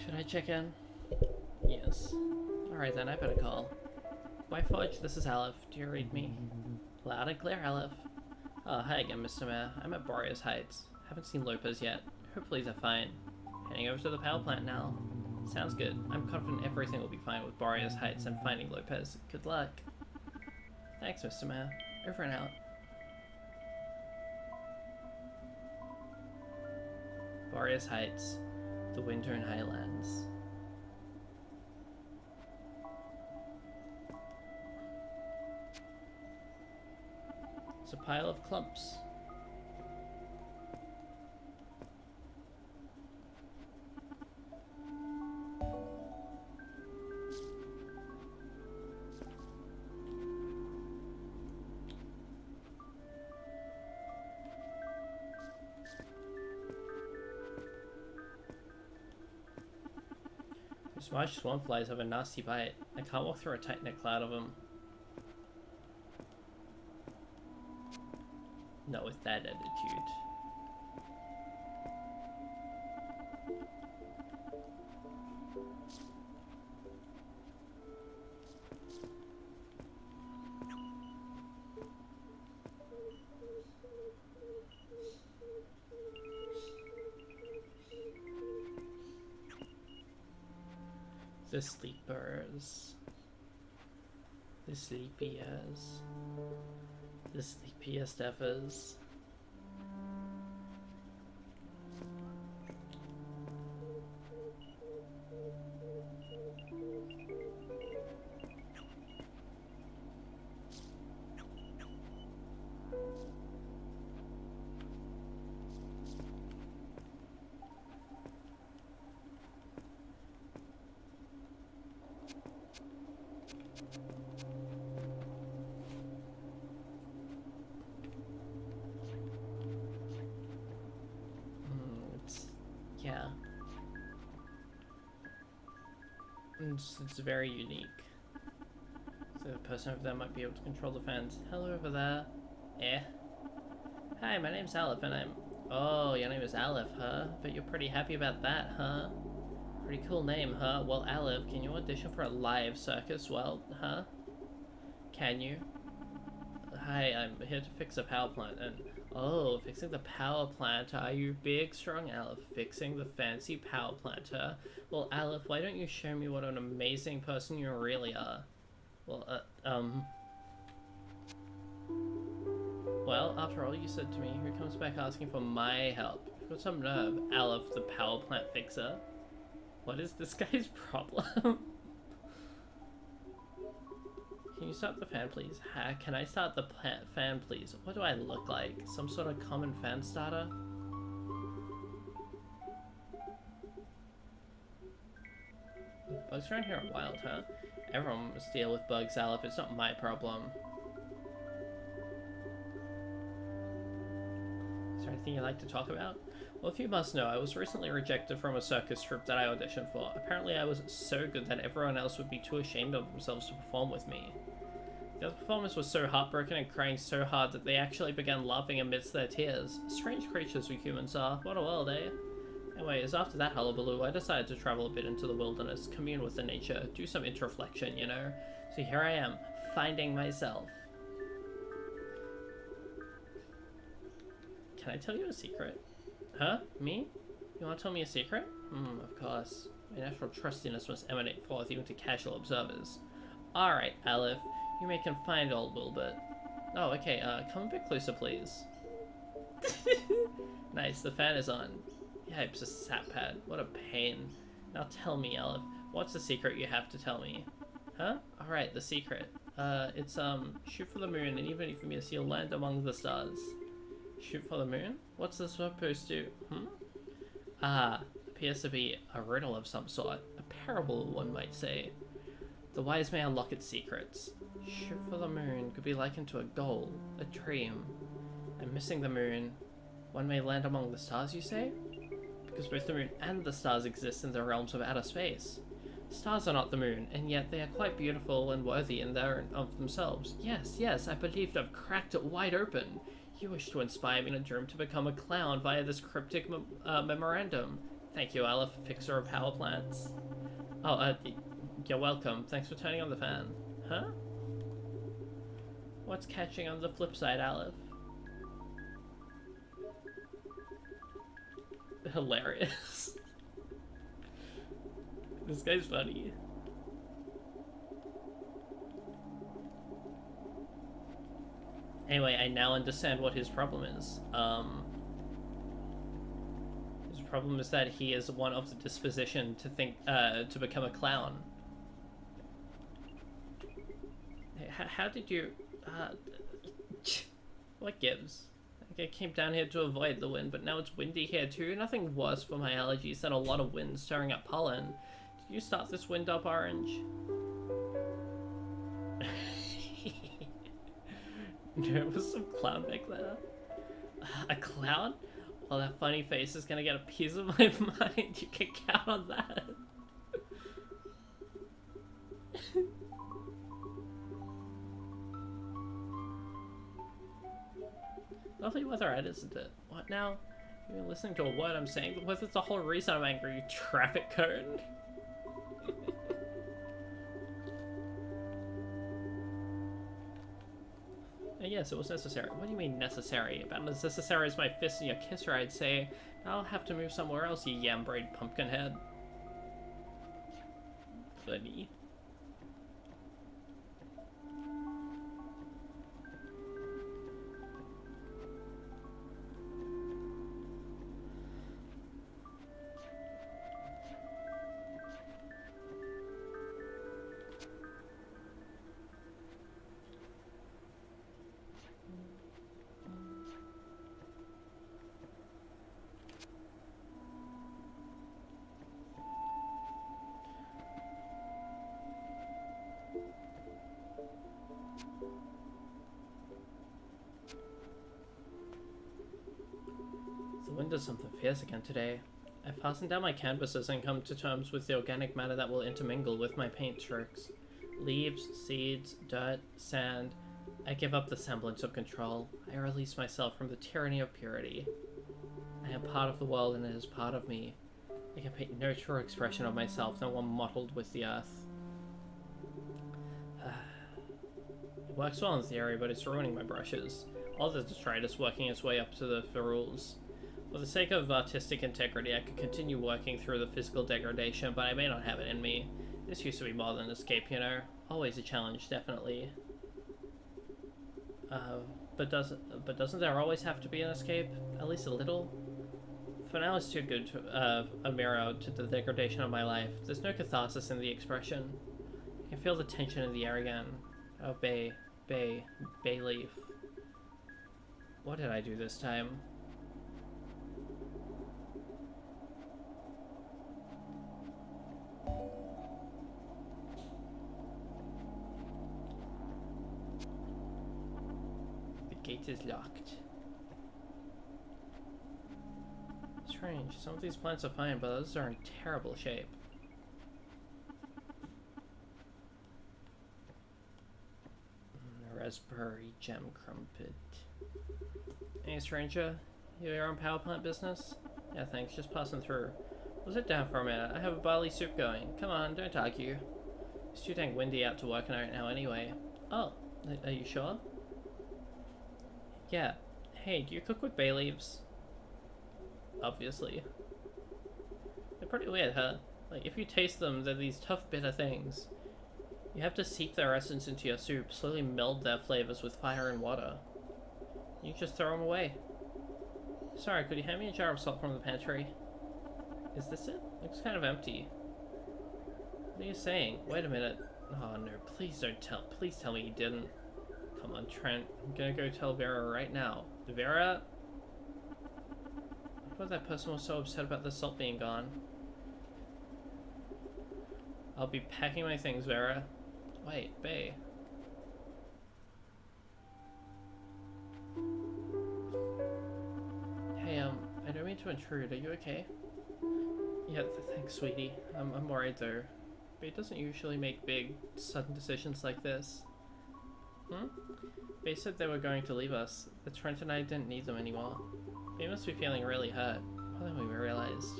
Should I check in? Yes. Alright then, I better call. Why Forge, this is Aleph. Do you read me? Loud and clear, Aleph. Oh, hi again, Mr. Mayor. I'm at Boreas Heights. Haven't seen Lopez yet. Hopefully they're fine. Heading over to the power plant now. Sounds good. I'm confident everything will be fine with Boreas Heights and finding Lopez. Good luck. Thanks, Mr. Mayor. Over and out. Boreas Heights. The Wintern Highlands. It's a pile of clumps. Smudged swanflies have a nasty bite. I can't walk through a tight-knit cloud of them. Not with that attitude. The sleepers. The sleepiest. The sleepiest evers. Yeah. It's very unique. So the person over there might be able to control the fans. Hello over there. Eh. Hi, my name's Aleph and I'm... Oh, your name is Aleph, huh? But you're pretty happy about that, huh? Pretty cool name, huh? Well, Aleph, can you audition for a live circus? Well, huh? Can you? Hi, I'm here to fix a power plant and... Oh, fixing the power plant, are you big, strong Aleph? Fixing the fancy power plant, huh? Well, Aleph, why don't you show me what an amazing person you really are? Well, Well, after all you said to me, who comes back asking for my help? You've got some nerve, Aleph, the power plant fixer. What is this guy's problem? Can you start the fan, please? Can I start the fan, please? What do I look like? Some sort of common fan starter? Bugs around here are wild, huh? Everyone must deal with bugs, Aleph. It's not my problem. Is there anything you'd like to talk about? Well, if you must know, I was recently rejected from a circus troupe that I auditioned for. Apparently I was so good that everyone else would be too ashamed of themselves to perform with me. The other performers were so heartbroken and crying so hard that they actually began laughing amidst their tears. Strange creatures we humans are. What a world, eh? Anyways, after that hullabaloo, I decided to travel a bit into the wilderness, commune with the nature, do some introspection, you know? So here I am, finding myself. Can I tell you a secret? Huh? Me? You want to tell me a secret? Of course. My natural trustiness must emanate forth even to casual observers. Alright, Aleph. You may confine old Wilbert. Oh, okay, come a bit closer, please. Nice, the fan is on. Yipes, a sap pad. What a pain. Now tell me, Aleph, what's the secret you have to tell me? Huh? Alright, the secret. It's, shoot for the moon, and even if you miss, you'll land among the stars. Shoot for the moon? What's this supposed to... appears to be a riddle of some sort. A parable, one might say. The wise may unlock its secrets. Shoot for the moon could be likened to a goal, a dream. And missing the moon, one may land among the stars, you say? Because both the moon and the stars exist in the realms of outer space. Stars are not the moon, and yet they are quite beautiful and worthy in their of themselves. Yes, I believe I've cracked it wide open. You wish to inspire me in a dream to become a clown via this cryptic memorandum. Thank you, Aleph, fixer of power plants. Oh, you're welcome. Thanks for turning on the fan. Huh? What's catching on the flip side, Aleph? Hilarious. This guy's funny. Anyway, I now understand what his problem is. His problem is that he is one of the disposition to think, to become a clown. How did you, what gives? I came down here to avoid the wind, but now it's windy here too. Nothing worse for my allergies than a lot of wind stirring up pollen. Did you start this wind up, Orange? There was some clown back there. A clown? Well, that funny face is gonna get a piece of my mind. You can count on that. Lovely weather out, isn't it? What now? You're listening to a word I'm saying? That's the whole reason I'm angry, you traffic cone. Yes, it was necessary. What do you mean necessary? About as necessary as my fist in your kisser, I'd say. I'll have to move somewhere else, you yam-braid pumpkin head. Funny. The wind does something fierce again today. I've fastened down my canvases and come to terms with the organic matter that will intermingle with my paint strokes. Leaves, seeds, dirt, sand. I give up the semblance of control. I release myself from the tyranny of purity. I am part of the world and it is part of me. I can paint no truer expression of myself than one mottled with the earth. It works well in theory, but it's ruining my brushes. All the detritus working its way up to the ferrules. For the sake of artistic integrity, I could continue working through the physical degradation, but I may not have it in me. This used to be more than escape, you know. Always a challenge, definitely. But doesn't there always have to be an escape? At least a little? For now, it's too good to, a mirror to the degradation of my life. There's no catharsis in the expression. I can feel the tension in the air again. Oh, bay leaf. What did I do this time? The gate is locked. Strange. Some of these plants are fine, but others are in terrible shape. Raspberry gem crumpet. Hey, stranger. You your own power plant business? Yeah, thanks. Just passing through. Well, sit down for a minute. I have a barley soup going. Come on, don't argue. It's too dang windy out to work right now anyway. Oh, are you sure? Yeah. Hey, do you cook with bay leaves? Obviously. They're pretty weird, huh? Like, if you taste them, they're these tough, bitter things. You have to seep their essence into your soup, slowly meld their flavors with fire and water. You just throw them away. Sorry, could you hand me a jar of salt from the pantry? Is this it? Looks kind of empty. What are you saying? Wait a minute. Oh no, please tell me you didn't. Come on, Trent. I'm gonna go tell Vera right now. Vera? I thought that person was so upset about the salt being gone. I'll be packing my things, Vera. Wait, Bae. Hey, I don't mean to intrude. Are you okay? Yeah, thanks, sweetie. I'm worried though. Bae doesn't usually make big, sudden decisions like this. Bae said they were going to leave us. That Trent and I didn't need them anymore. Bae must be feeling really hurt. More than we realized.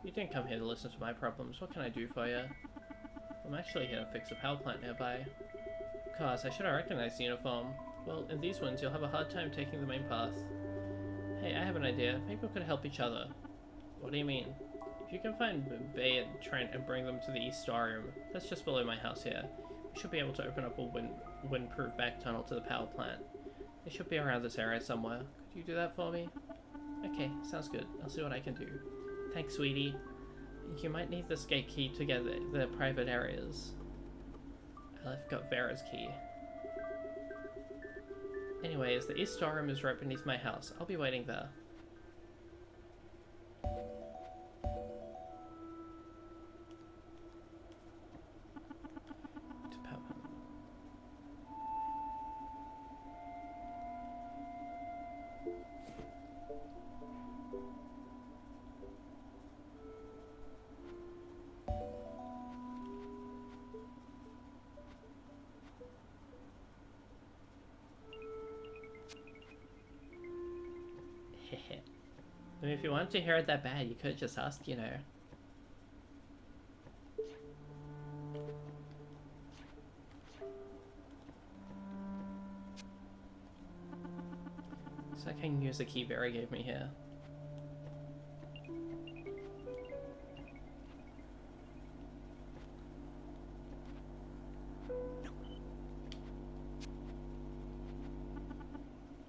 You didn't come here to listen to my problems. What can I do for you? I'm actually here to fix a power plant nearby. Of course, I should have recognized the uniform. Well, in these ones, you'll have a hard time taking the main path. Hey, I have an idea. Maybe we could help each other. What do you mean? If you can find Bae and Trent and bring them to the East Storeroom, that's just below my house here. We should be able to open up a windproof back tunnel to the power plant. They should be around this area somewhere. Could you do that for me? Okay, sounds good. I'll see what I can do. Thanks, sweetie. You might need this gate key to get the private areas. I've got Vera's key. Anyways, the East Storeroom is right beneath my house. I'll be waiting there. I mean, if you wanted to hear it that bad, you could just ask, you know. So I can use the key Vera gave me here.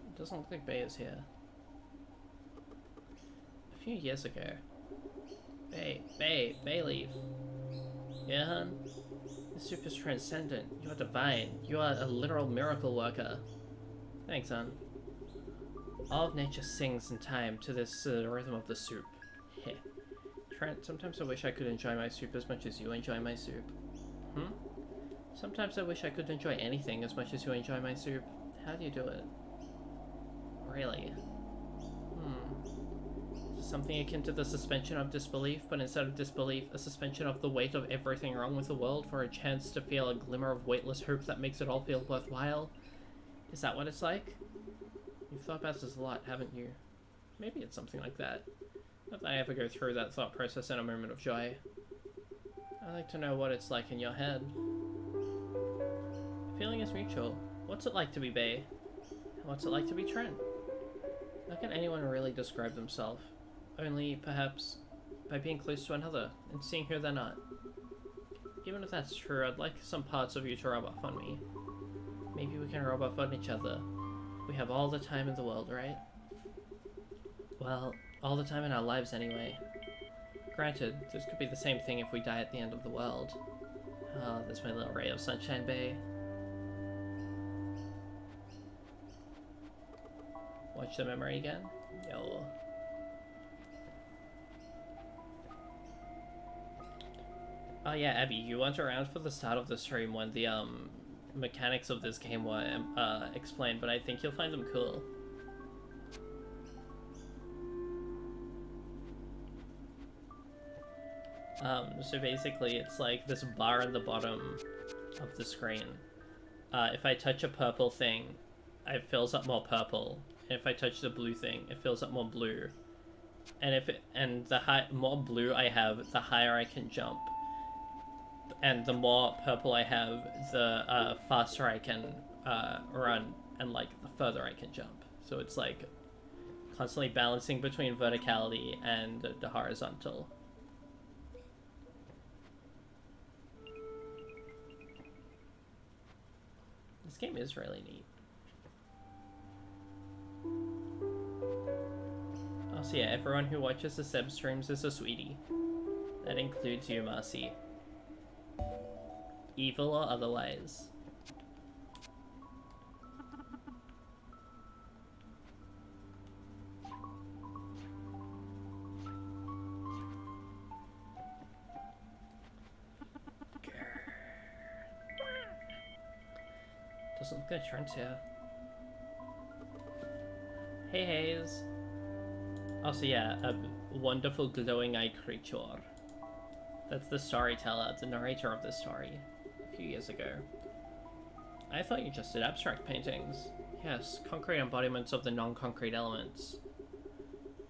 It doesn't look like Bae is here. A few years ago. Bay leaf. Yeah, hun? The soup is transcendent. You are divine. You are a literal miracle worker. Thanks, hun. All of nature sings in time to this rhythm of the soup. Heh. Trent, sometimes I wish I could enjoy my soup as much as you enjoy my soup. Sometimes I wish I could enjoy anything as much as you enjoy my soup. How do you do it? Really? Something akin to the suspension of disbelief, but instead of disbelief, a suspension of the weight of everything wrong with the world for a chance to feel a glimmer of weightless hope that makes it all feel worthwhile? Is that what it's like? You've thought about this a lot, haven't you? Maybe it's something like that. Not that I ever go through that thought process in a moment of joy. I'd like to know what it's like in your head. The feeling is mutual. What's it like to be Bae? And what's it like to be Trent? How can anyone really describe themselves? Only, perhaps, by being close to another and seeing who they're not. Even if that's true, I'd like some parts of you to rub off on me. Maybe we can rub off on each other. We have all the time in the world, right? Well, all the time in our lives anyway. Granted, this could be the same thing if we die at the end of the world. Oh, there's my little ray of sunshine, Bay. Watch the memory again? Yo. Oh yeah, Abby, you weren't around for the start of the stream when the mechanics of this game were explained, but I think you'll find them cool. So basically it's like this bar at the bottom of the screen. If I touch a purple thing, it fills up more purple. And if I touch the blue thing, it fills up more blue. And the more blue I have, the higher I can jump. And the more purple I have, the faster I can run, and like the further I can jump. So it's like constantly balancing between verticality and the horizontal. This game is really neat. Oh, so yeah, everyone who watches the Seb streams is a sweetie. That includes you, Marcy. Evil or otherwise. Doesn't look like Trent's here. Hey, Hayes. Also, yeah, a wonderful glowing-eyed creature. That's the storyteller, the narrator of the story, a few years ago. I thought you just did abstract paintings. Yes, concrete embodiments of the non-concrete elements.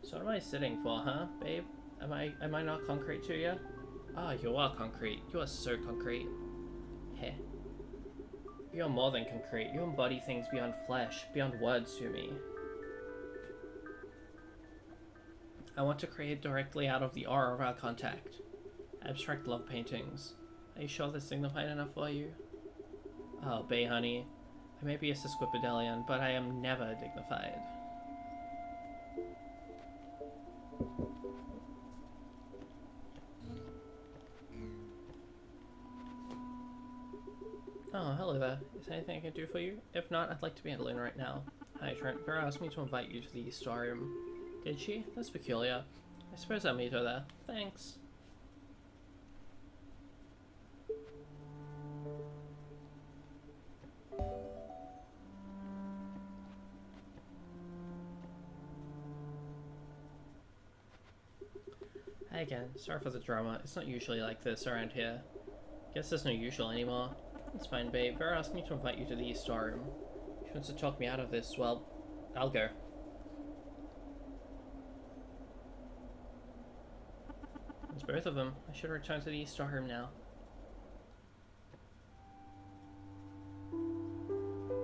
So what am I sitting for, huh, babe? Am I not concrete to you? Ah, you are concrete. You are so concrete. Heh. You are more than concrete. You embody things beyond flesh, beyond words to me. I want to create directly out of the aura of our contact. Abstract love paintings. Are you sure they're signified enough for you? Oh, Bay honey. I may be a sesquipedalian, but I am never dignified. Oh, hello there. Is there anything I can do for you? If not, I'd like to be alone right now. Hi, Trent. Vera asked me to invite you to the storeroom. Did she? That's peculiar. I suppose I'll meet her there. Thanks. Hi again. Sorry for the drama. It's not usually like this around here. Guess there's no usual anymore. It's fine, babe. Vera asked me to invite you to the storeroom. She wants to talk me out of this. Well, I'll go. It's both of them. I should return to the storeroom now.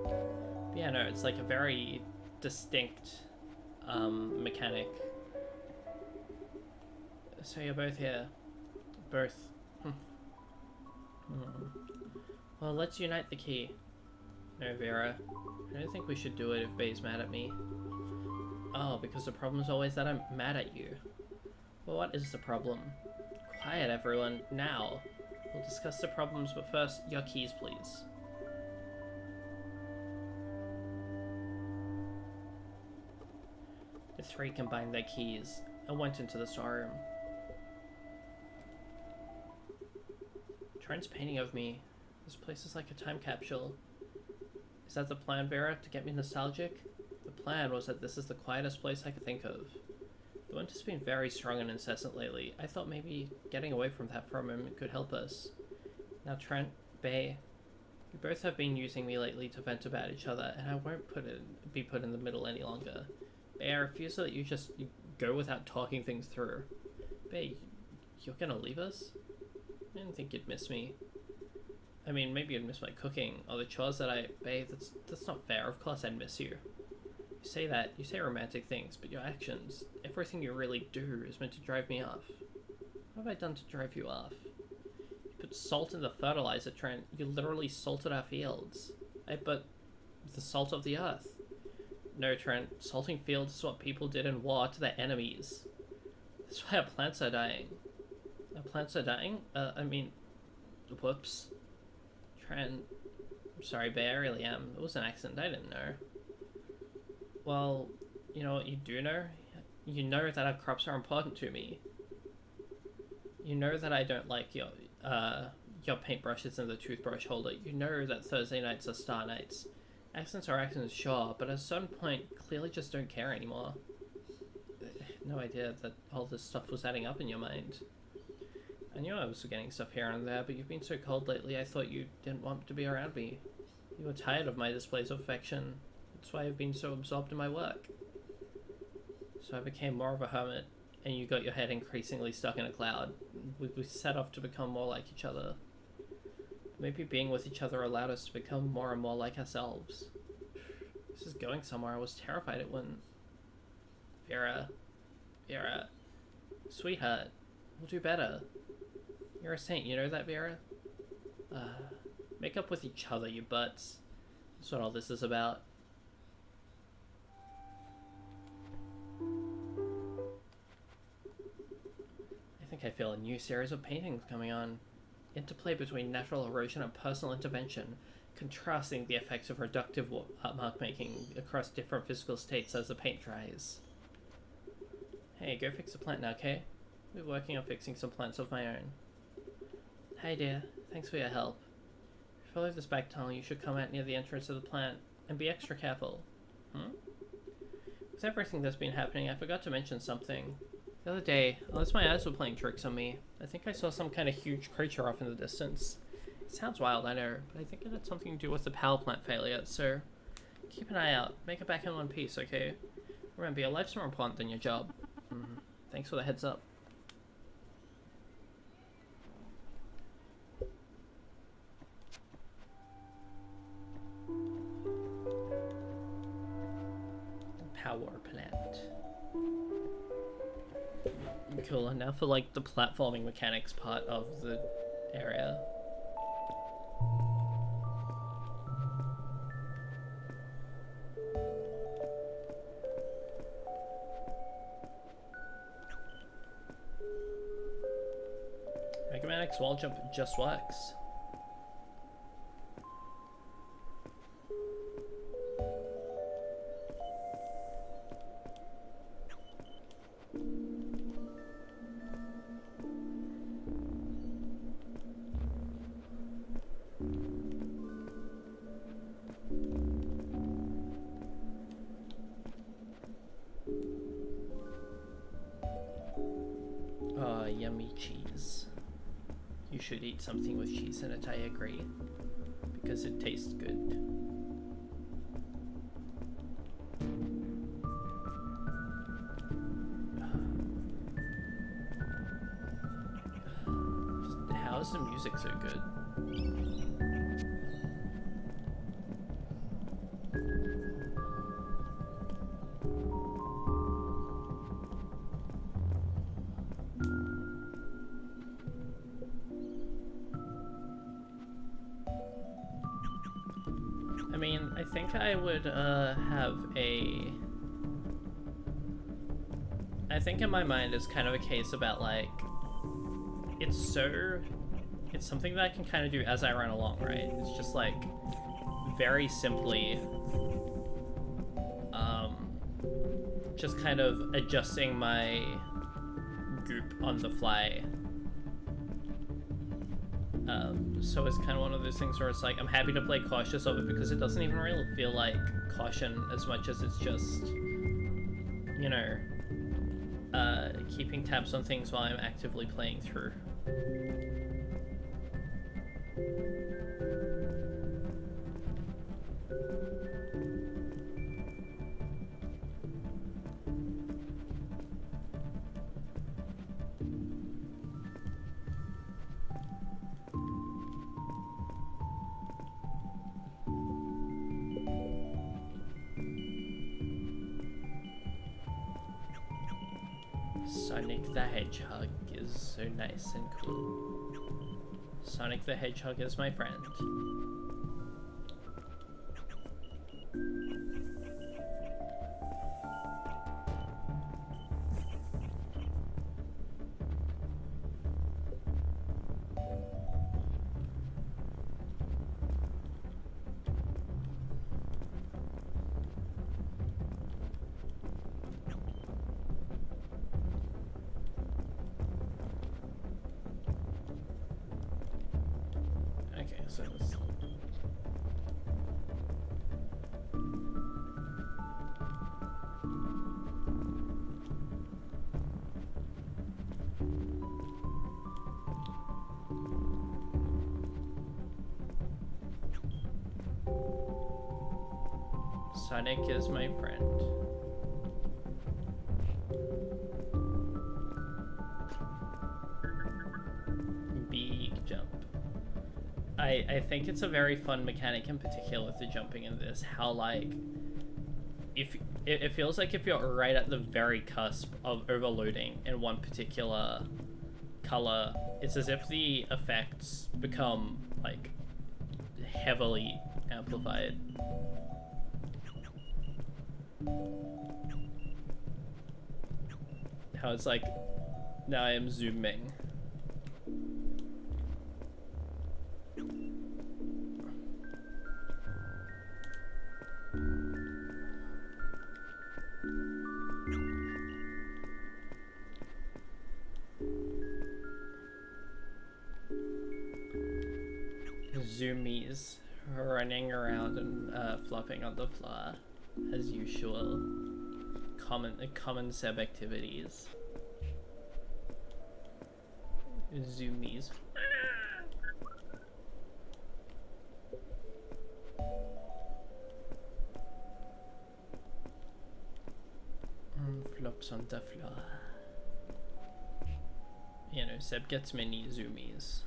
But yeah, no, it's like a very distinct mechanic. So you're both here. Both. Well, let's unite the key. No, Vera. I don't think we should do it if Bay's mad at me. Oh, because the problem's always that I'm mad at you. Well, what is the problem? Quiet, everyone. Now. We'll discuss the problems, but first, your keys, please. The three combined their keys and went into the storeroom. Trent's painting of me. This place is like a time capsule. Is that the plan, Vera, to get me nostalgic? The plan was that this is the quietest place I could think of. The wind has been very strong and incessant lately. I thought maybe getting away from that for a moment could help us. Now, Trent, Bay, you both have been using me lately to vent about each other, and I won't be put in the middle any longer. Bay, I refuse to let you just go without talking things through. Bay, you're gonna leave us? I didn't think you'd miss me. I mean, maybe you'd miss my cooking, or the chores that I... Babe, that's not fair. Of course I'd miss you. You say that, you say romantic things, but your actions, everything you really do is meant to drive me off. What have I done to drive you off? You put salt in the fertilizer, Trent. You literally salted our fields. I put the salt of the earth. No, Trent. Salting fields is what people did in war to their enemies. That's why our plants are dying. Our plants are dying? I mean... Whoops. Trent... I'm sorry, Bay, I really am. It was an accident, I didn't know. Well, you know what you do know? You know that our crops are important to me. You know that I don't like your paintbrushes and the toothbrush holder. You know that Thursday nights are star nights. Accents are accents, sure, but at a certain point, clearly just don't care anymore. No idea that all this stuff was adding up in your mind. I knew I was forgetting stuff here and there, but you've been so cold lately I thought you didn't want to be around me. You were tired of my displays of affection. That's why I've been so absorbed in my work. So I became more of a hermit, and you got your head increasingly stuck in a cloud. We set off to become more like each other. Maybe being with each other allowed us to become more and more like ourselves. This is going somewhere. I was terrified it wouldn't. Vera. Sweetheart. We'll do better. You're a saint, you know that, Vera? Make up with each other, you butts. That's what all this is about. I think I feel a new series of paintings coming on. Interplay between natural erosion and personal intervention, contrasting the effects of reductive mark making across different physical states as the paint dries. Hey, go fix the plant now, okay? I'll be working on fixing some plants of my own. Hey dear, thanks for your help. If you follow this back tunnel, you should come out near the entrance of the plant, and be extra careful. With everything that's been happening, I forgot to mention something. The other day, unless my eyes were playing tricks on me, I think I saw some kind of huge creature off in the distance. It sounds wild, I know, but I think it had something to do with the power plant failure, so keep an eye out. Make it back in one piece, okay? Remember, your life's more important than your job. Thanks for the heads up. Power plant. Cool, and now for like the platforming mechanics part of the area. Mega Man X wall jump just works. Yummy cheese. You should eat something with cheese in it, I agree. Because it tastes good. How is the music so good? I mean, I think I would have a... I think in my mind it's kind of a case about like, it's something that I can kind of do as I run along, right? It's just like, very simply, just kind of adjusting my goop on the fly. So it's kind of one of those things where it's like, I'm happy to play cautious of it because it doesn't even really feel like caution as much as it's just, you know, keeping tabs on things while I'm actively playing through. Sonic the Hedgehog is so nice and cool. Sonic the Hedgehog is my friend. makes sense. Sonic is my friend. Big jump. I think it's a very fun mechanic in particular with the jumping in this, how like if it feels like if you're right at the very cusp of overloading in one particular color, it's as if the effects become like heavily amplified. How it's like, now I am zooming. Zoomies running around and flopping on the floor, as usual. Common Seb activities. Zoomies. Flops on the floor. You know, Seb gets many zoomies.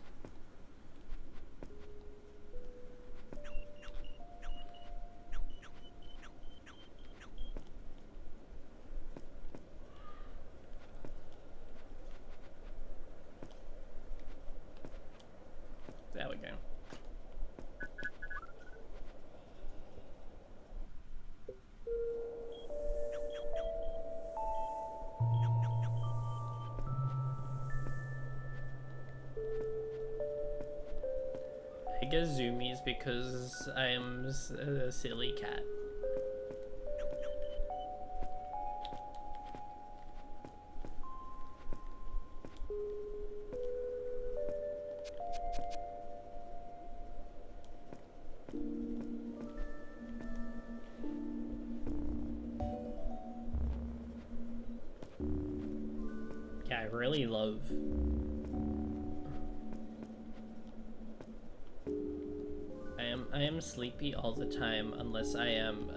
There we go. I get zoomies because I am a silly cat. Yeah, I really love I am sleepy all the time unless I am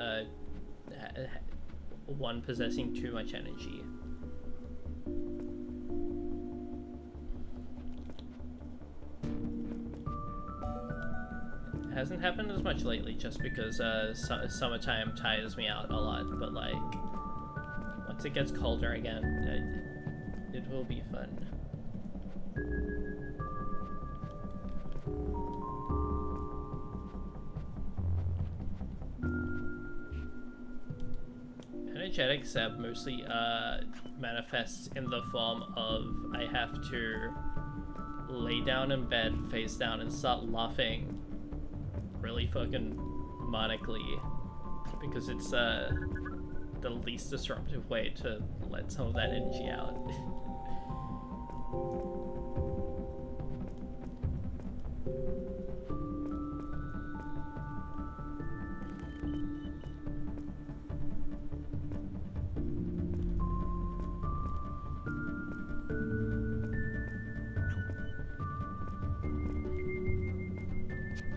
one possessing too much energy. It hasn't happened as much lately just because summertime tires me out a lot, but like once it gets colder again, it will be fun. Energetic Seb mostly manifests in the form of I have to lay down in bed, face down, and start laughing really fucking monically because it's the least disruptive way to let some of that energy out.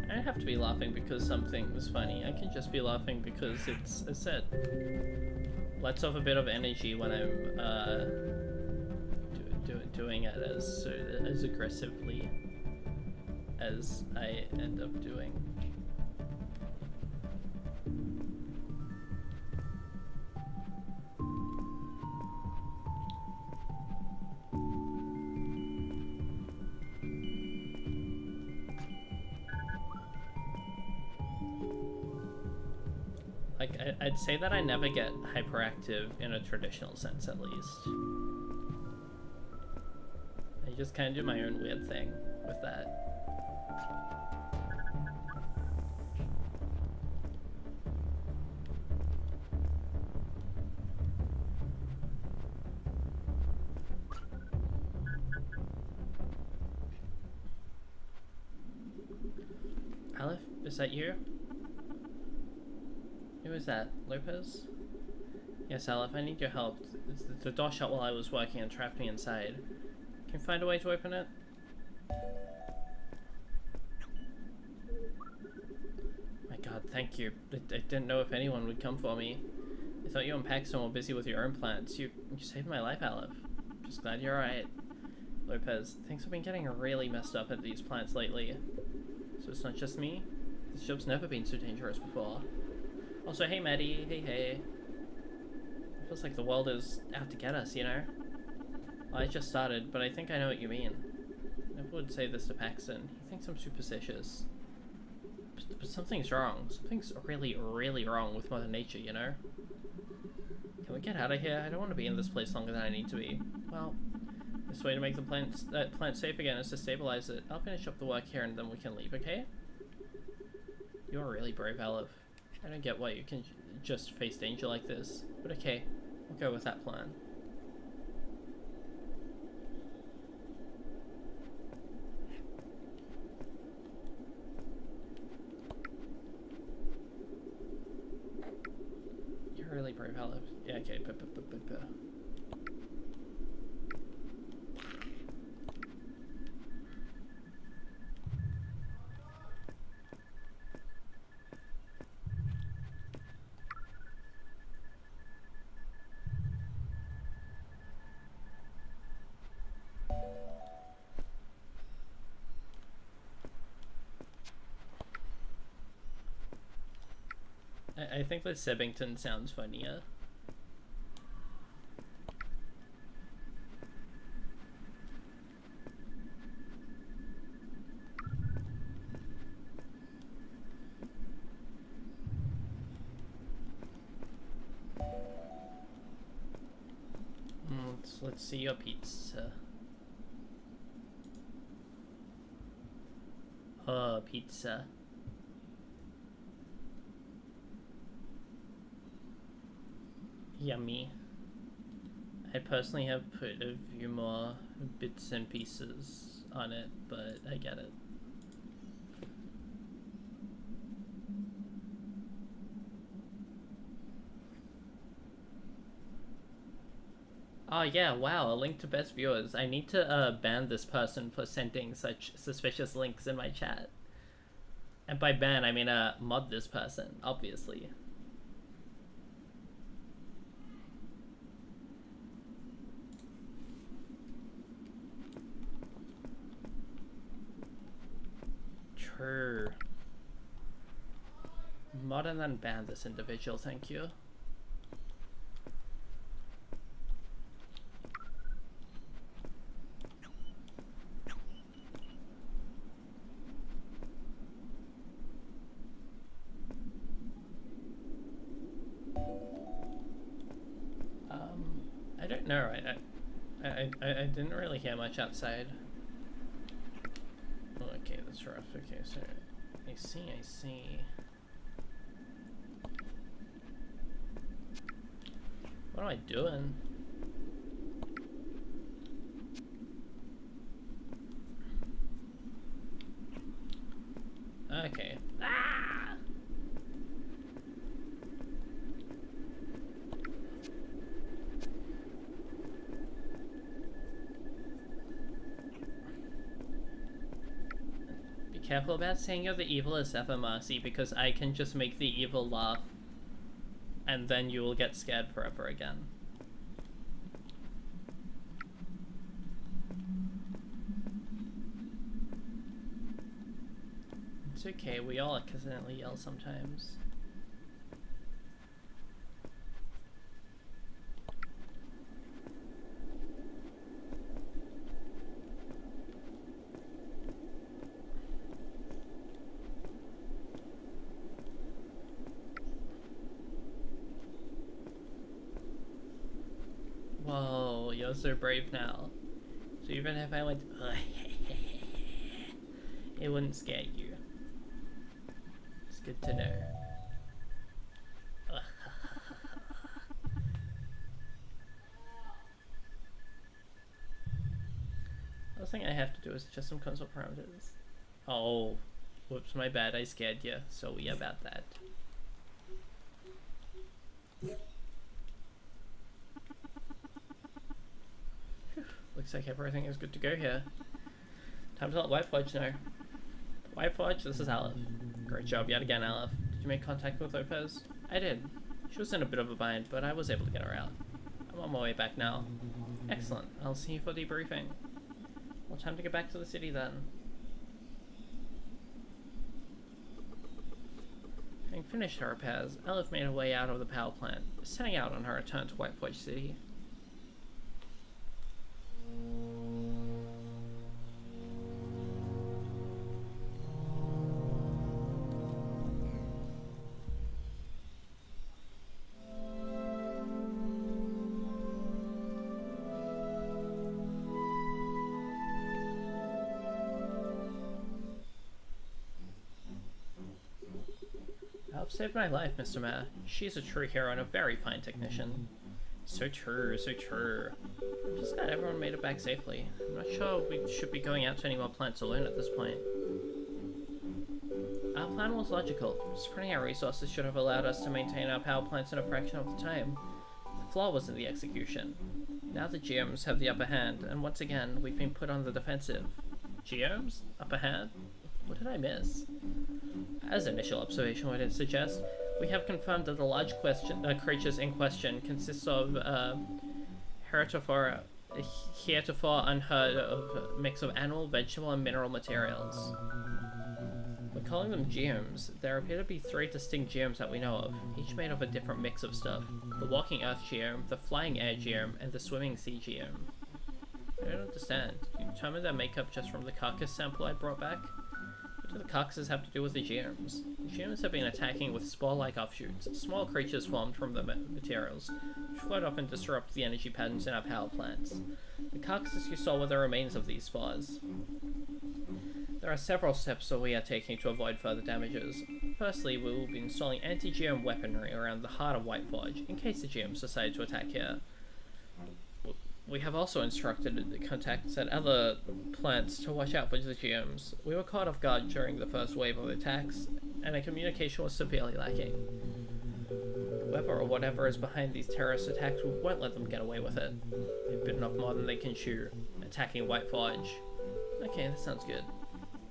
I don't have to be laughing because something was funny. I can just be laughing because it's a set. Lets off a bit of energy when I'm doing it as aggressively as I end up doing. Like, I'd say that I never get hyperactive in a traditional sense, at least. I just kind of do my own weird thing with that. Is that you? Who is that? Lopez? Yes, Aleph, I need your help. The door shut while I was working and trapped me inside. Can you find a way to open it? My god, thank you. I didn't know if anyone would come for me. I thought you and Paxton were busy with your own plans. You saved my life, Aleph. Just glad you're alright. Lopez, things have been getting really messed up at these plants lately. So it's not just me? This job's never been so dangerous before. Also, hey Maddie, hey. It feels like the world is out to get us, you know? Well, I just started, but I think I know what you mean. I never would say this to Paxton. He thinks I'm superstitious. But something's wrong. Something's really, really wrong with Mother Nature, you know? Can we get out of here? I don't want to be in this place longer than I need to be. Well, this way to make the plant safe again is to stabilize it. I'll finish up the work here and then we can leave, okay? You're really brave, Aleph. I don't get why you can just face danger like this, but okay, we'll go with that plan. You're really brave, Aleph. Yeah, okay, I think that Sebington sounds funnier. Let's see your pizza. Oh, pizza. Yummy. I personally have put a few more bits and pieces on it, but I get it. Oh yeah, wow, a link to best viewers. I need to ban this person for sending such suspicious links in my chat. And by ban, I mean mod this person, obviously. True. Mod and then ban this individual, thank you. I don't know. I didn't really hear much outside. Oh, okay, that's rough. Okay, so I see. What am I doing? Okay. Ah! Be careful about saying you're the evilest ever, Marcy, because I can just make the evil laugh and then you will get scared forever again. It's okay, we all accidentally yell sometimes. Whoa, you're so brave now. So even if I went, it wouldn't scare you. It's good to know. Last thing I have to do is adjust some console parameters. Oh, Whoops, my bad, I scared you. Sorry about that. Looks like everything is good to go here. Time to let White Fudge know. White Fudge, this is Aleph. Great job yet again, Aleph. Did you make contact with Lopez? I did. She was in a bit of a bind, but I was able to get her out. I'm on my way back now. Excellent. I'll see you for debriefing. Well, time to get back to the city then. Having finished her repairs, Aleph made her way out of the power plant, setting out on her return to White Fudge City. Aleph saved my life, Mr. Mayor. She's a true hero and a very fine technician. So true, so true. I'm just glad everyone made it back safely. I'm not sure we should be going out to any more plants alone at this point. Our plan was logical. Spreading our resources should have allowed us to maintain our power plants in a fraction of the time. The flaw was in the execution. Now the geomes have the upper hand, and once again, we've been put on the defensive. Geomes? Upper hand? What did I miss? As initial observation would suggest, we have confirmed that the large creatures in question consists of heretofore unheard of mix of animal, vegetable, and mineral materials. We're calling them geomes. There appear to be 3 distinct geomes that we know of, each made of a different mix of stuff. The walking earth geome, the flying air geome, and the swimming sea geome. I don't understand. You determined their makeup just from the carcass sample I brought back? What do the carcasses have to do with the geomes? The geomes have been attacking with spore-like offshoots, small creatures formed from the materials, which float off and disrupt the energy patterns in our power plants. The carcasses you saw were the remains of these spores. There are several steps that we are taking to avoid further damages. Firstly, we will be installing anti-geome weaponry around the heart of White Forge, in case the geomes decide to attack here. We have also instructed the contacts at other plants to watch out for the geomes. We were caught off guard during the first wave of attacks, and our communication was severely lacking. Whoever or whatever is behind these terrorist attacks, we won't let them get away with it. They've bitten off more than they can chew, attacking White Forge. Okay, that sounds good.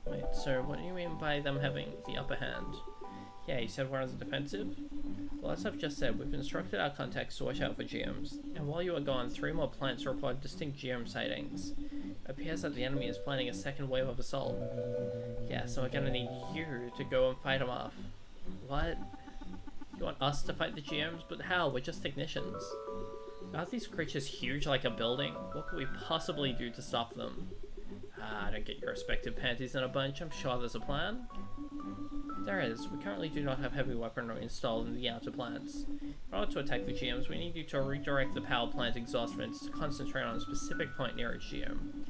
Wait, so what do you mean by them having the upper hand? Yeah, you said we're on the defensive? Well, as I've just said, we've instructed our contacts to watch out for geomes, and while you are gone, 3 more plants reported distinct geome sightings. It appears that the enemy is planning a second wave of assault. Yeah, so we're gonna need you to go and fight them off. What? You want us to fight the geomes? But how? We're just technicians. Are these creatures huge like a building? What could we possibly do to stop them? Ah, don't get your respective panties in a bunch. I'm sure there's a plan. There is. We currently do not have heavy weaponry installed in the outer plants. In order to attack the geomes, we need you to redirect the power plant exhaust vents to concentrate on a specific point near each geome.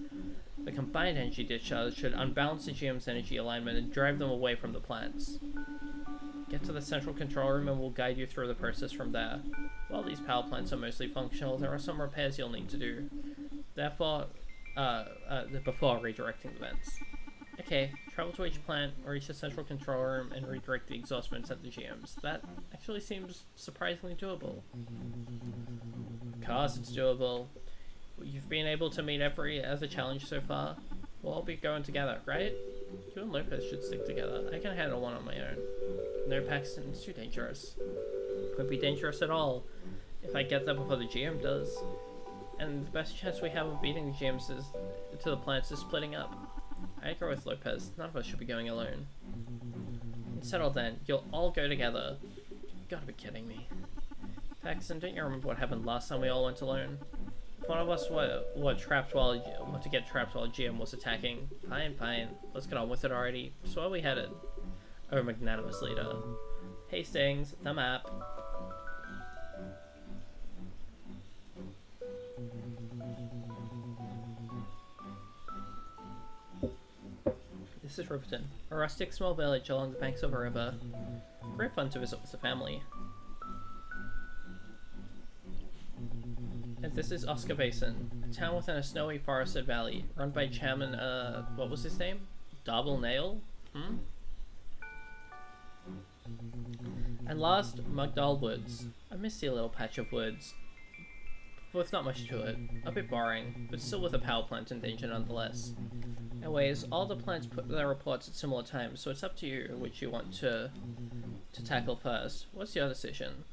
The combined energy discharge should unbalance the geome's energy alignment and drive them away from the plants. Get to the central control room and we'll guide you through the process from there. While these power plants are mostly functional, there are some repairs you'll need to do. Therefore, before redirecting the vents. Okay, travel to each plant, reach the central control room, and redirect the exhaust vents at the geomes. That actually seems surprisingly doable. Of course it's doable. You've been able to meet every other challenge so far. We'll all be going together, right? You and Lopez should stick together. I can handle one on my own. No, Paxton, it's too dangerous. It won't be dangerous at all if I get there before the GM does. And the best chance we have of beating the GMs is to the plants is splitting up. I agree with Lopez. None of us should be going alone. Settle then. You'll all go together. You've got to be kidding me. Paxton, don't you remember what happened last time we all went alone? If one of us were trapped while to get trapped while GM was attacking. Fine. Let's get on with it already. So where are we headed? Oh, magnanimous leader. Hastings, the map. This is Riverton, a rustic small village along the banks of a river. Great fun to visit with the family. And this is Oscar Basin, a town within a snowy forested valley, run by Chairman, what was his name? Double Nail? And last, Mugdal Woods. A misty little patch of woods, with not much to it. A bit boring, but still with a power plant in danger nonetheless. Anyways, all the plants put their reports at similar times, so it's up to you which you want to tackle first. What's your decision?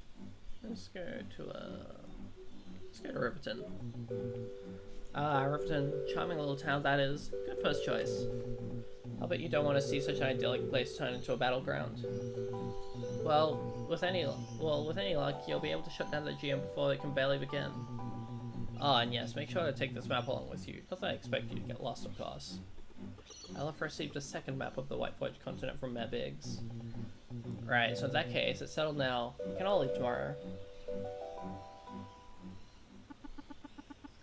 Let's go to Riverton. Riverton, charming little town that is. Good first choice. I'll bet you don't want to see such an idyllic place turn into a battleground. Well, with any luck, you'll be able to shut down the GM before they can barely begin. Oh, and yes, make sure to take this map along with you. Not that I expect you to get lost, of course. I'll have received a second map of the White Forge continent from Mayor Biggs. Right, so in that case, it's settled now. You can all leave tomorrow.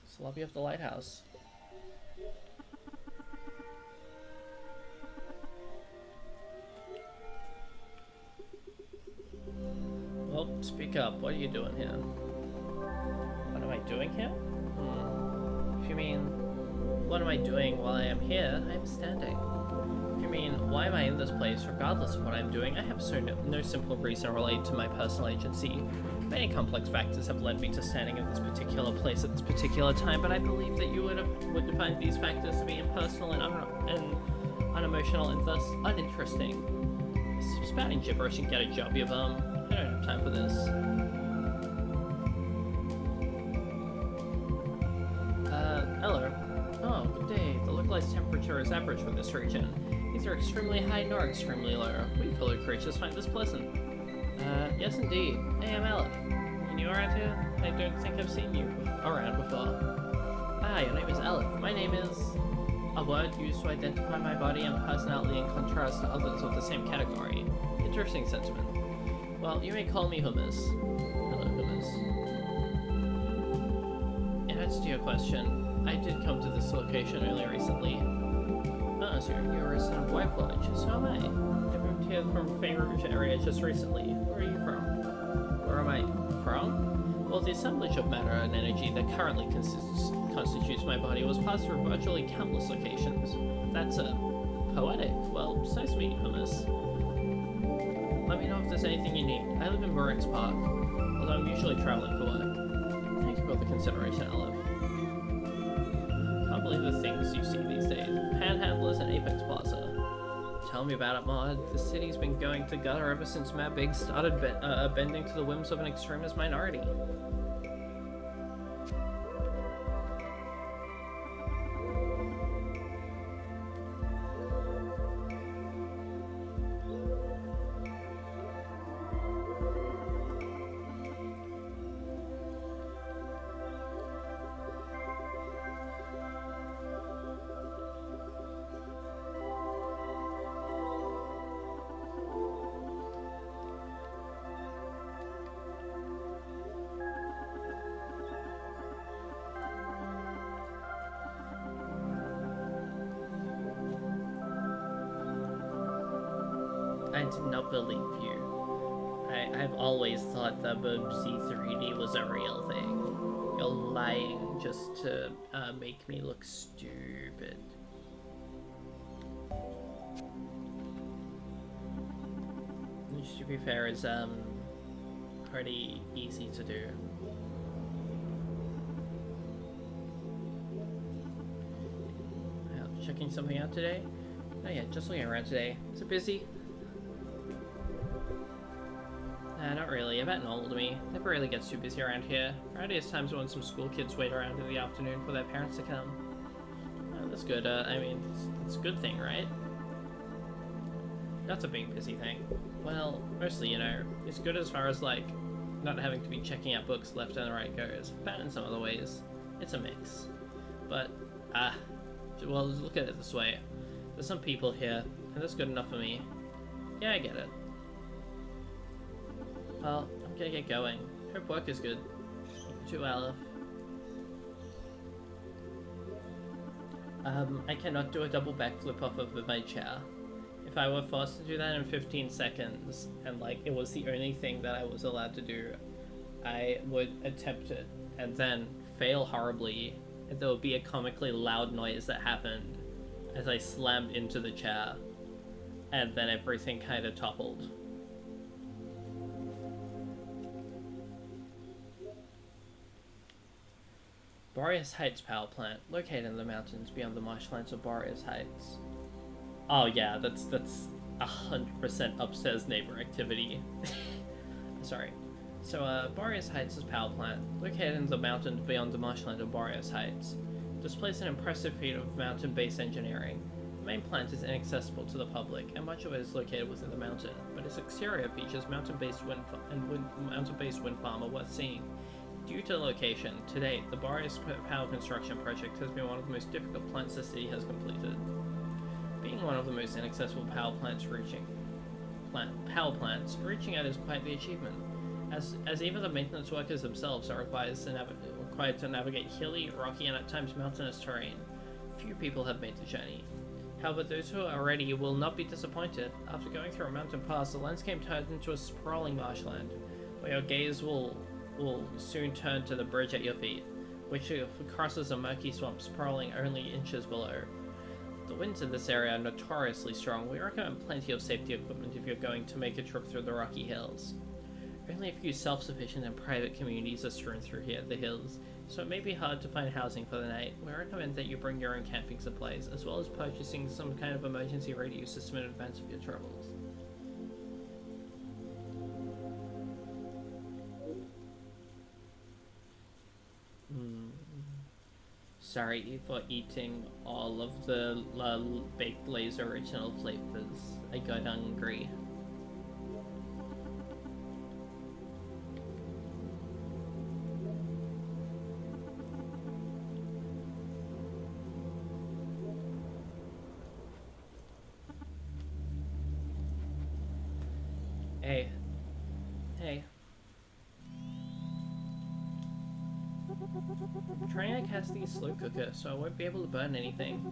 It's the lobby of the lighthouse. Well, speak up. What are you doing here? What am I doing here? If you mean, what am I doing while I am here, I am standing. If you mean, why am I in this place regardless of what I'm doing, I have no simple reason related to my personal agency. Many complex factors have led me to standing in this particular place at this particular time, but I believe that you would define these factors to be impersonal and unemotional and thus uninteresting. Stop spouting gibberish and get a job, you bum. I don't have time for this. Hello. Oh, good day. The localized temperature is average for this region. Neither extremely high nor extremely low. We fellow creatures find this pleasant. Yes indeed. Hey, I'm Aleph. You new around here? I don't think I've seen you around before. Ah, your name is Aleph. My name is... a word used to identify my body and personality in contrast to others of the same category. Interesting sentiment. Well, you may call me Hummus. Hello, Hummus. In answer to your question, I did come to this location earlier recently. Oh, so you're a resident of White Forge, so am I. I moved here from Fey Rouge area just recently. Where are you from? Where am I from? Well, the assemblage of matter and energy that currently constitutes my body was passed through virtually countless locations. That's poetic. Well, so sweet, Hummus. Let me know if there's anything you need. I live in Burrings Park, although I'm usually traveling for work. Thank you for the consideration, Aleph. Can't believe the things you see these days. Panhandlers and Apex Plaza. Tell me about it, Mod. The city's been going to gutter ever since Matt Biggs started bending to the whims of an extremist minority. I did not believe you. I've always thought that Bubsy 3D was a real thing. You're lying just to make me look stupid. Which, to be fair, is pretty easy to do. Checking something out today? Oh yeah, just looking around today. Is it busy? Nah, not really. About normal to me. Never really gets too busy around here. Friday is times when some school kids wait around in the afternoon for their parents to come. That's good. I mean, it's a good thing, right? That's a big busy thing. Well, mostly, you know, it's good as far as, like, not having to be checking out books left and right goes. Bad in some other ways. It's a mix. But, well, look at it this way. There's some people here, and that's good enough for me. Yeah, I get it. Well, I'm gonna get going. Hope work is good. You too, Aleph. I cannot do a double backflip off of my chair. If I were forced to do that in 15 seconds, and like it was the only thing that I was allowed to do, I would attempt it, and then fail horribly, and there would be a comically loud noise that happened as I slammed into the chair, and then everything kind of toppled. Boreas Heights power plant, located in the mountains beyond the marshlands of Boreas Heights. Oh yeah, that's 100% upstairs neighbor activity. Sorry. So, Boreas Heights is power plant, located in the mountains beyond the marshland of Boreas Heights. Displays an impressive feat of mountain-based engineering. The main plant is inaccessible to the public, and much of it is located within the mountain, but its exterior features mountain-based wind farm are worth seeing. Due to the location, to date, the Boreas Power Construction Project has been one of the most difficult plants the city has completed. Being one of the most inaccessible power plants, reaching out is quite the achievement, as even the maintenance workers themselves are required to navigate hilly, rocky, and at times mountainous terrain. Few people have made the journey. However, those who are ready will not be disappointed. After going through a mountain pass, the landscape turns into a sprawling marshland, where your gaze will soon turn to the bridge at your feet, which crosses a murky swamp sprawling only inches below. The winds in this area are notoriously strong. We recommend plenty of safety equipment if you're going to make a trip through the rocky hills. Only a few self-sufficient and private communities are strewn through the hills, so it may be hard to find housing for the night. We recommend that you bring your own camping supplies, as well as purchasing some kind of emergency radio system in advance of your travels. Sorry for eating all of the baked Lay's original flavors. I got hungry. Hey. Hey. I'm trying to cast the slow cooker, so I won't be able to burn anything.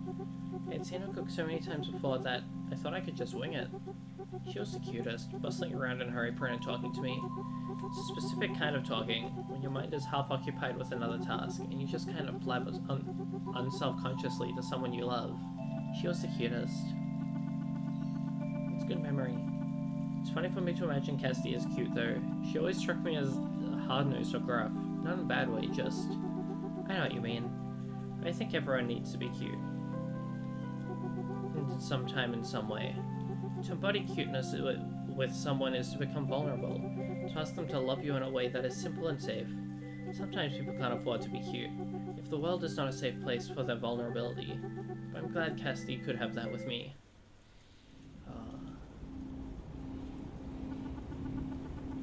I'd seen her cook so many times before that I thought I could just wing it. She was the cutest, bustling around in her apron and talking to me. It's a specific kind of talking, when your mind is half occupied with another task, and you just kind of blab unself-consciously to someone you love. She was the cutest. It's a good memory. It's funny for me to imagine Cassidy as cute, though. She always struck me as hard-nosed or gruff. Not in a bad way, just... I know what you mean. I think everyone needs to be cute. And sometime in some way. To embody cuteness with someone is to become vulnerable. To ask them to love you in a way that is simple and safe. Sometimes people can't afford to be cute. If the world is not a safe place for their vulnerability. But I'm glad Cassidy could have that with me.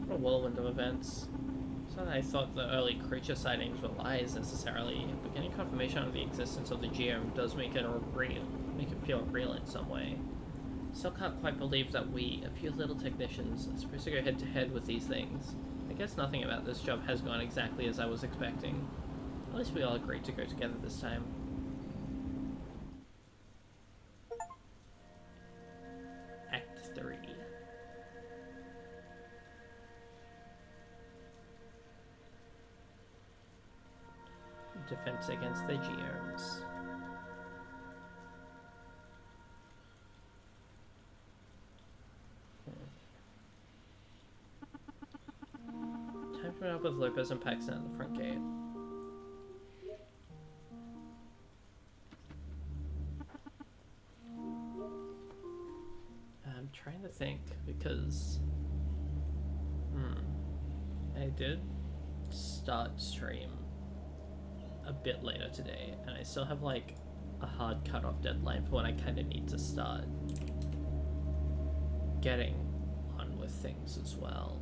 What a whirlwind of events. It's not that I thought the early creature sightings were lies necessarily, but getting confirmation of the existence of the geome does make it feel real in some way. Still can't quite believe that we, a few little technicians, are supposed to go head to head with these things. I guess nothing about this job has gone exactly as I was expecting. At least we all agreed to go together this time. Act 3. Defense against the geomes. Time to meet up with Lopez and Paxton at the front gate. I'm trying to think because I did start stream a bit later today, and I still have like a hard cutoff deadline for when I kind of need to start getting on with things as well.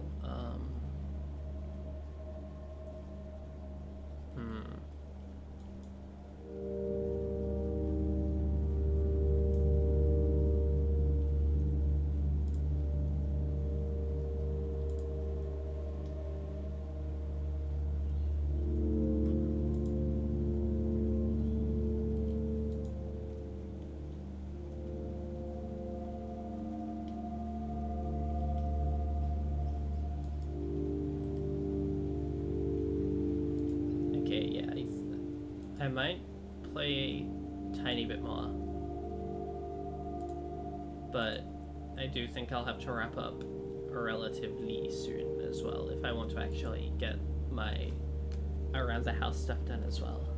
I might play a tiny bit more, but I do think I'll have to wrap up relatively soon as well if I want to actually get my around the house stuff done as well.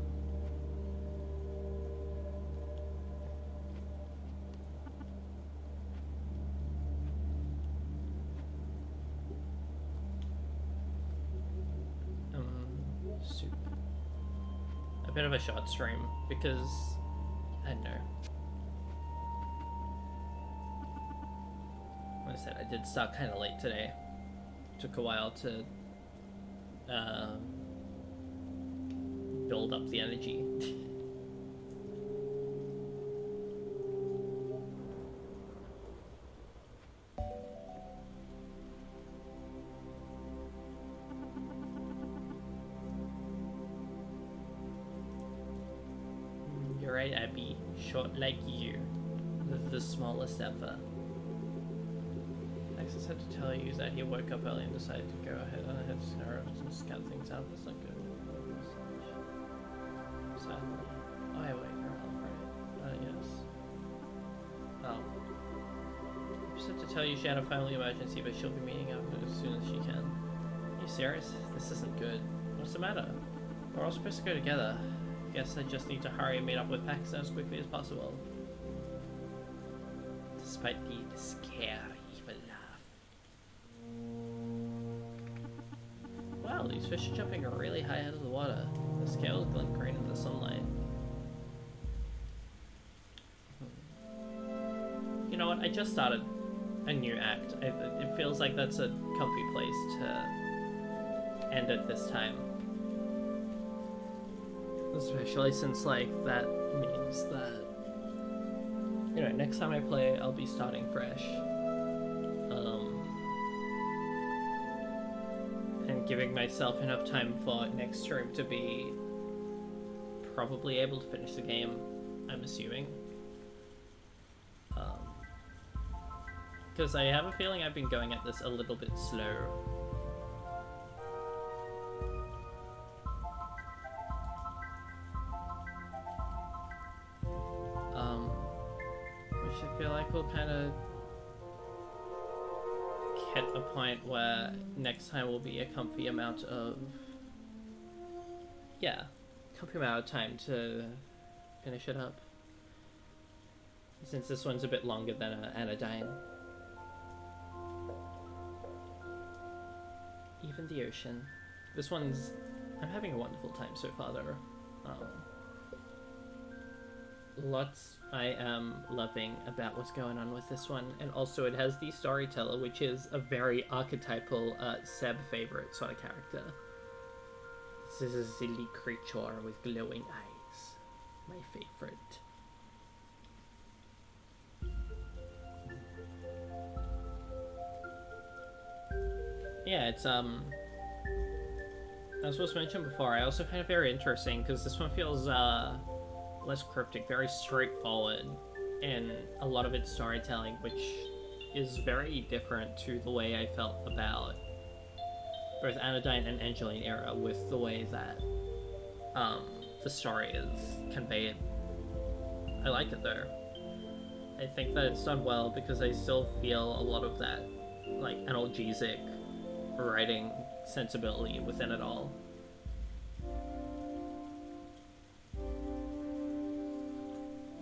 bit of a short stream because I don't know. Like I said, I did start kind of late today. Took a while to build up the energy. You're right, Abby. Short like you. The smallest ever. Nexus had to tell you that he woke up early and decided to go ahead on a head and scout things out. That's not good. Sadly. Oh, I wait for help, right? Yes. Oh. She said to tell you she had a family emergency, but she'll be meeting up as soon as she can. Are you serious? This isn't good. What's the matter? We're all supposed to go together. Guess I just need to hurry and meet up with Paxton as quickly as possible. Despite the scary evil laugh. Wow, these fish are jumping really high out of the water. The scales glint green in the sunlight. You know what? I just started a new act. It feels like that's a comfy place to end it this time. Especially since, like, that means that, you know, next time I play, I'll be starting fresh. And giving myself enough time for next stream to be probably able to finish the game, I'm assuming. Because I have a feeling I've been going at this a little bit slow. Which I feel like we'll kind of hit a point where next time will be a comfy amount of... yeah, comfy amount of time to finish it up. Since this one's a bit longer than Anodyne. Even the ocean. This one's... I'm having a wonderful time so far though. Lots I am loving about what's going on with this one, and also it has the storyteller, which is a very archetypal Seb favorite sort of character. This is a silly creature with glowing eyes. My favorite. Yeah, it's as was mentioned before, I also find it very interesting because this one feels less cryptic, very straightforward, and a lot of its storytelling, which is very different to the way I felt about both Anodyne and Angeline era, with the way that the story is conveyed. I like it though. I think that it's done well because I still feel a lot of that, like, analgesic writing sensibility within it all.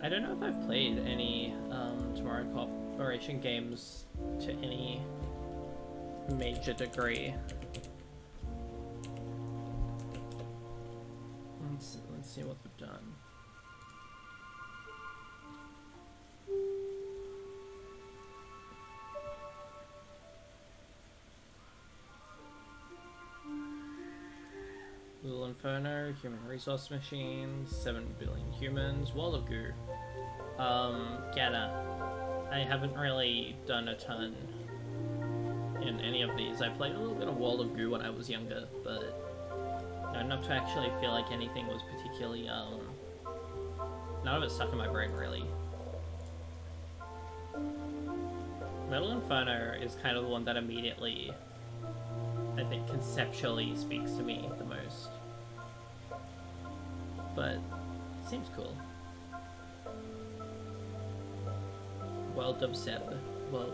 I don't know if I've played any Tomorrow Corporation games to any major degree. Let's see what they've done. Little Inferno, Human Resource Machines, 7 Billion Humans, Wall of Goo. Gana. I haven't really done a ton in any of these. I played a little bit of Wall of Goo when I was younger, but not enough to actually feel like anything was particularly, none of it stuck in my brain, really. Little Inferno is kind of the one that immediately, I think, conceptually speaks to me the most. But it seems cool. Well done, Seb. Well.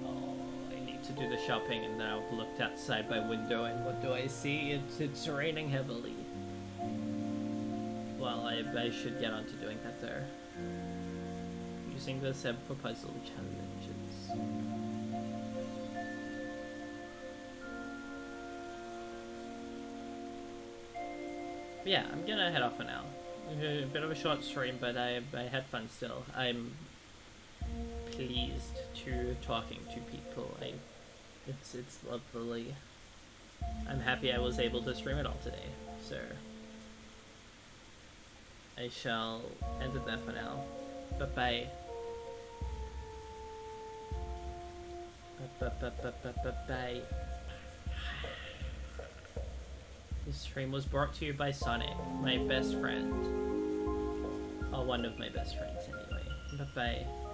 Oh, I need to do the shopping, and now I've looked outside my window, and what do I see? It's raining heavily. Well, I should get on to doing that there. Using the Seb for puzzle challenges. But yeah, I'm gonna head off for now. A bit of a short stream, but I had fun still. I'm pleased to talking to people. It's lovely. I'm happy I was able to stream it all today. So I shall end it there for now. Bye bye. Bye. This stream was brought to you by Sonic, my best friend. Or one of my best friends, anyway. Bye bye.